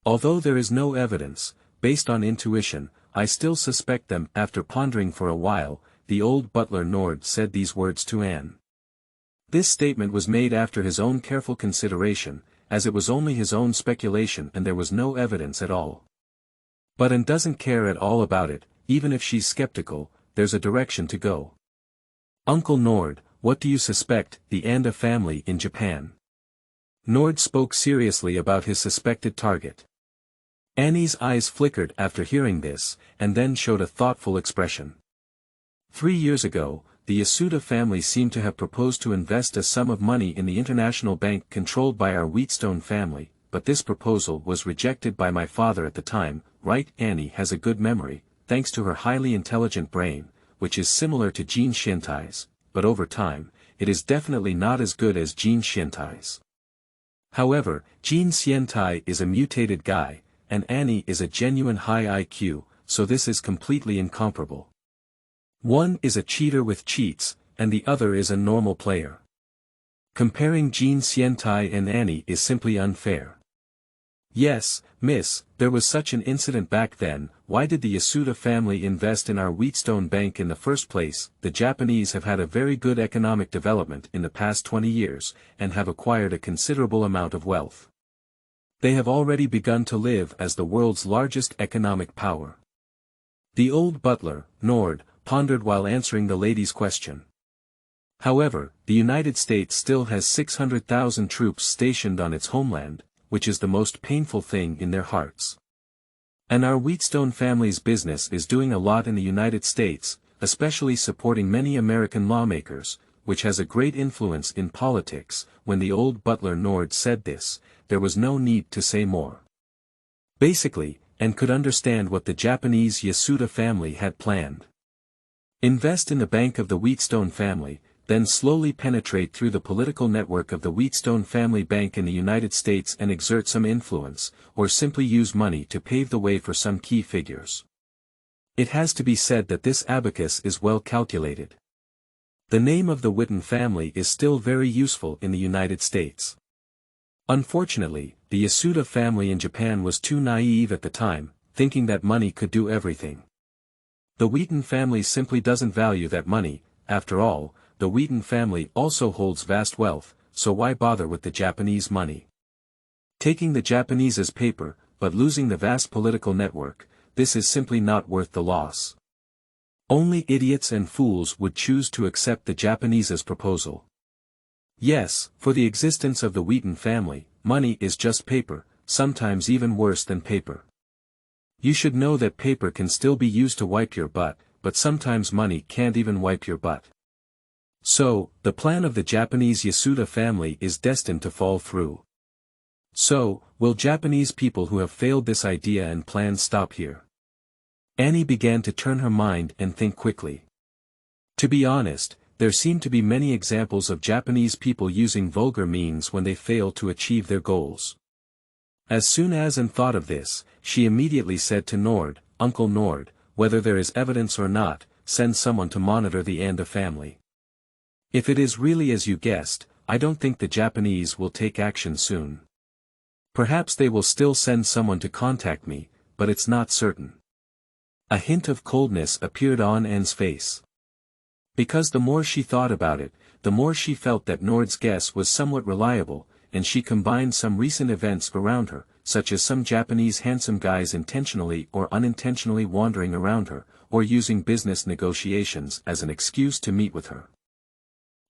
Although there is no evidence, based on intuition, I still suspect them." After pondering for a while, the old butler Nord said these words to Anne. This statement was made after his own careful consideration, as it was only his own speculation and there was no evidence at all. But Anne doesn't care at all about it, even if she's skeptical, there's a direction to go. "Uncle Nord, what do you suspect, the Anda family in Japan?" Nord spoke seriously about his suspected target. Annie's eyes flickered after hearing this, and then showed a thoughtful expression. 3 years ago, the Yasuda family seemed to have proposed to invest a sum of money in the international bank controlled by our Wheatstone family, but this proposal was rejected by my father at the time. Right? Annie has a good memory, thanks to her highly intelligent brain, which is similar to Jean Shintai's, but over time, it is definitely not as good as Jean Shintai's. However, Jean Xiantai is a mutated guy, and Annie is a genuine high IQ, so this is completely incomparable. One is a cheater with cheats, and the other is a normal player. Comparing Jean Xiantai and Annie is simply unfair. Yes, miss, there was such an incident back then. Why did the Yasuda family invest in our Wheatstone Bank in the first place? The Japanese have had a very good economic development in the past 20 years, and have acquired a considerable amount of wealth. They have already begun to live as the world's largest economic power. The old butler, Nord, pondered while answering the lady's question. However, the United States still has 600,000 troops stationed on its homeland, which is the most painful thing in their hearts. And our Wheatstone family's business is doing a lot in the United States, especially supporting many American lawmakers, which has a great influence in politics. When the old butler Nord said this, there was no need to say more. Basically, and could understand what the Japanese Yasuda family had planned. Invest in the bank of the Wheatstone family, then slowly penetrate through the political network of the Wheatstone family bank in the United States and exert some influence, or simply use money to pave the way for some key figures. It has to be said that this abacus is well calculated. The name of the Whitton family is still very useful in the United States. Unfortunately, the Yasuda family in Japan was too naive at the time, thinking that money could do everything. The Whitton family simply doesn't value that money. After all, the Whitton family also holds vast wealth, so why bother with the Japanese money? Taking the Japanese as paper, but losing the vast political network, this is simply not worth the loss. Only idiots and fools would choose to accept the Japanese's proposal. Yes, for the existence of the Whitton family, money is just paper, sometimes even worse than paper. You should know that paper can still be used to wipe your butt, but sometimes money can't even wipe your butt. So, the plan of the Japanese Yasuda family is destined to fall through. So, will Japanese people who have failed this idea and plan stop here? Annie began to turn her mind and think quickly. To be honest, there seem to be many examples of Japanese people using vulgar means when they fail to achieve their goals. As soon as Anne thought of this, she immediately said to Nord, "Uncle Nord, whether there is evidence or not, send someone to monitor the Anda family. If it is really as you guessed, I don't think the Japanese will take action soon. Perhaps they will still send someone to contact me, but it's not certain." A hint of coldness appeared on Anne's face. Because the more she thought about it, the more she felt that Nord's guess was somewhat reliable, and she combined some recent events around her, such as some Japanese handsome guys intentionally or unintentionally wandering around her, or using business negotiations as an excuse to meet with her.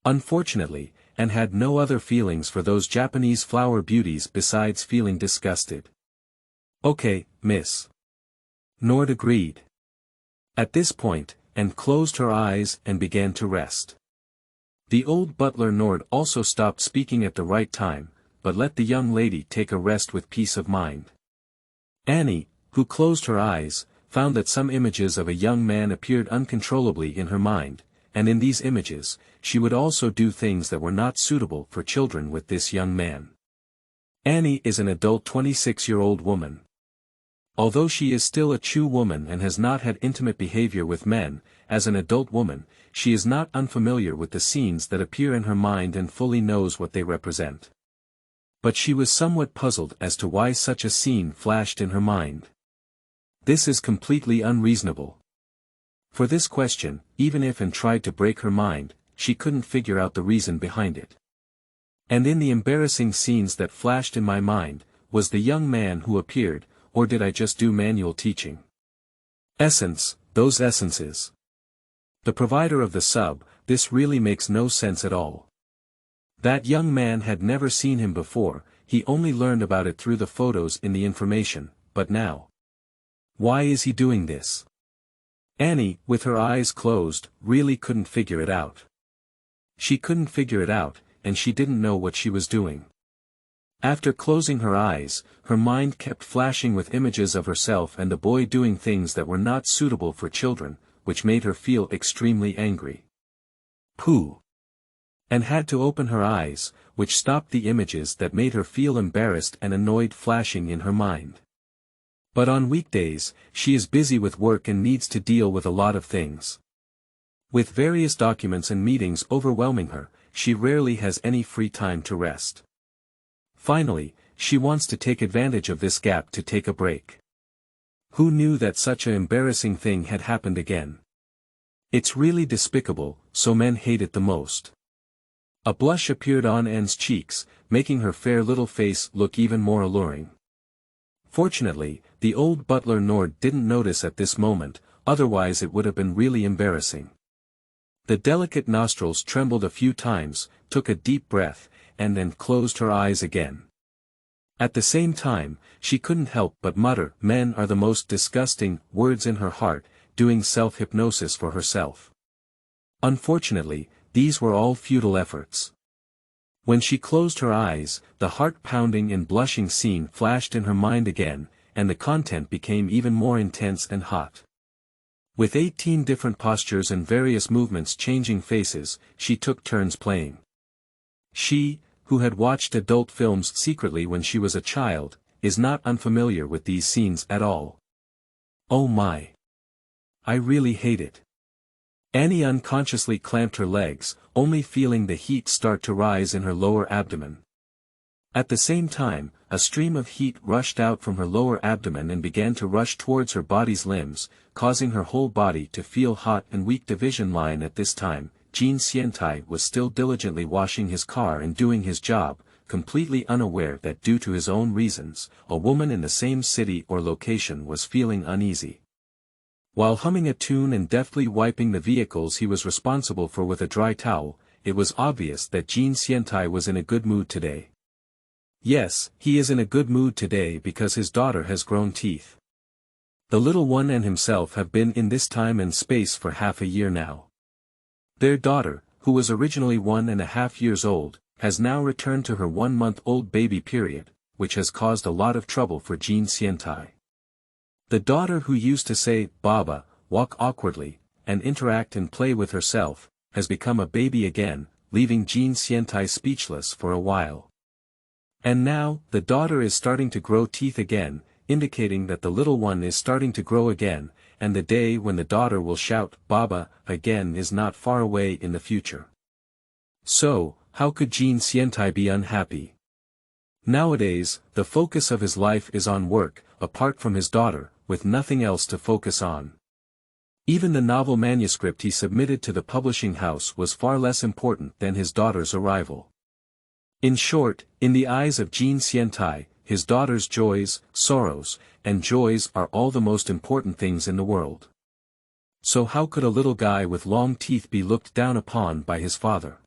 Unfortunately, Anne had no other feelings for those Japanese flower beauties besides feeling disgusted. "Okay, miss." Nord agreed. At this point, Anne closed her eyes and began to rest. The old butler Nord also stopped speaking at the right time, but let the young lady take a rest with peace of mind. Annie, who closed her eyes, found that some images of a young man appeared uncontrollably in her mind, and in these images, she would also do things that were not suitable for children with this young man. Annie is an adult 26-year-old woman. Although she is still a true woman and has not had intimate behavior with men, as an adult woman, she is not unfamiliar with the scenes that appear in her mind and fully knows what they represent. But she was somewhat puzzled as to why such a scene flashed in her mind. This is completely unreasonable. For this question, even if Anne tried to break her mind, she couldn't figure out the reason behind it. And in the embarrassing scenes that flashed in my mind, was the young man who appeared, or did I just do manual teaching? Essence, those essences. The provider of the sub, this really makes no sense at all. That young man had never seen him before, he only learned about it through the photos in the information, but now. Why is he doing this? Annie, with her eyes closed, really couldn't figure it out. She couldn't figure it out, and she didn't know what she was doing. After closing her eyes, her mind kept flashing with images of herself and the boy doing things that were not suitable for children, which made her feel extremely angry. Pooh! And had to open her eyes, which stopped the images that made her feel embarrassed and annoyed flashing in her mind. But on weekdays, she is busy with work and needs to deal with a lot of things. With various documents and meetings overwhelming her, she rarely has any free time to rest. Finally, she wants to take advantage of this gap to take a break. Who knew that such an embarrassing thing had happened again? It's really despicable, so men hate it the most. A blush appeared on Anne's cheeks, making her fair little face look even more alluring. Fortunately, the old butler Nord didn't notice at this moment, otherwise it would have been really embarrassing. The delicate nostrils trembled a few times, took a deep breath, and then closed her eyes again. At the same time, she couldn't help but mutter, "Men are the most disgusting," words in her heart, doing self-hypnosis for herself. Unfortunately, these were all futile efforts. When she closed her eyes, the heart-pounding and blushing scene flashed in her mind again, and the content became even more intense and hot. With 18 different postures and various movements changing faces, she took turns playing. She, who had watched adult films secretly when she was a child, is not unfamiliar with these scenes at all. Oh my! I really hate it. Annie unconsciously clamped her legs, only feeling the heat start to rise in her lower abdomen. At the same time, a stream of heat rushed out from her lower abdomen and began to rush towards her body's limbs, causing her whole body to feel hot and weak. Division line. At this time, Jean Xiantai was still diligently washing his car and doing his job, completely unaware that due to his own reasons, a woman in the same city or location was feeling uneasy. While humming a tune and deftly wiping the vehicles he was responsible for with a dry towel, it was obvious that Jean Xiantai was in a good mood today. Yes, he is in a good mood today because his daughter has grown teeth. The little one and himself have been in this time and space for half a year now. Their daughter, who was originally 1.5 years old, has now returned to her 1-month-old baby period, which has caused a lot of trouble for Jean Xiantai. The daughter who used to say, "Baba," walk awkwardly, and interact and play with herself, has become a baby again, leaving Jean Xiantai speechless for a while. And now, the daughter is starting to grow teeth again, indicating that the little one is starting to grow again, and the day when the daughter will shout, "Baba," again is not far away in the future. So, how could Jean Xiantai be unhappy? Nowadays, the focus of his life is on work, apart from his daughter, with nothing else to focus on. Even the novel manuscript he submitted to the publishing house was far less important than his daughter's arrival. In short, in the eyes of Jean Xiantai, his daughter's joys, sorrows, and joys are all the most important things in the world. So how could a little guy with long teeth be looked down upon by his father?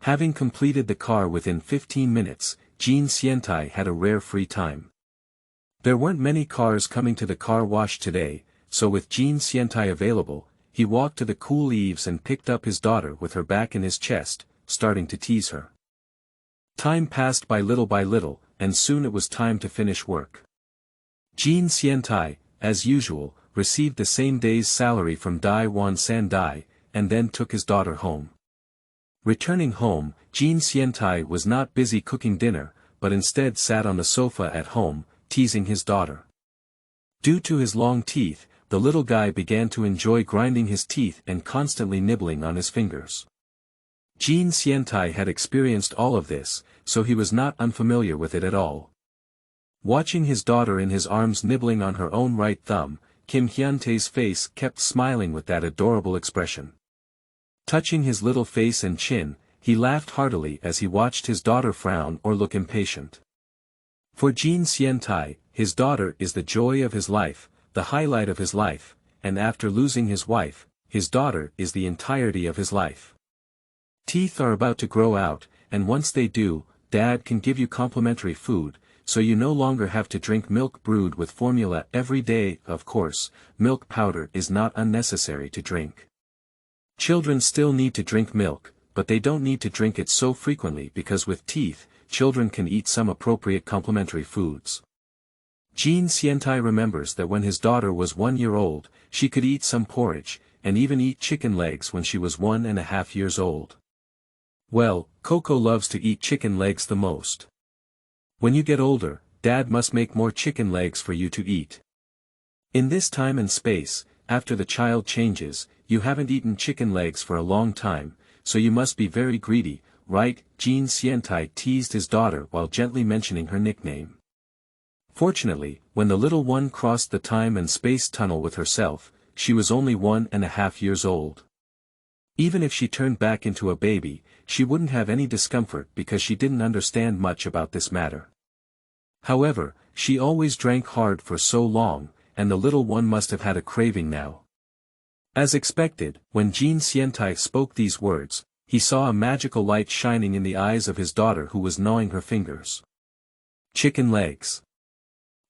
Having completed the car within 15 minutes, Jean Xiantai had a rare free time. There weren't many cars coming to the car wash today, so with Jean Xiantai available, he walked to the cool eaves and picked up his daughter with her back in his chest, starting to tease her. Time passed by little, and soon it was time to finish work. Jean Xiantai, as usual, received the same day's salary from Dai Wan San Dai, and then took his daughter home. Returning home, Jean Xiantai was not busy cooking dinner, but instead sat on the sofa at home, teasing his daughter. Due to his long teeth, the little guy began to enjoy grinding his teeth and constantly nibbling on his fingers. Jean Xiantai had experienced all of this, so he was not unfamiliar with it at all. Watching his daughter in his arms nibbling on her own right thumb, Kim Hyun-tae's face kept smiling with that adorable expression. Touching his little face and chin, he laughed heartily as he watched his daughter frown or look impatient. For Jin Hyen-tae, his daughter is the joy of his life, the highlight of his life, and after losing his wife, his daughter is the entirety of his life. Teeth are about to grow out, and once they do, Dad can give you complimentary food, so you no longer have to drink milk brewed with formula every day. Of course, milk powder is not unnecessary to drink. Children still need to drink milk, but they don't need to drink it so frequently because with teeth, children can eat some appropriate complementary foods. Jin Hyen-tae remembers that when his daughter was 1 year old, she could eat some porridge, and even eat chicken legs when she was 1.5 years old. Well, Coco loves to eat chicken legs the most. When you get older, Dad must make more chicken legs for you to eat. In this time and space, after the child changes, you haven't eaten chicken legs for a long time, so you must be very greedy, right? Jin Hyen-tae teased his daughter while gently mentioning her nickname. Fortunately, when the little one crossed the time and space tunnel with herself, she was only 1.5 years old. Even if she turned back into a baby, she wouldn't have any discomfort because she didn't understand much about this matter. However, she always drank hard for so long, and the little one must have had a craving now. As expected, when Jin Hyen-tae spoke these words, he saw a magical light shining in the eyes of his daughter who was gnawing her fingers. Chicken legs.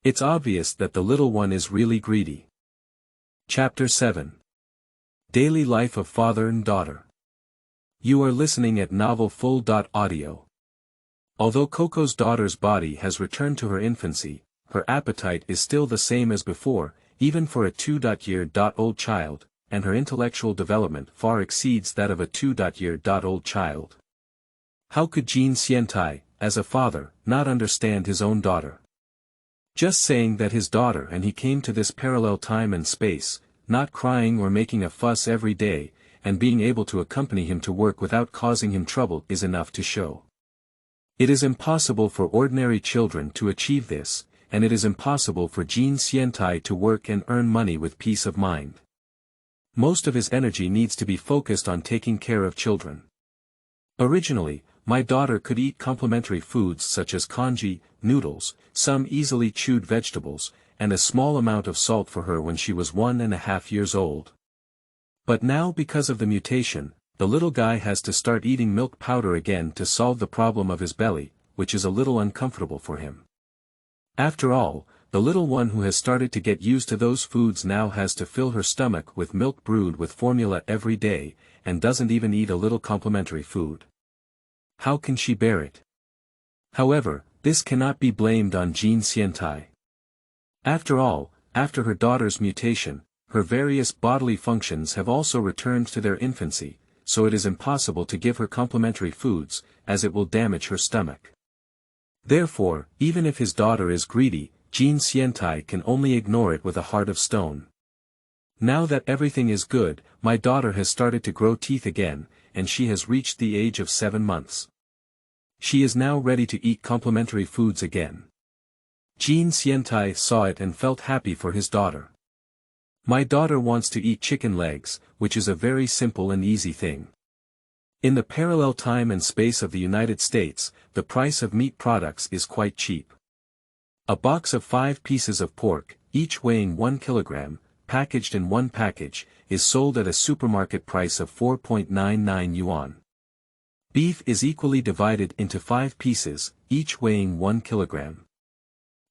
It's obvious that the little one is really greedy. Chapter 7. Daily Life of Father and Daughter. You are listening at novelfull.audio. Although Coco's daughter's body has returned to her infancy, her appetite is still the same as before, even for a 2-year-old child, and her intellectual development far exceeds that of a 2-year-old child. How could Jin Hyen-tae, as a father, not understand his own daughter? Just saying that his daughter and he came to this parallel time and space, not crying or making a fuss every day, and being able to accompany him to work without causing him trouble is enough to show. It is impossible for ordinary children to achieve this, and it is impossible for Jin Hyen-tae to work and earn money with peace of mind. Most of his energy needs to be focused on taking care of children. Originally, my daughter could eat complementary foods such as congee, noodles, some easily chewed vegetables, and a small amount of salt for her when she was 1.5 years old. But now because of the mutation, the little guy has to start eating milk powder again to solve the problem of his belly, which is a little uncomfortable for him. After all, the little one who has started to get used to those foods now has to fill her stomach with milk brewed with formula every day, and doesn't even eat a little complementary food. How can she bear it? However, this cannot be blamed on Jin Hyen-tae. After all, after her daughter's mutation, her various bodily functions have also returned to their infancy, so it is impossible to give her complementary foods, as it will damage her stomach. Therefore, even if his daughter is greedy, Jin Hyen-tae can only ignore it with a heart of stone. Now that everything is good, my daughter has started to grow teeth again, and she has reached the age of 7 months. She is now ready to eat complementary foods again. Jin Hyen-tae saw it and felt happy for his daughter. My daughter wants to eat chicken legs, which is a very simple and easy thing. In the parallel time and space of the United States, the price of meat products is quite cheap. A box of 5 pieces of pork, each weighing 1 kilogram, packaged in one package, is sold at a supermarket price of 4.99 yuan. Beef is equally divided into 5 pieces, each weighing 1 kilogram.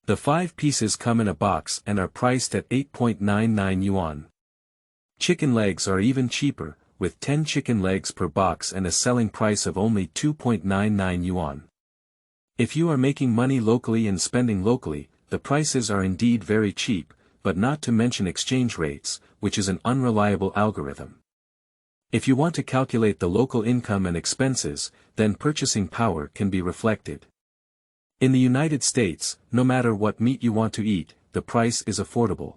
The 5 pieces come in a box and are priced at 8.99 yuan. Chicken legs are even cheaper, with 10 chicken legs per box and a selling price of only 2.99 yuan. If you are making money locally and spending locally, the prices are indeed very cheap, but not to mention exchange rates, which is an unreliable algorithm. If you want to calculate the local income and expenses, then purchasing power can be reflected. In the United States, no matter what meat you want to eat, the price is affordable.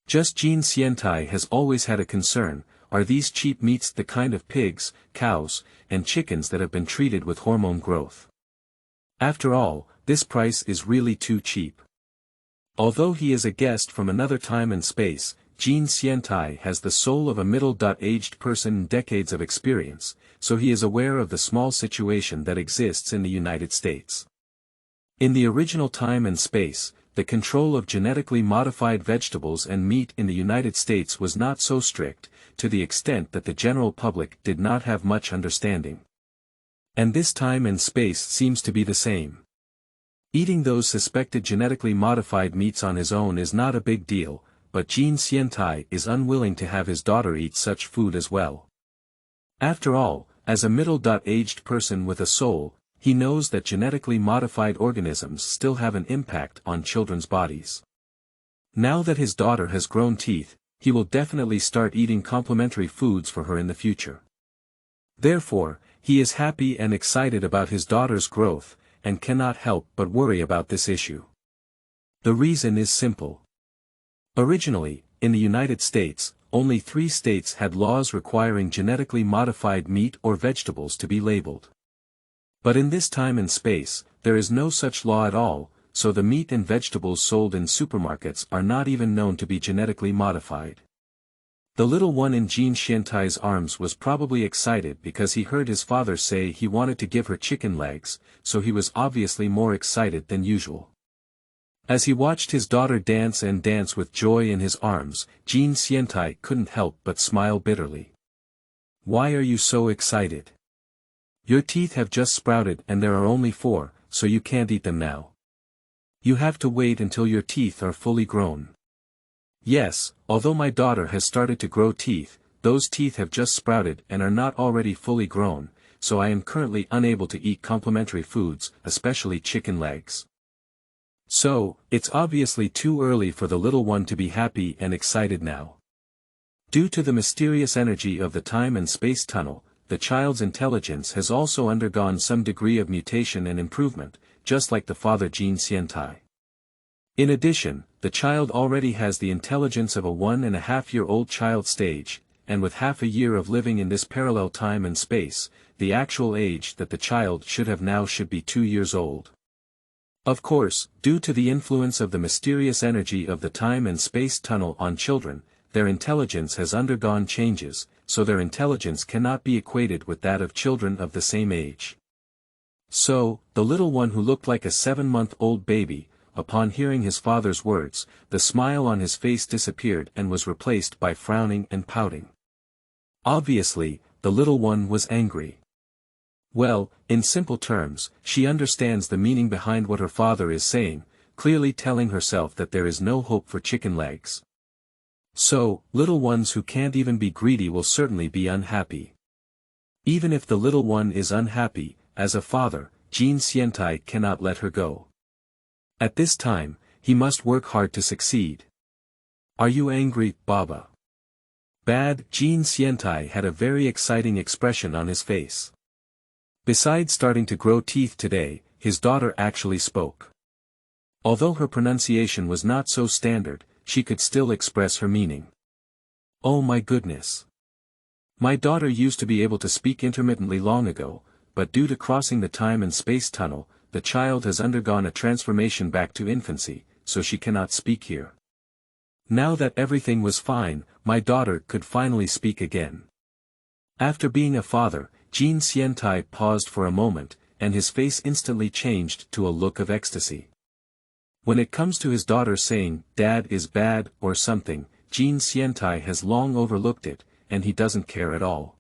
Just Jin Hyen-tae has always had a concern: are these cheap meats the kind of pigs, cows, and chickens that have been treated with hormone growth? After all, this price is really too cheap. Although he is a guest from another time and space, Jin Xiantai has the soul of a middle-aged person and decades of experience, so he is aware of the small situation that exists in the United States. In the original time and space, the control of genetically modified vegetables and meat in the United States was not so strict, to the extent that the general public did not have much understanding. And this time and space seems to be the same. Eating those suspected genetically modified meats on his own is not a big deal, but Jin Xiantai is unwilling to have his daughter eat such food as well. After all, as a middle-aged person with a soul, he knows that genetically modified organisms still have an impact on children's bodies. Now that his daughter has grown teeth, he will definitely start eating complementary foods for her in the future. Therefore, he is happy and excited about his daughter's growth, and cannot help but worry about this issue. The reason is simple. Originally, in the United States, only 3 states had laws requiring genetically modified meat or vegetables to be labeled. But in this time and space, there is no such law at all, so the meat and vegetables sold in supermarkets are not even known to be genetically modified. The little one in Jin Xiantai's arms was probably excited because he heard his father say he wanted to give her chicken legs, so he was obviously more excited than usual. As he watched his daughter dance and dance with joy in his arms, Jin Xiantai couldn't help but smile bitterly. "Why are you so excited? Your teeth have just sprouted and there are only 4, so you can't eat them now. You have to wait until your teeth are fully grown." "Yes, although my daughter has started to grow teeth, those teeth have just sprouted and are not already fully grown, so I am currently unable to eat complementary foods, especially chicken legs. So, it's obviously too early for the little one to be happy and excited now." Due to the mysterious energy of the time and space tunnel, the child's intelligence has also undergone some degree of mutation and improvement, just like the father Jin Xiantai. In addition, the child already has the intelligence of a 1.5-year-old child stage, and with half a year of living in this parallel time and space, the actual age that the child should have now should be 2 years old. Of course, due to the influence of the mysterious energy of the time and space tunnel on children, their intelligence has undergone changes, so their intelligence cannot be equated with that of children of the same age. So, the little one who looked like a 7-month-old baby, upon hearing his father's words, the smile on his face disappeared and was replaced by frowning and pouting. Obviously, the little one was angry. Well, in simple terms, she understands the meaning behind what her father is saying, clearly telling herself that there is no hope for chicken legs. So, little ones who can't even be greedy will certainly be unhappy. Even if the little one is unhappy, as a father, Jin Xiantai cannot let her go. At this time, he must work hard to succeed. "Are you angry, Baba?" Bad. Jin Xiantai had a very exciting expression on his face. Besides starting to grow teeth today, his daughter actually spoke. Although her pronunciation was not so standard, she could still express her meaning. "Oh my goodness. My daughter used to be able to speak intermittently long ago, but due to crossing the time and space tunnel, the child has undergone a transformation back to infancy, so she cannot speak here. Now that everything was fine, my daughter could finally speak again." After being a father, Jin Xiantai paused for a moment, and his face instantly changed to a look of ecstasy. When it comes to his daughter saying, "Dad is bad," or something, Jin Xiantai has long overlooked it, and he doesn't care at all.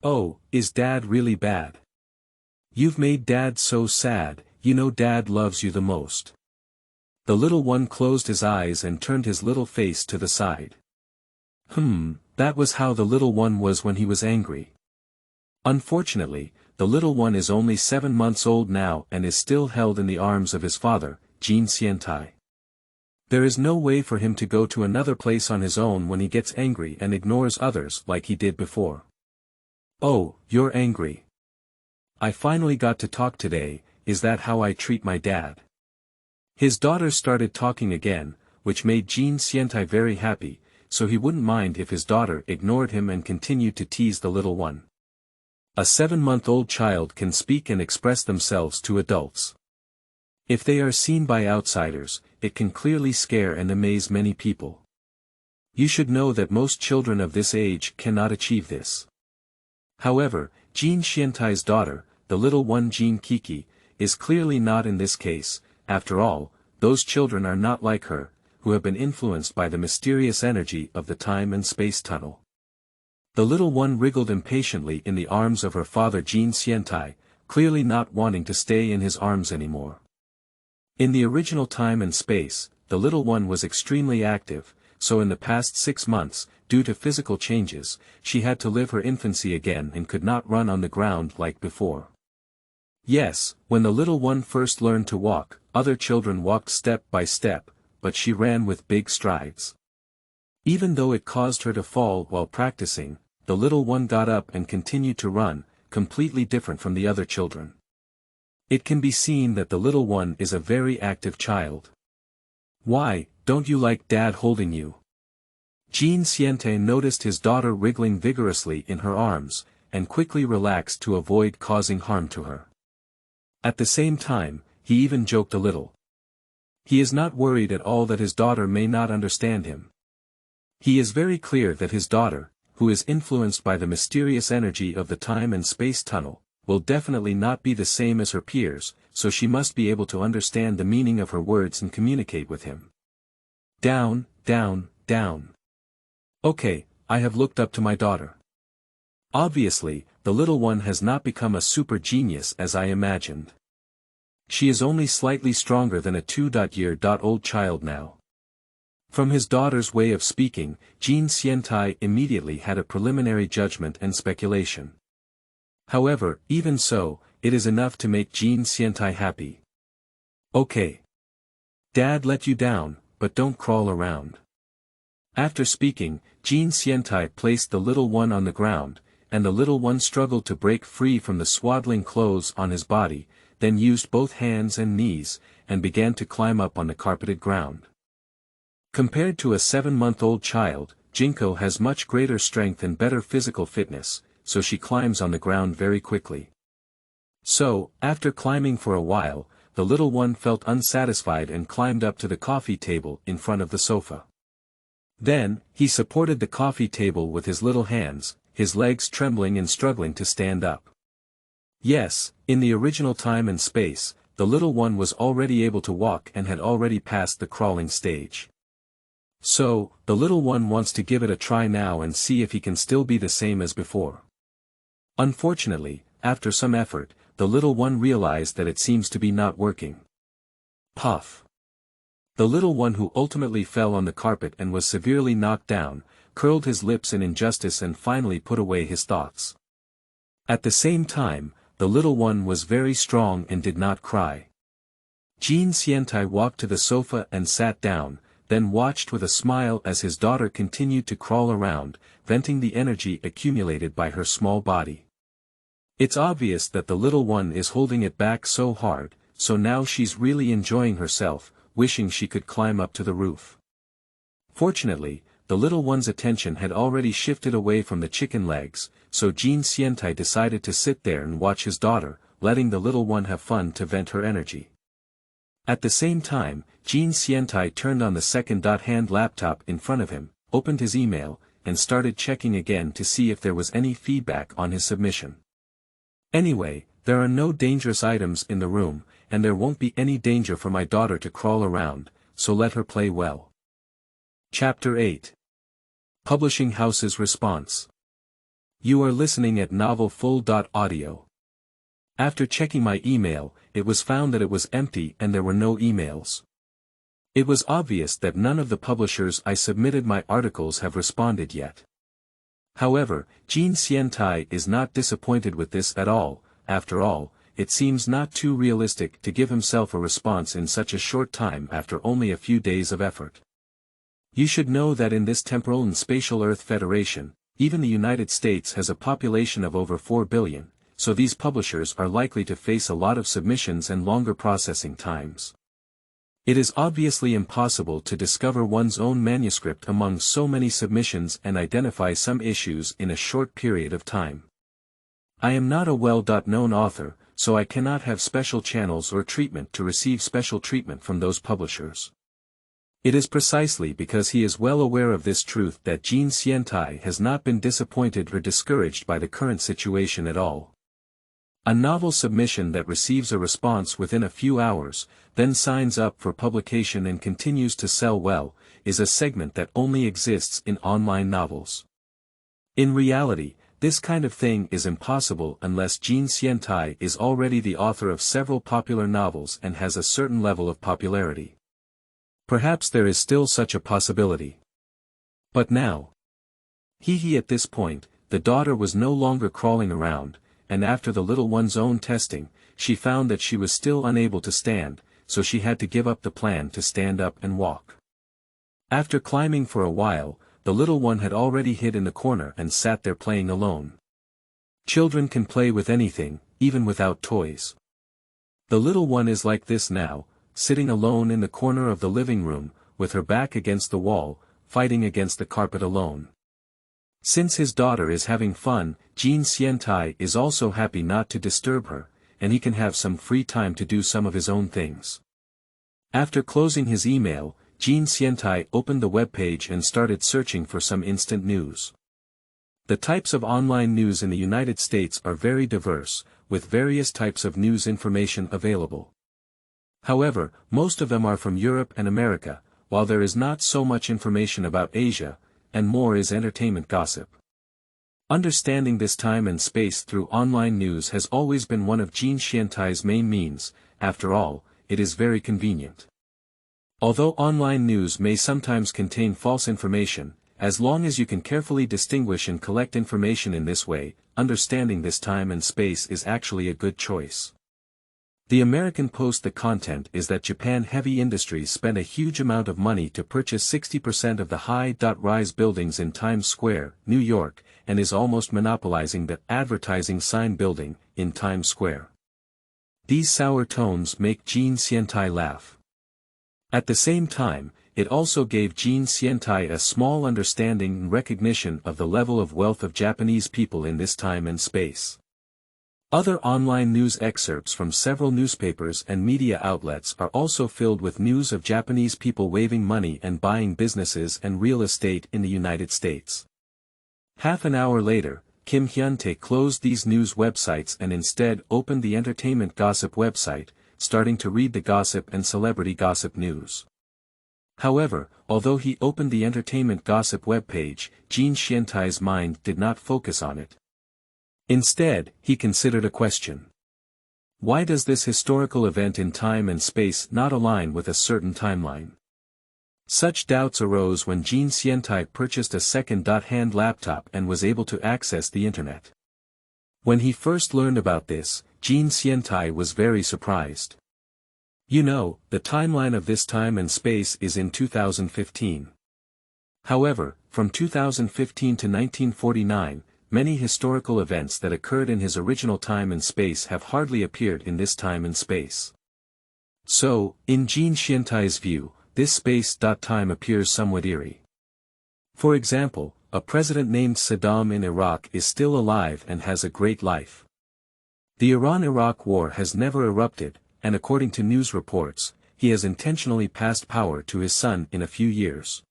"Oh, is Dad really bad? You've made Dad so sad, you know Dad loves you the most." The little one closed his eyes and turned his little face to the side. That was how the little one was when he was angry. Unfortunately, the little one is only 7 months old now and is still held in the arms of his father, Jin Xiantai. There is no way for him to go to another place on his own when he gets angry and ignores others like he did before. "Oh, you're angry. I finally got to talk today, is that how I treat my dad?" His daughter started talking again, which made Jin Xiantai very happy, so he wouldn't mind if his daughter ignored him and continued to tease the little one. A 7-month-old child can speak and express themselves to adults. If they are seen by outsiders, it can clearly scare and amaze many people. You should know that most children of this age cannot achieve this. However, Jin Xiantai's daughter, the little one Jin Kiki, is clearly not in this case. After all, those children are not like her, who have been influenced by the mysterious energy of the time and space tunnel. The little one wriggled impatiently in the arms of her father Jin Xiantai, clearly not wanting to stay in his arms anymore. In the original time and space, the little one was extremely active, so in the past 6 months, due to physical changes, she had to live her infancy again and could not run on the ground like before. Yes, when the little one first learned to walk, other children walked step by step, but she ran with big strides. Even though it caused her to fall while practicing, the little one got up and continued to run, completely different from the other children. It can be seen that the little one is a very active child. Why, don't you like Dad holding you? Jin Xiantai noticed his daughter wriggling vigorously in her arms, and quickly relaxed to avoid causing harm to her. At the same time, he even joked a little. He is not worried at all that his daughter may not understand him. He is very clear that his daughter, who is influenced by the mysterious energy of the time and space tunnel, will definitely not be the same as her peers, so she must be able to understand the meaning of her words and communicate with him. Down, down, down. Okay, I have looked up to my daughter. Obviously, the little one has not become a super genius as I imagined. She is only slightly stronger than a 2-year-old child now. From his daughter's way of speaking, Jin Xiantai immediately had a preliminary judgment and speculation. However, even so, it is enough to make Jin Xiantai happy. Okay. Dad let you down, but don't crawl around. After speaking, Jin Xiantai placed the little one on the ground, and the little one struggled to break free from the swaddling clothes on his body, then used both hands and knees, and began to climb up on the carpeted ground. Compared to a 7-month-old child, Jinko has much greater strength and better physical fitness, so she climbs on the ground very quickly. So, after climbing for a while, the little one felt unsatisfied and climbed up to the coffee table in front of the sofa. Then, he supported the coffee table with his little hands, his legs trembling and struggling to stand up. Yes, in the original time and space, the little one was already able to walk and had already passed the crawling stage. So, the little one wants to give it a try now and see if he can still be the same as before. Unfortunately, after some effort, the little one realized that it seems to be not working. Puff. The little one, who ultimately fell on the carpet and was severely knocked down, curled his lips in injustice and finally put away his thoughts. At the same time, the little one was very strong and did not cry. Jin Xiantai walked to the sofa and sat down, then watched with a smile as his daughter continued to crawl around, venting the energy accumulated by her small body. It's obvious that the little one is holding it back so hard, so now she's really enjoying herself, wishing she could climb up to the roof. Fortunately, the little one's attention had already shifted away from the chicken legs, so Jin Xiantai decided to sit there and watch his daughter, letting the little one have fun to vent her energy. At the same time, Jin Xiantai turned on the second-hand laptop in front of him, opened his email, and started checking again to see if there was any feedback on his submission. Anyway, there are no dangerous items in the room, and there won't be any danger for my daughter to crawl around, so let her play well. Chapter 8. Publishing House's Response. You are listening at novelfull.audio. After checking my email, it was found that it was empty and there were no emails. It was obvious that none of the publishers I submitted my articles have responded yet. However, Jin Xiantai is not disappointed with this at all. After all, it seems not too realistic to give himself a response in such a short time after only a few days of effort. You should know that in this temporal and spatial Earth Federation, even the United States has a population of over 4 billion, so these publishers are likely to face a lot of submissions and longer processing times. It is obviously impossible to discover one's own manuscript among so many submissions and identify some issues in a short period of time. I am not a well-known author, so I cannot have special channels or treatment to receive special treatment from those publishers. It is precisely because he is well aware of this truth that Jean Xiantai has not been disappointed or discouraged by the current situation at all. A novel submission that receives a response within a few hours, then signs up for publication and continues to sell well, is a segment that only exists in online novels. In reality, this kind of thing is impossible unless Jean Xiantai is already the author of several popular novels and has a certain level of popularity. Perhaps there is still such a possibility. But now. At this point, the daughter was no longer crawling around, and after the little one's own testing, she found that she was still unable to stand, so she had to give up the plan to stand up and walk. After climbing for a while, the little one had already hid in the corner and sat there playing alone. Children can play with anything, even without toys. The little one is like this now, sitting alone in the corner of the living room, with her back against the wall, fighting against the carpet alone. Since his daughter is having fun, Jean Xiantai is also happy not to disturb her, and he can have some free time to do some of his own things. After closing his email, Jean Xiantai opened the webpage and started searching for some instant news. The types of online news in the United States are very diverse, with various types of news information available. However, most of them are from Europe and America, while there is not so much information about Asia, and more is entertainment gossip. Understanding this time and space through online news has always been one of Jean Xiantai's main means. After all, it is very convenient. Although online news may sometimes contain false information, as long as you can carefully distinguish and collect information in this way, understanding this time and space is actually a good choice. The American Post. The content is that Japan Heavy Industries spent a huge amount of money to purchase 60% of the high-rise buildings in Times Square, New York, and is almost monopolizing the advertising sign building in Times Square. These sour tones make Jean Xiantai laugh. At the same time, it also gave Jean Xiantai a small understanding and recognition of the level of wealth of Japanese people in this time and space. Other online news excerpts from several newspapers and media outlets are also filled with news of Japanese people waving money and buying businesses and real estate in the United States. Half an hour later, Kim Hyun-tae closed these news websites and instead opened the entertainment gossip website, starting to read the gossip and celebrity gossip news. However, although he opened the entertainment gossip webpage, Jean Xiantai's mind did not focus on it. Instead, he considered a question. Why does this historical event in time and space not align with a certain timeline? Such doubts arose when Jean Xiantai purchased a second-hand laptop and was able to access the internet. When he first learned about this, Jean Xiantai was very surprised. You know, the timeline of this time and space is in 2015. However, from 2015 to 1949, many historical events that occurred in his original time and space have hardly appeared in this time and space. So, in Jean Xiantai's view, this space-time appears somewhat eerie. For example, a president named Saddam in Iraq is still alive and has a great life. The Iran-Iraq war has never erupted, and according to news reports, he has intentionally passed power to his son in a few years.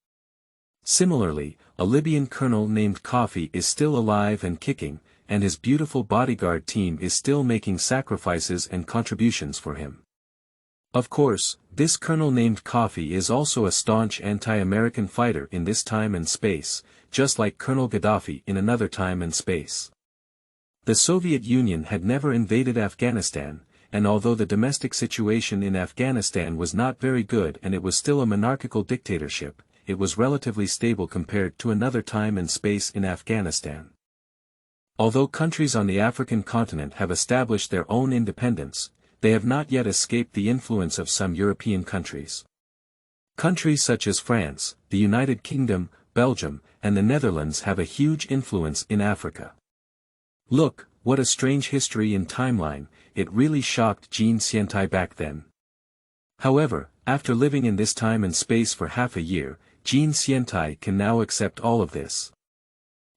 Similarly, a Libyan colonel named Gaddafi is still alive and kicking, and his beautiful bodyguard team is still making sacrifices and contributions for him. Of course, this colonel named Gaddafi is also a staunch anti-American fighter in this time and space, just like Colonel Gaddafi in another time and space. The Soviet Union had never invaded Afghanistan, and although the domestic situation in Afghanistan was not very good and it was still a monarchical dictatorship, it was relatively stable compared to another time and space in Afghanistan. Although countries on the African continent have established their own independence, they have not yet escaped the influence of some European countries. Countries such as France, the United Kingdom, Belgium, and the Netherlands have a huge influence in Africa. Look, what a strange history and timeline, it really shocked Jean Xiantai back then. However, after living in this time and space for half a year, Jean Xiantai can now accept all of this.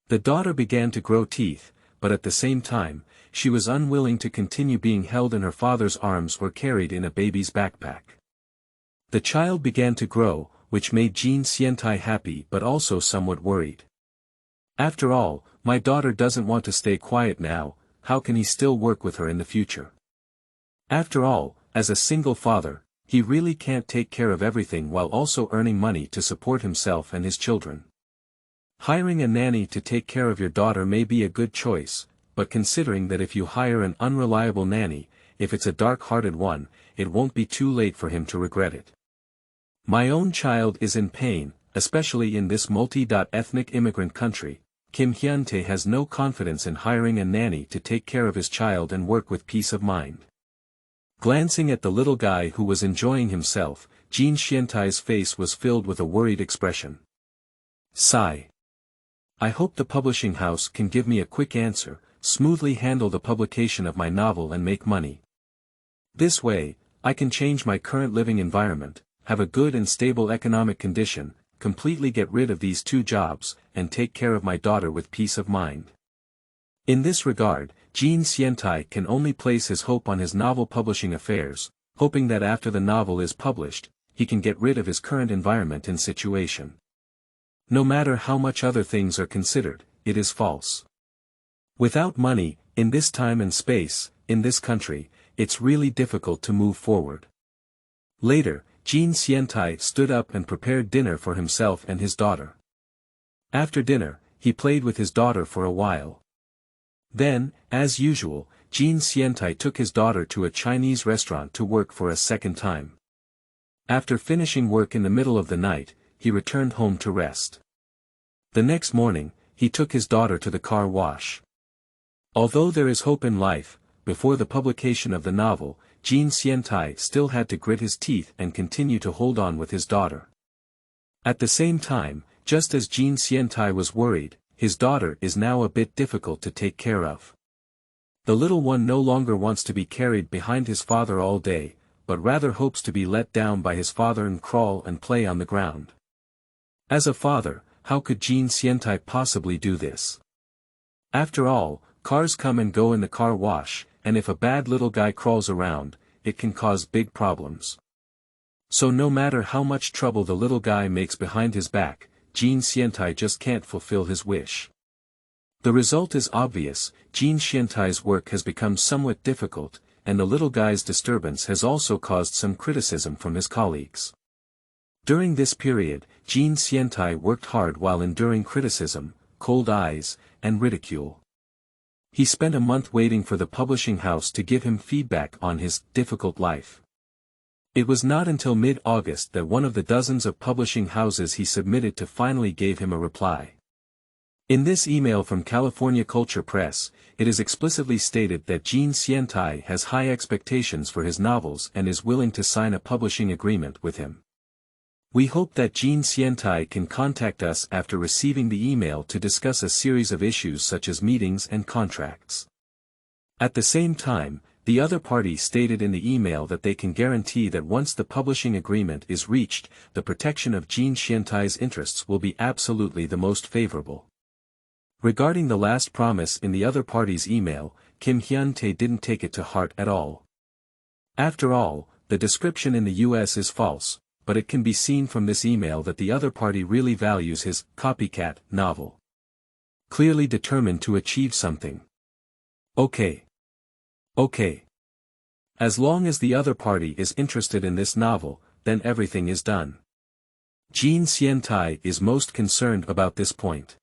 The daughter began to grow teeth, but at the same time, she was unwilling to continue being held in her father's arms or carried in a baby's backpack. The child began to grow, which made Jean Xiantai happy but also somewhat worried. After all, my daughter doesn't want to stay quiet now, how can he still work with her in the future? After all, as a single father, he really can't take care of everything while also earning money to support himself and his children. Hiring a nanny to take care of your daughter may be a good choice, but considering that if you hire an unreliable nanny, if it's a dark-hearted one, it won't be too late for him to regret it. My own child is in pain, especially in this multi-ethnic immigrant country. Kim Hyun-tae has no confidence in hiring a nanny to take care of his child and work with peace of mind. Glancing at the little guy who was enjoying himself, Jean Xiantai's face was filled with a worried expression. Sigh. I hope the publishing house can give me a quick answer, smoothly handle the publication of my novel and make money. This way, I can change my current living environment, have a good and stable economic condition, completely get rid of these 2 jobs, and take care of my daughter with peace of mind. In this regard, Jean Xiantai can only place his hope on his novel publishing affairs, hoping that after the novel is published, he can get rid of his current environment and situation. No matter how much other things are considered, it is false. Without money, in this time and space, in this country, it's really difficult to move forward. Later, Jean Xiantai stood up and prepared dinner for himself and his daughter. After dinner, he played with his daughter for a while. Then, as usual, Jean Xiantai took his daughter to a Chinese restaurant to work for a second time. After finishing work in the middle of the night, he returned home to rest. The next morning, he took his daughter to the car wash. Although there is hope in life, before the publication of the novel, Jean Xiantai still had to grit his teeth and continue to hold on with his daughter. At the same time, just as Jean Xiantai was worried, his daughter is now a bit difficult to take care of. The little one no longer wants to be carried behind his father all day, but rather hopes to be let down by his father and crawl and play on the ground. As a father, how could Jean Xiantai possibly do this? After all, cars come and go in the car wash, and if a bad little guy crawls around, it can cause big problems. So no matter how much trouble the little guy makes behind his back, Jean Xiantai just can't fulfill his wish. The result is obvious, Jean Xiantai's work has become somewhat difficult, and the little guy's disturbance has also caused some criticism from his colleagues. During this period, Jean Xiantai worked hard while enduring criticism, cold eyes, and ridicule. He spent a month waiting for the publishing house to give him feedback on his difficult life. It was not until mid-August that one of the dozens of publishing houses he submitted to finally gave him a reply. In this email from California Culture Press, it is explicitly stated that Jean Xiantai has high expectations for his novels and is willing to sign a publishing agreement with him. We hope that Jean Xiantai can contact us after receiving the email to discuss a series of issues such as meetings and contracts. At the same time, the other party stated in the email that they can guarantee that once the publishing agreement is reached, the protection of Jean Xiantai's interests will be absolutely the most favorable. Regarding the last promise in the other party's email, Kim Hyun-tae didn't take it to heart at all. After all, the description in the US is false, but it can be seen from this email that the other party really values his copycat novel. Clearly determined to achieve something. Okay. As long as the other party is interested in this novel, then everything is done. Jean Xiantai is most concerned about this point.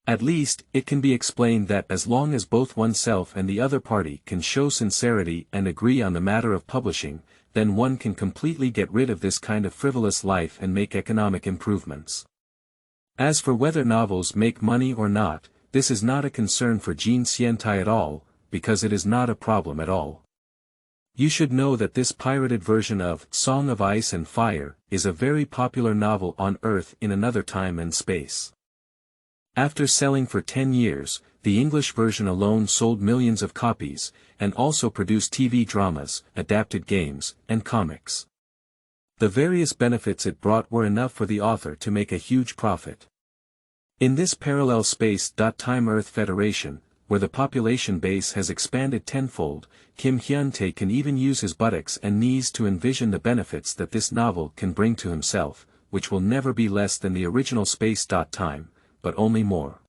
At least, it can be explained that as long as both oneself and the other party can show sincerity and agree on the matter of publishing, then one can completely get rid of this kind of frivolous life and make economic improvements. As for whether novels make money or not, this is not a concern for Jean Xiantai at all, because it is not a problem at all. You should know that this pirated version of Song of Ice and Fire is a very popular novel on Earth in another time and space. After selling for 10 years, the English version alone sold millions of copies, and also produced TV dramas, adapted games, and comics. The various benefits it brought were enough for the author to make a huge profit. In this parallel space-time Earth Federation, where the population base has expanded tenfold, Kim Hyun-tae can even use his buttocks and knees to envision the benefits that this novel can bring to himself, which will never be less than the original space-time, but only more.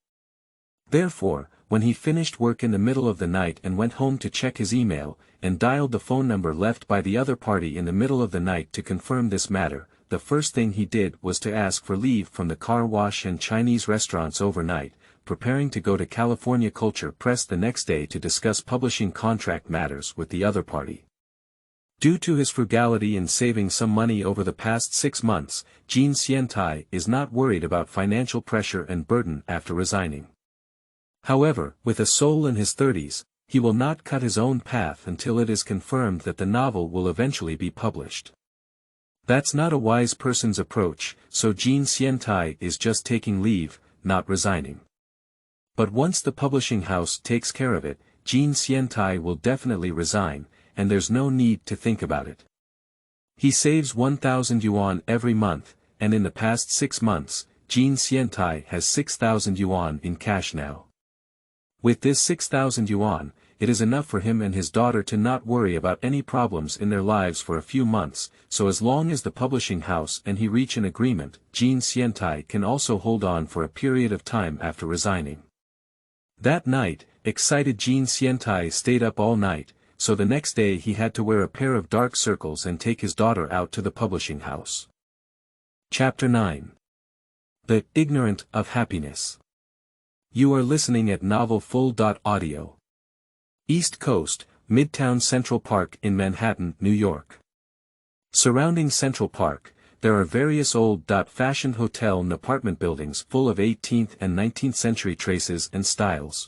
Therefore, when he finished work in the middle of the night and went home to check his email, and dialed the phone number left by the other party in the middle of the night to confirm this matter, the first thing he did was to ask for leave from the car wash and Chinese restaurants overnight, preparing to go to California Culture Press the next day to discuss publishing contract matters with the other party. Due to his frugality in saving some money over the past 6 months, Jin Hsien-tae is not worried about financial pressure and burden after resigning. However, with a soul in his 30s, he will not cut his own path until it is confirmed that the novel will eventually be published. That's not a wise person's approach, so Jin Hsien-tae is just taking leave, not resigning. But once the publishing house takes care of it, Jin Hsien-tae will definitely resign, and there's no need to think about it. He saves 1,000 yuan every month, and in the past 6 months, Jin Hsien-tae has 6,000 yuan in cash now. With this 6,000 yuan, it is enough for him and his daughter to not worry about any problems in their lives for a few months, so as long as the publishing house and he reach an agreement, Jin Hsien-tae can also hold on for a period of time after resigning. That night, excited Jin Hsien-tae stayed up all night, so the next day he had to wear a pair of dark circles and take his daughter out to the publishing house. Chapter 9. The Ignorant of Happiness. You are listening at novelfull.audio. East Coast, Midtown Central Park in Manhattan, New York. Surrounding Central Park, there are various old-fashioned hotel and apartment buildings full of 18th and 19th century traces and styles.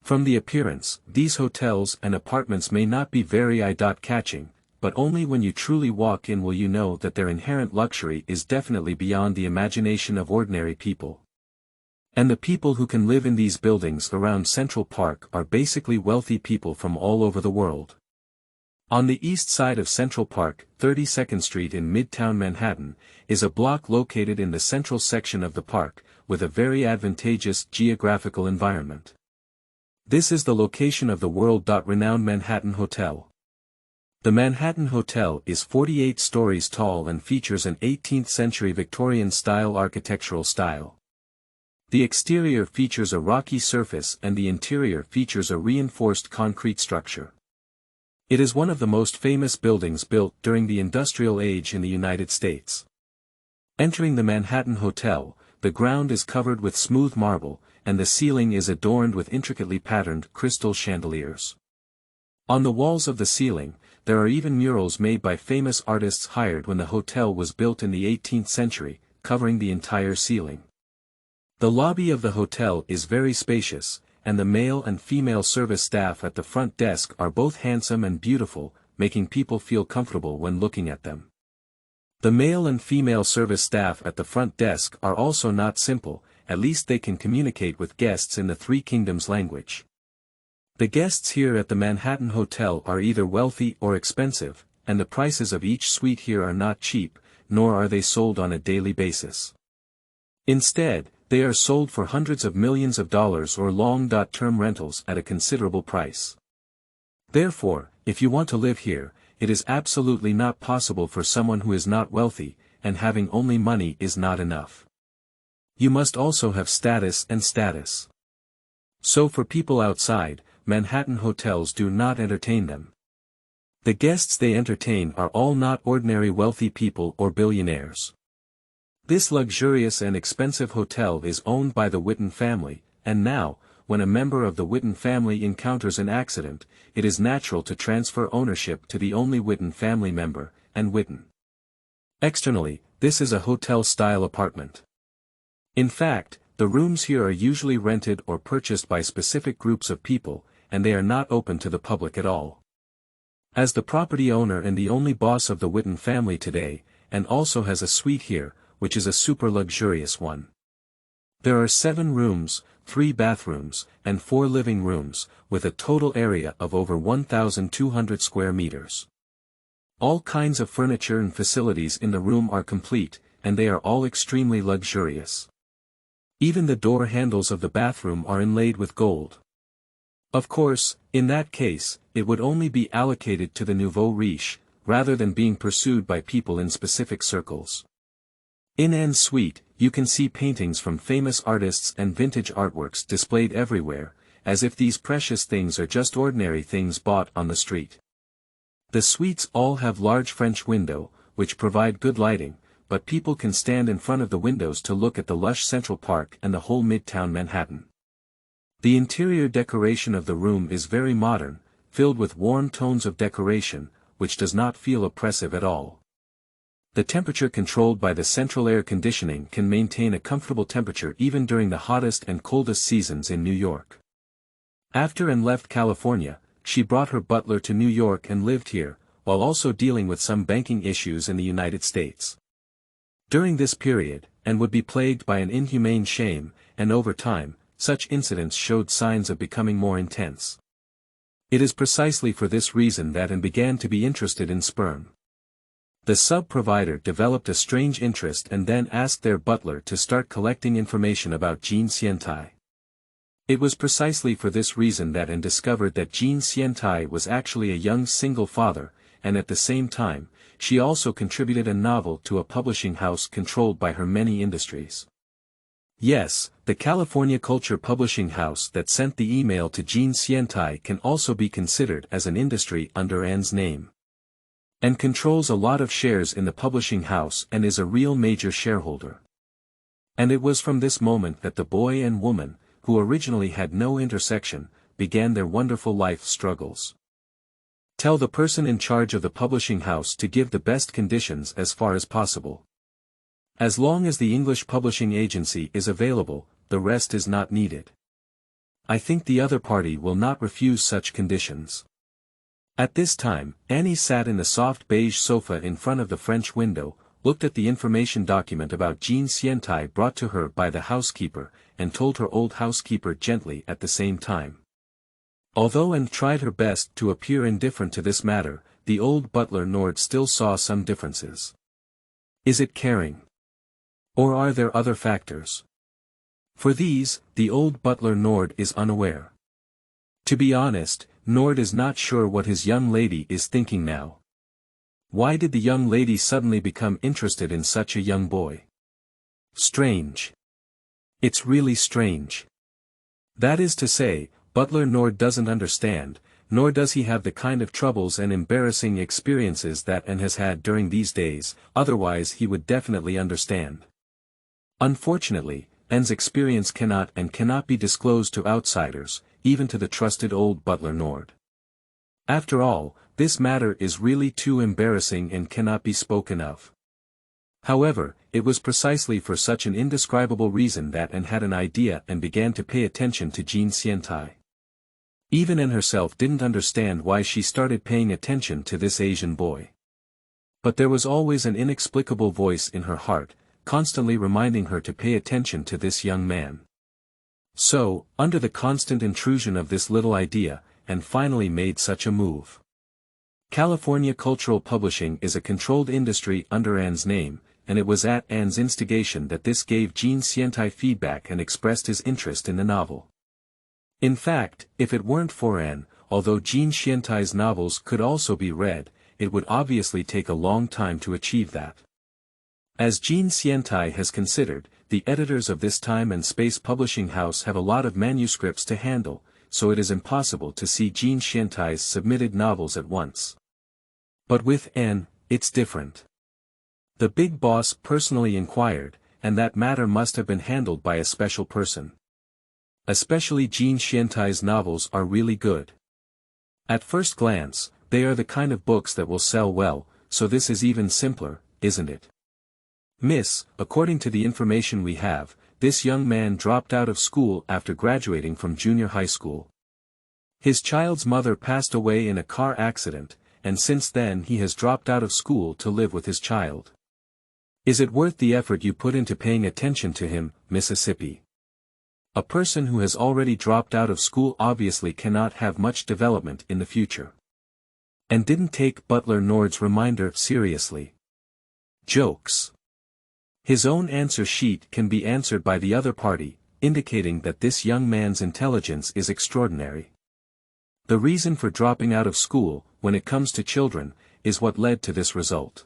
From the appearance, these hotels and apartments may not be very eye-catching, but only when you truly walk in will you know that their inherent luxury is definitely beyond the imagination of ordinary people. And the people who can live in these buildings around Central Park are basically wealthy people from all over the world. On the east side of Central Park, 32nd Street in Midtown Manhattan, is a block located in the central section of the park, with a very advantageous geographical environment. This is the location of the world-renowned Manhattan Hotel. The Manhattan Hotel is 48 stories tall and features an 18th-century Victorian-style architectural style. The exterior features a rocky surface and the interior features a reinforced concrete structure. It is one of the most famous buildings built during the Industrial Age in the United States. Entering the Manhattan Hotel, the ground is covered with smooth marble, and the ceiling is adorned with intricately patterned crystal chandeliers. On the walls of the ceiling, there are even murals made by famous artists hired when the hotel was built in the 18th century, covering the entire ceiling. The lobby of the hotel is very spacious, and the male and female service staff at the front desk are both handsome and beautiful, making people feel comfortable when looking at them. The male and female service staff at the front desk are also not simple, at least they can communicate with guests in the Three Kingdoms language. The guests here at the Manhattan Hotel are either wealthy or expensive, and the prices of each suite here are not cheap, nor are they sold on a daily basis. Instead, they are sold for hundreds of millions of dollars or long-term rentals at a considerable price. Therefore, if you want to live here, it is absolutely not possible for someone who is not wealthy, and having only money is not enough. You must also have status and status. So for people outside, Manhattan hotels do not entertain them. The guests they entertain are all not ordinary wealthy people or billionaires. This luxurious and expensive hotel is owned by the Whitton family, and now, when a member of the Whitton family encounters an accident, it is natural to transfer ownership to the only Whitton family member, and Whitton. Externally, this is a hotel-style apartment. In fact, the rooms here are usually rented or purchased by specific groups of people, and they are not open to the public at all. As the property owner and the only boss of the Whitton family today, and also has a suite here, which is a super luxurious one. There are 7 rooms, 3 bathrooms, and 4 living rooms, with a total area of over 1,200 square meters. All kinds of furniture and facilities in the room are complete, and they are all extremely luxurious. Even the door handles of the bathroom are inlaid with gold. Of course, in that case, it would only be allocated to the nouveau riche, rather than being pursued by people in specific circles. In Anne's suite, you can see paintings from famous artists and vintage artworks displayed everywhere, as if these precious things are just ordinary things bought on the street. The suites all have large French windows, which provide good lighting, but people can stand in front of the windows to look at the lush Central Park and the whole Midtown Manhattan. The interior decoration of the room is very modern, filled with warm tones of decoration, which does not feel oppressive at all. The temperature controlled by the central air conditioning can maintain a comfortable temperature even during the hottest and coldest seasons in New York. After Anne left California, she brought her butler to New York and lived here, while also dealing with some banking issues in the United States. During this period, Anne would be plagued by an inhumane shame, and over time, such incidents showed signs of becoming more intense. It is precisely for this reason that Anne began to be interested in sperm. The sub-provider developed a strange interest and then asked their butler to start collecting information about Jean Sientai. It was precisely for this reason that Anne discovered that Jean Sientai was actually a young single father, and at the same time, she also contributed a novel to a publishing house controlled by her many industries. Yes, the California Culture Publishing House that sent the email to Jean Sientai can also be considered as an industry under Anne's name. Anne controls a lot of shares in the publishing house and is a real major shareholder. And it was from this moment that the boy and woman, who originally had no intersection, began their wonderful life struggles. Tell the person in charge of the publishing house to give the best conditions as far as possible. As long as the English publishing agency is available, the rest is not needed. I think the other party will not refuse such conditions. At this time, Annie sat in the soft beige sofa in front of the French window, looked at the information document about Jean Sientai brought to her by the housekeeper, and told her old housekeeper gently at the same time. Although Anne tried her best to appear indifferent to this matter, the old butler Nord still saw some differences. Is it caring? Or are there other factors? For these, the old butler Nord is unaware. To be honest, Nord is not sure what his young lady is thinking now. Why did the young lady suddenly become interested in such a young boy? Strange. It's really strange. That is to say, Butler Nord doesn't understand, nor does he have the kind of troubles and embarrassing experiences that Anne has had during these days, otherwise he would definitely understand. Unfortunately, Anne's experience cannot be disclosed to outsiders, even to the trusted old butler Nord. After all, this matter is really too embarrassing and cannot be spoken of. However, it was precisely for such an indescribable reason that Anne had an idea and began to pay attention to Jean Sientai. Even Anne herself didn't understand why she started paying attention to this Asian boy. But there was always an inexplicable voice in her heart, constantly reminding her to pay attention to this young man. So, under the constant intrusion of this little idea, Anne finally made such a move. California Cultural Publishing is a controlled industry under Anne's name, and it was at Anne's instigation that this gave Jean Sientai feedback and expressed his interest in the novel. In fact, if it weren't for Anne, although Jean Sientai's novels could also be read, it would obviously take a long time to achieve that. As Jean Sientai has considered, the editors of this time and space publishing house have a lot of manuscripts to handle, so it is impossible to see Jean Sientai's submitted novels at once. But with Anne, it's different. The big boss personally inquired, and that matter must have been handled by a special person. Especially Jean Sientai's novels are really good. At first glance, they are the kind of books that will sell well, so this is even simpler, isn't it? Miss, according to the information we have, this young man dropped out of school after graduating from junior high school. His child's mother passed away in a car accident, and since then he has dropped out of school to live with his child. Is it worth the effort you put into paying attention to him, Mississippi? A person who has already dropped out of school obviously cannot have much development in the future. And didn't take Butler Nord's reminder seriously. Jokes. His own answer sheet can be answered by the other party, indicating that this young man's intelligence is extraordinary. The reason for dropping out of school, when it comes to children, is what led to this result.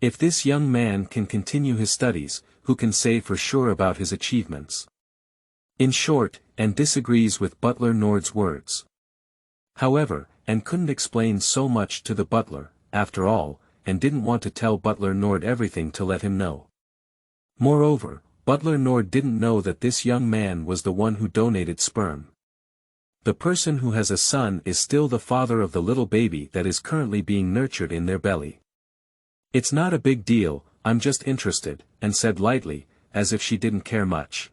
If this young man can continue his studies, who can say for sure about his achievements? In short, Anne disagrees with Butler Nord's words. However, Anne couldn't explain so much to the butler, after all, and didn't want to tell Butler Nord everything to let him know. Moreover, Butler Nord didn't know that this young man was the one who donated sperm. The person who has a son is still the father of the little baby that is currently being nurtured in their belly. "It's not a big deal, I'm just interested," Anne said lightly, as if she didn't care much.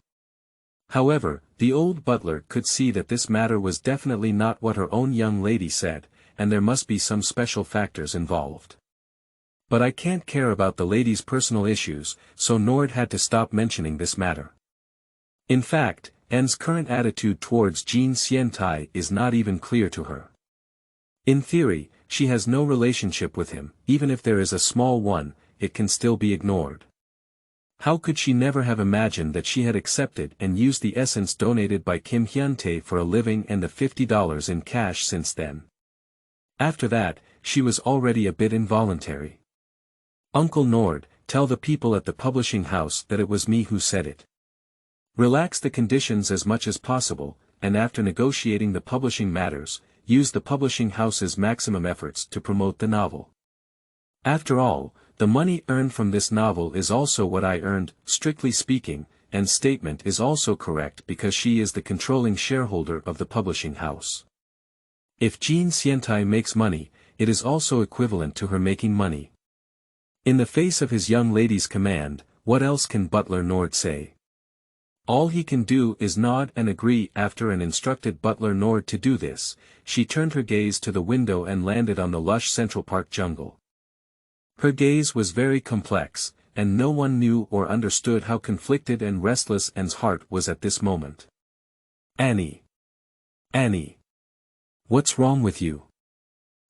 However, the old butler could see that this matter was definitely not what her own young lady said, and there must be some special factors involved. "But I can't care about the lady's personal issues," so Nord had to stop mentioning this matter. In fact, Anne's current attitude towards Jean Xiantai is not even clear to her. In theory, she has no relationship with him, even if there is a small one, it can still be ignored. How could she never have imagined that she had accepted and used the essence donated by Kim Hyun-tae for a living and the $50 in cash since then? After that, she was already a bit involuntary. "Uncle Nord, tell the people at the publishing house that it was me who said it. Relax the conditions as much as possible, and after negotiating the publishing matters, use the publishing house's maximum efforts to promote the novel. After all, the money earned from this novel is also what I earned, strictly speaking, and statement is also correct because she is the controlling shareholder of the publishing house. If Jean Xiantai makes money, it is also equivalent to her making money." In the face of his young lady's command, what else can Butler Nord say? All he can do is nod and agree. After Anne instructed Butler Nord to do this, she turned her gaze to the window and landed on the lush Central Park jungle. Her gaze was very complex, and no one knew or understood how conflicted and restless Anne's heart was at this moment. "Annie! Annie! What's wrong with you?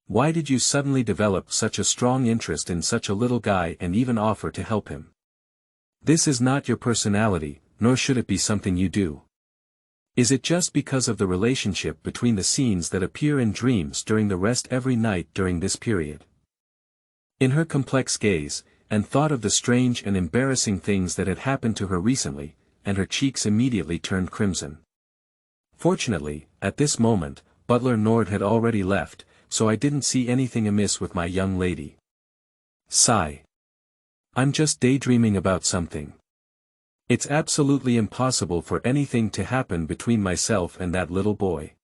Why did you suddenly develop such a strong interest in such a little guy and even offer to help him? This is not your personality, nor should it be something you do. Is it just because of the relationship between the scenes that appear in dreams during the rest every night during this period?" In her complex gaze, Anne thought of the strange and embarrassing things that had happened to her recently, and her cheeks immediately turned crimson. Fortunately, at this moment, Butler Nord had already left, so I didn't see anything amiss with my young lady. Sigh. I'm just daydreaming about something. It's absolutely impossible for anything to happen between myself and that little boy.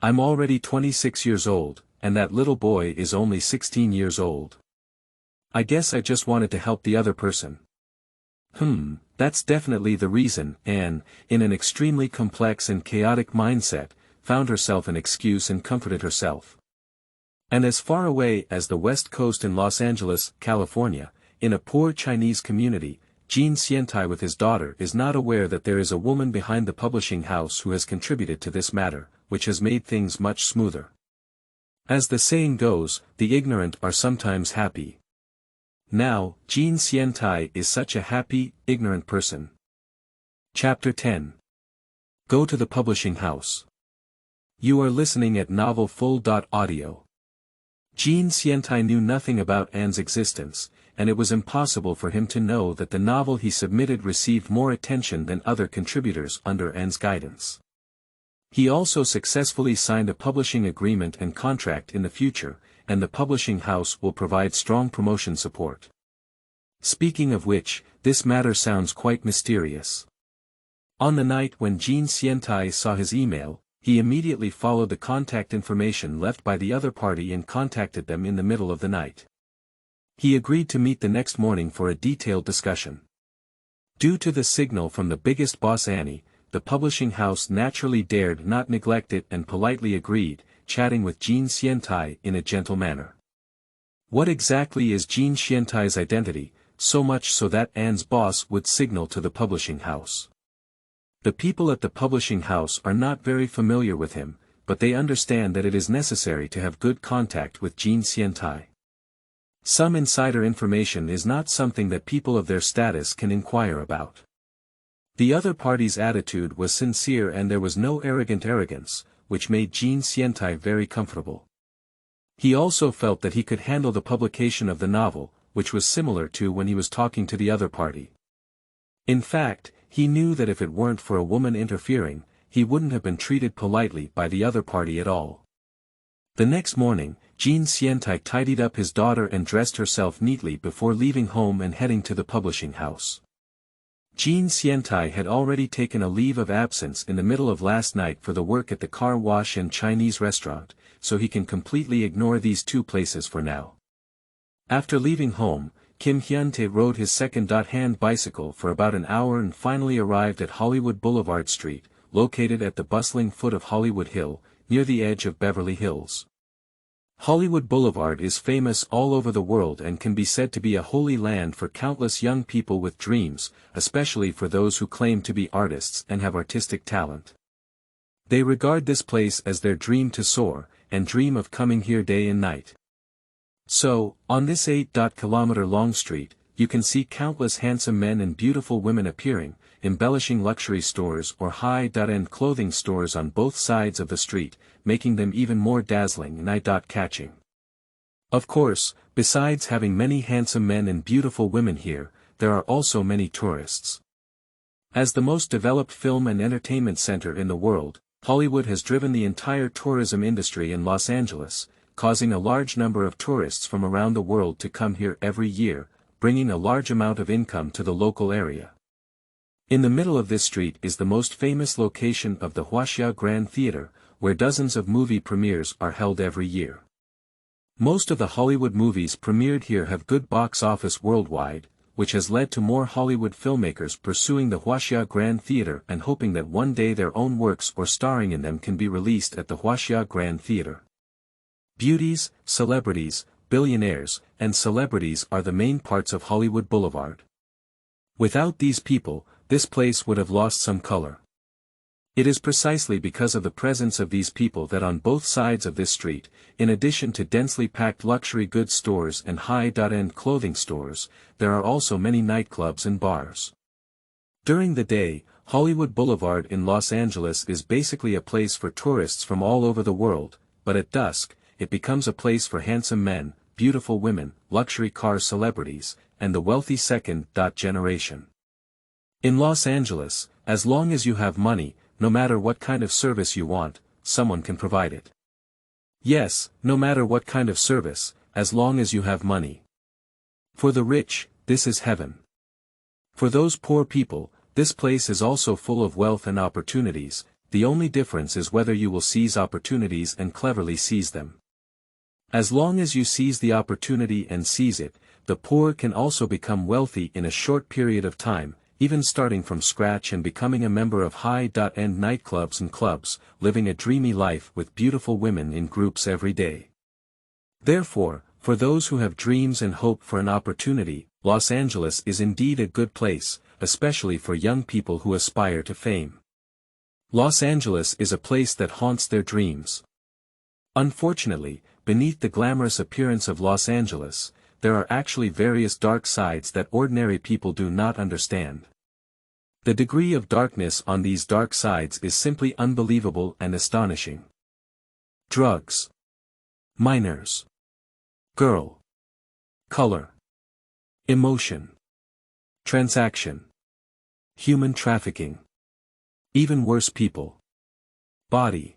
I'm already 26 years old, and that little boy is only 16 years old. I guess I just wanted to help the other person. That's definitely the reason. Anne, in an extremely complex and chaotic mindset, found herself an excuse and comforted herself. And as far away as the West Coast in Los Angeles, California, in a poor Chinese community, Jean Xiantai with his daughter is not aware that there is a woman behind the publishing house who has contributed to this matter, which has made things much smoother. As the saying goes, the ignorant are sometimes happy. Now, Jean Xiantai is such a happy, ignorant person. Chapter 10. Go to the publishing house. You are listening at novelfull.audio. Jean Xiantai knew nothing about Anne's existence, and it was impossible for him to know that the novel he submitted received more attention than other contributors under Anne's guidance. He also successfully signed a publishing agreement and contract in the future, and the publishing house will provide strong promotion support. Speaking of which, this matter sounds quite mysterious. On the night when Jean Xiantai saw his email, he immediately followed the contact information left by the other party and contacted them in the middle of the night. He agreed to meet the next morning for a detailed discussion. Due to the signal from the biggest boss Annie, the publishing house naturally dared not neglect it and politely agreed, chatting with Jean Xiantai in a gentle manner. What exactly is Jean Xiantai's identity, so much so that Anne's boss would signal to the publishing house? The people at the publishing house are not very familiar with him, but they understand that it is necessary to have good contact with Jean Xiantai. Some insider information is not something that people of their status can inquire about. The other party's attitude was sincere and there was no arrogance, which made Jean Xiantai very comfortable. He also felt that he could handle the publication of the novel, which was similar to when he was talking to the other party. In fact, he knew that if it weren't for a woman interfering, he wouldn't have been treated politely by the other party at all. The next morning, Jean Xiantai tidied up his daughter and dressed herself neatly before leaving home and heading to the publishing house. Jean Xiantai had already taken a leave of absence in the middle of last night for the work at the car wash and Chinese restaurant, so he can completely ignore these two places for now. After leaving home, Kim Hyun-tae rode his second-hand bicycle for about an hour and finally arrived at Hollywood Boulevard Street, located at the bustling foot of Hollywood Hill, near the edge of Beverly Hills. Hollywood Boulevard is famous all over the world and can be said to be a holy land for countless young people with dreams, especially for those who claim to be artists and have artistic talent. They regard this place as their dream to soar, and dream of coming here day and night. So, on this 8-kilometer-long street, you can see countless handsome men and beautiful women appearing, embellishing luxury stores or high-end clothing stores on both sides of the street, making them even more dazzling and eye-catching. Of course, besides having many handsome men and beautiful women here, there are also many tourists. As the most developed film and entertainment center in the world, Hollywood has driven the entire tourism industry in Los Angeles, causing a large number of tourists from around the world to come here every year, bringing a large amount of income to the local area. In the middle of this street is the most famous location of the Huaxia Grand Theater, where dozens of movie premieres are held every year. Most of the Hollywood movies premiered here have good box office worldwide, which has led to more Hollywood filmmakers pursuing the Huaxia Grand Theater and hoping that one day their own works or starring in them can be released at the Huaxia Grand Theater. Beauties, celebrities, billionaires, and celebrities are the main parts of Hollywood Boulevard. Without these people, this place would have lost some color. It is precisely because of the presence of these people that on both sides of this street, in addition to densely packed luxury goods stores and high-end clothing stores, there are also many nightclubs and bars. During the day, Hollywood Boulevard in Los Angeles is basically a place for tourists from all over the world, but at dusk, it becomes a place for handsome men, beautiful women, luxury car celebrities, and the wealthy second generation. In Los Angeles, as long as you have money, no matter what kind of service you want, someone can provide it. Yes, no matter what kind of service, as long as you have money. For the rich, this is heaven. For those poor people, this place is also full of wealth and opportunities, the only difference is whether you will seize opportunities and cleverly seize them. As long as you seize the opportunity and seize it, the poor can also become wealthy in a short period of time, even starting from scratch and becoming a member of high-end nightclubs and clubs, living a dreamy life with beautiful women in groups every day. Therefore, for those who have dreams and hope for an opportunity, Los Angeles is indeed a good place, especially for young people who aspire to fame. Los Angeles is a place that haunts their dreams. Unfortunately, beneath the glamorous appearance of Los Angeles, there are actually various dark sides that ordinary people do not understand. The degree of darkness on these dark sides is simply unbelievable and astonishing. Drugs. Minors. Girl. Color. Emotion. Transaction. Human trafficking. Even worse people. Body.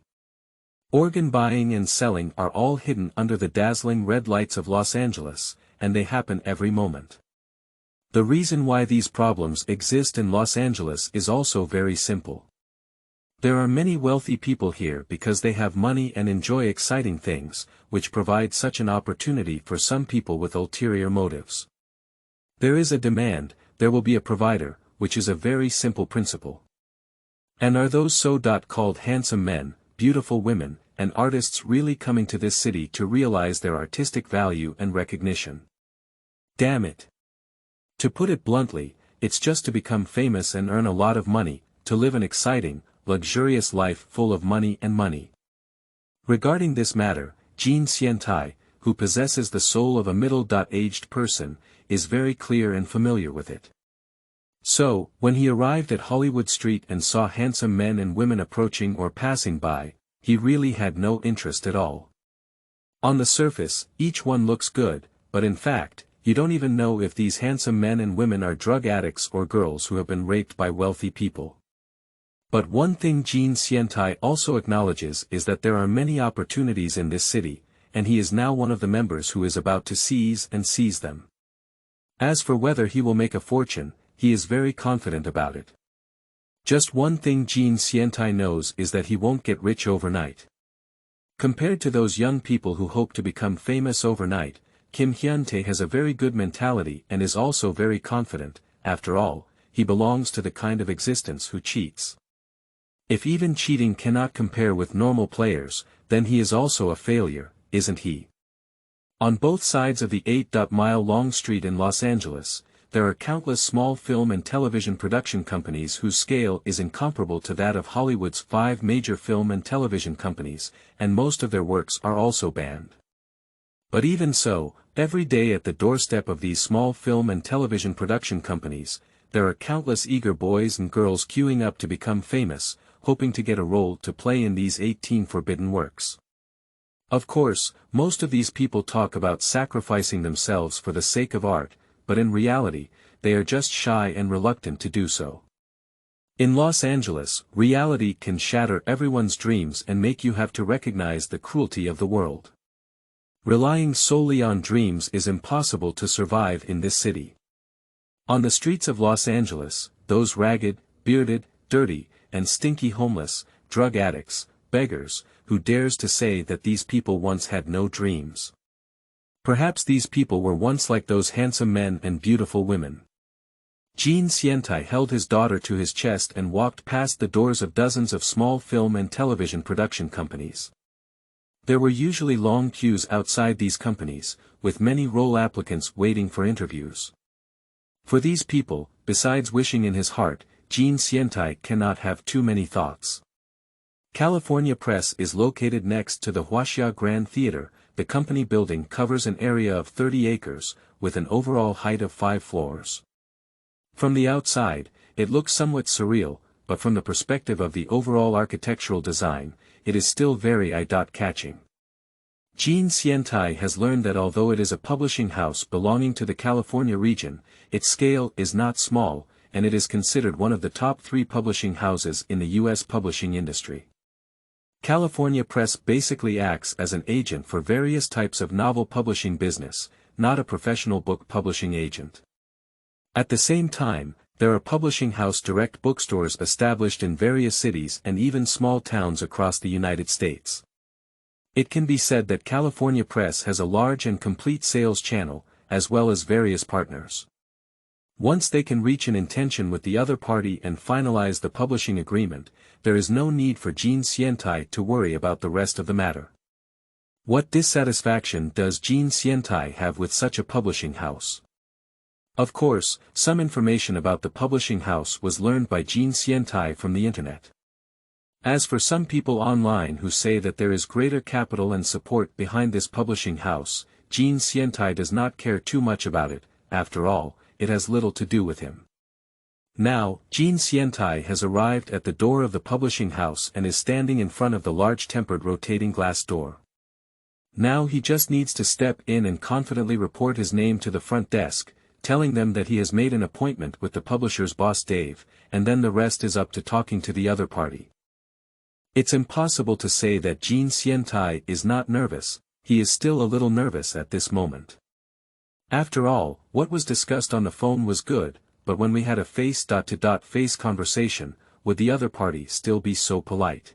Organ buying and selling are all hidden under the dazzling red lights of Los Angeles, and they happen every moment. The reason why these problems exist in Los Angeles is also very simple. There are many wealthy people here because they have money and enjoy exciting things, which provide such an opportunity for some people with ulterior motives. There is a demand, there will be a provider, which is a very simple principle. And are those so-called handsome men, beautiful women, and artists really coming to this city to realize their artistic value and recognition? Damn it. To put it bluntly, it's just to become famous and earn a lot of money, to live an exciting, luxurious life full of money and money. Regarding this matter, Jean Xiantai, who possesses the soul of a middle-aged person, is very clear and familiar with it. So, when he arrived at Hollywood Street and saw handsome men and women approaching or passing by, he really had no interest at all. On the surface, each one looks good, but in fact, you don't even know if these handsome men and women are drug addicts or girls who have been raped by wealthy people. But one thing Jean Xiantai also acknowledges is that there are many opportunities in this city, and he is now one of the members who is about to seize them. As for whether he will make a fortune, he is very confident about it. Just one thing Jean Xiantai knows is that he won't get rich overnight. Compared to those young people who hope to become famous overnight, Kim Hyun-tae has a very good mentality and is also very confident. After all, he belongs to the kind of existence who cheats. If even cheating cannot compare with normal players, then he is also a failure, isn't he? On both sides of the 8-mile-long street in Los Angeles, there are countless small film and television production companies whose scale is incomparable to that of Hollywood's 5 major film and television companies, and most of their works are also banned. But even so, every day at the doorstep of these small film and television production companies, there are countless eager boys and girls queuing up to become famous, hoping to get a role to play in these 18 forbidden works. Of course, most of these people talk about sacrificing themselves for the sake of art, but in reality, they are just shy and reluctant to do so. In Los Angeles, reality can shatter everyone's dreams and make you have to recognize the cruelty of the world. Relying solely on dreams is impossible to survive in this city. On the streets of Los Angeles, those ragged, bearded, dirty, and stinky homeless, drug addicts, beggars, who dares to say that these people once had no dreams? Perhaps these people were once like those handsome men and beautiful women. Jean Xiantai held his daughter to his chest and walked past the doors of dozens of small film and television production companies. There were usually long queues outside these companies, with many role applicants waiting for interviews. For these people, besides wishing in his heart, Jean Xiantai cannot have too many thoughts. California Press is located next to the Huaxia Grand Theater. The company building covers an area of 30 acres, with an overall height of 5 floors. From the outside, it looks somewhat surreal, but from the perspective of the overall architectural design, it is still very eye-catching. Jean Xiantai has learned that although it is a publishing house belonging to the California region, its scale is not small, and it is considered one of the top 3 publishing houses in the U.S. publishing industry. California Press basically acts as an agent for various types of novel publishing business, not a professional book publishing agent. At the same time, there are publishing house direct bookstores established in various cities and even small towns across the United States. It can be said that California Press has a large and complete sales channel, as well as various partners. Once they can reach an intention with the other party and finalize the publishing agreement, there is no need for Jean Xiantai to worry about the rest of the matter. What dissatisfaction does Jean Xiantai have with such a publishing house? Of course, some information about the publishing house was learned by Jean Xiantai from the internet. As for some people online who say that there is greater capital and support behind this publishing house, Jean Xiantai does not care too much about it. After all, it has little to do with him. Now, Jean Xiantai has arrived at the door of the publishing house and is standing in front of the large tempered rotating glass door. Now he just needs to step in and confidently report his name to the front desk, telling them that he has made an appointment with the publisher's boss Dave, and then the rest is up to talking to the other party. It's impossible to say that Jean Xiantai is not nervous. He is still a little nervous at this moment. After all, what was discussed on the phone was good, but when we had a face-to-face conversation, would the other party still be so polite?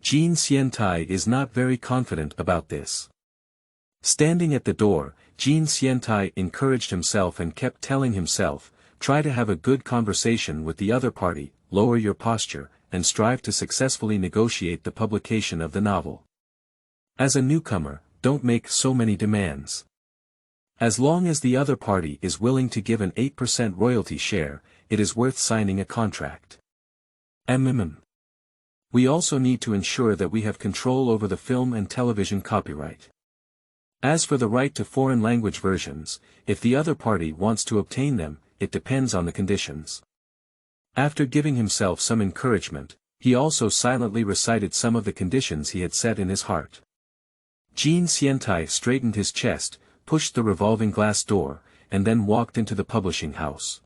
Jean Xiantai is not very confident about this. Standing at the door, Jean Xiantai encouraged himself and kept telling himself, try to have a good conversation with the other party, lower your posture, and strive to successfully negotiate the publication of the novel. As a newcomer, don't make so many demands. As long as the other party is willing to give an 8% royalty share, it is worth signing a contract. We also need to ensure that we have control over the film and television copyright. As for the right to foreign language versions, if the other party wants to obtain them, it depends on the conditions. After giving himself some encouragement, He also silently recited some of the conditions he had set in his heart. Jean Xiantai straightened his chest, pushed the revolving glass door, and then walked into the publishing house.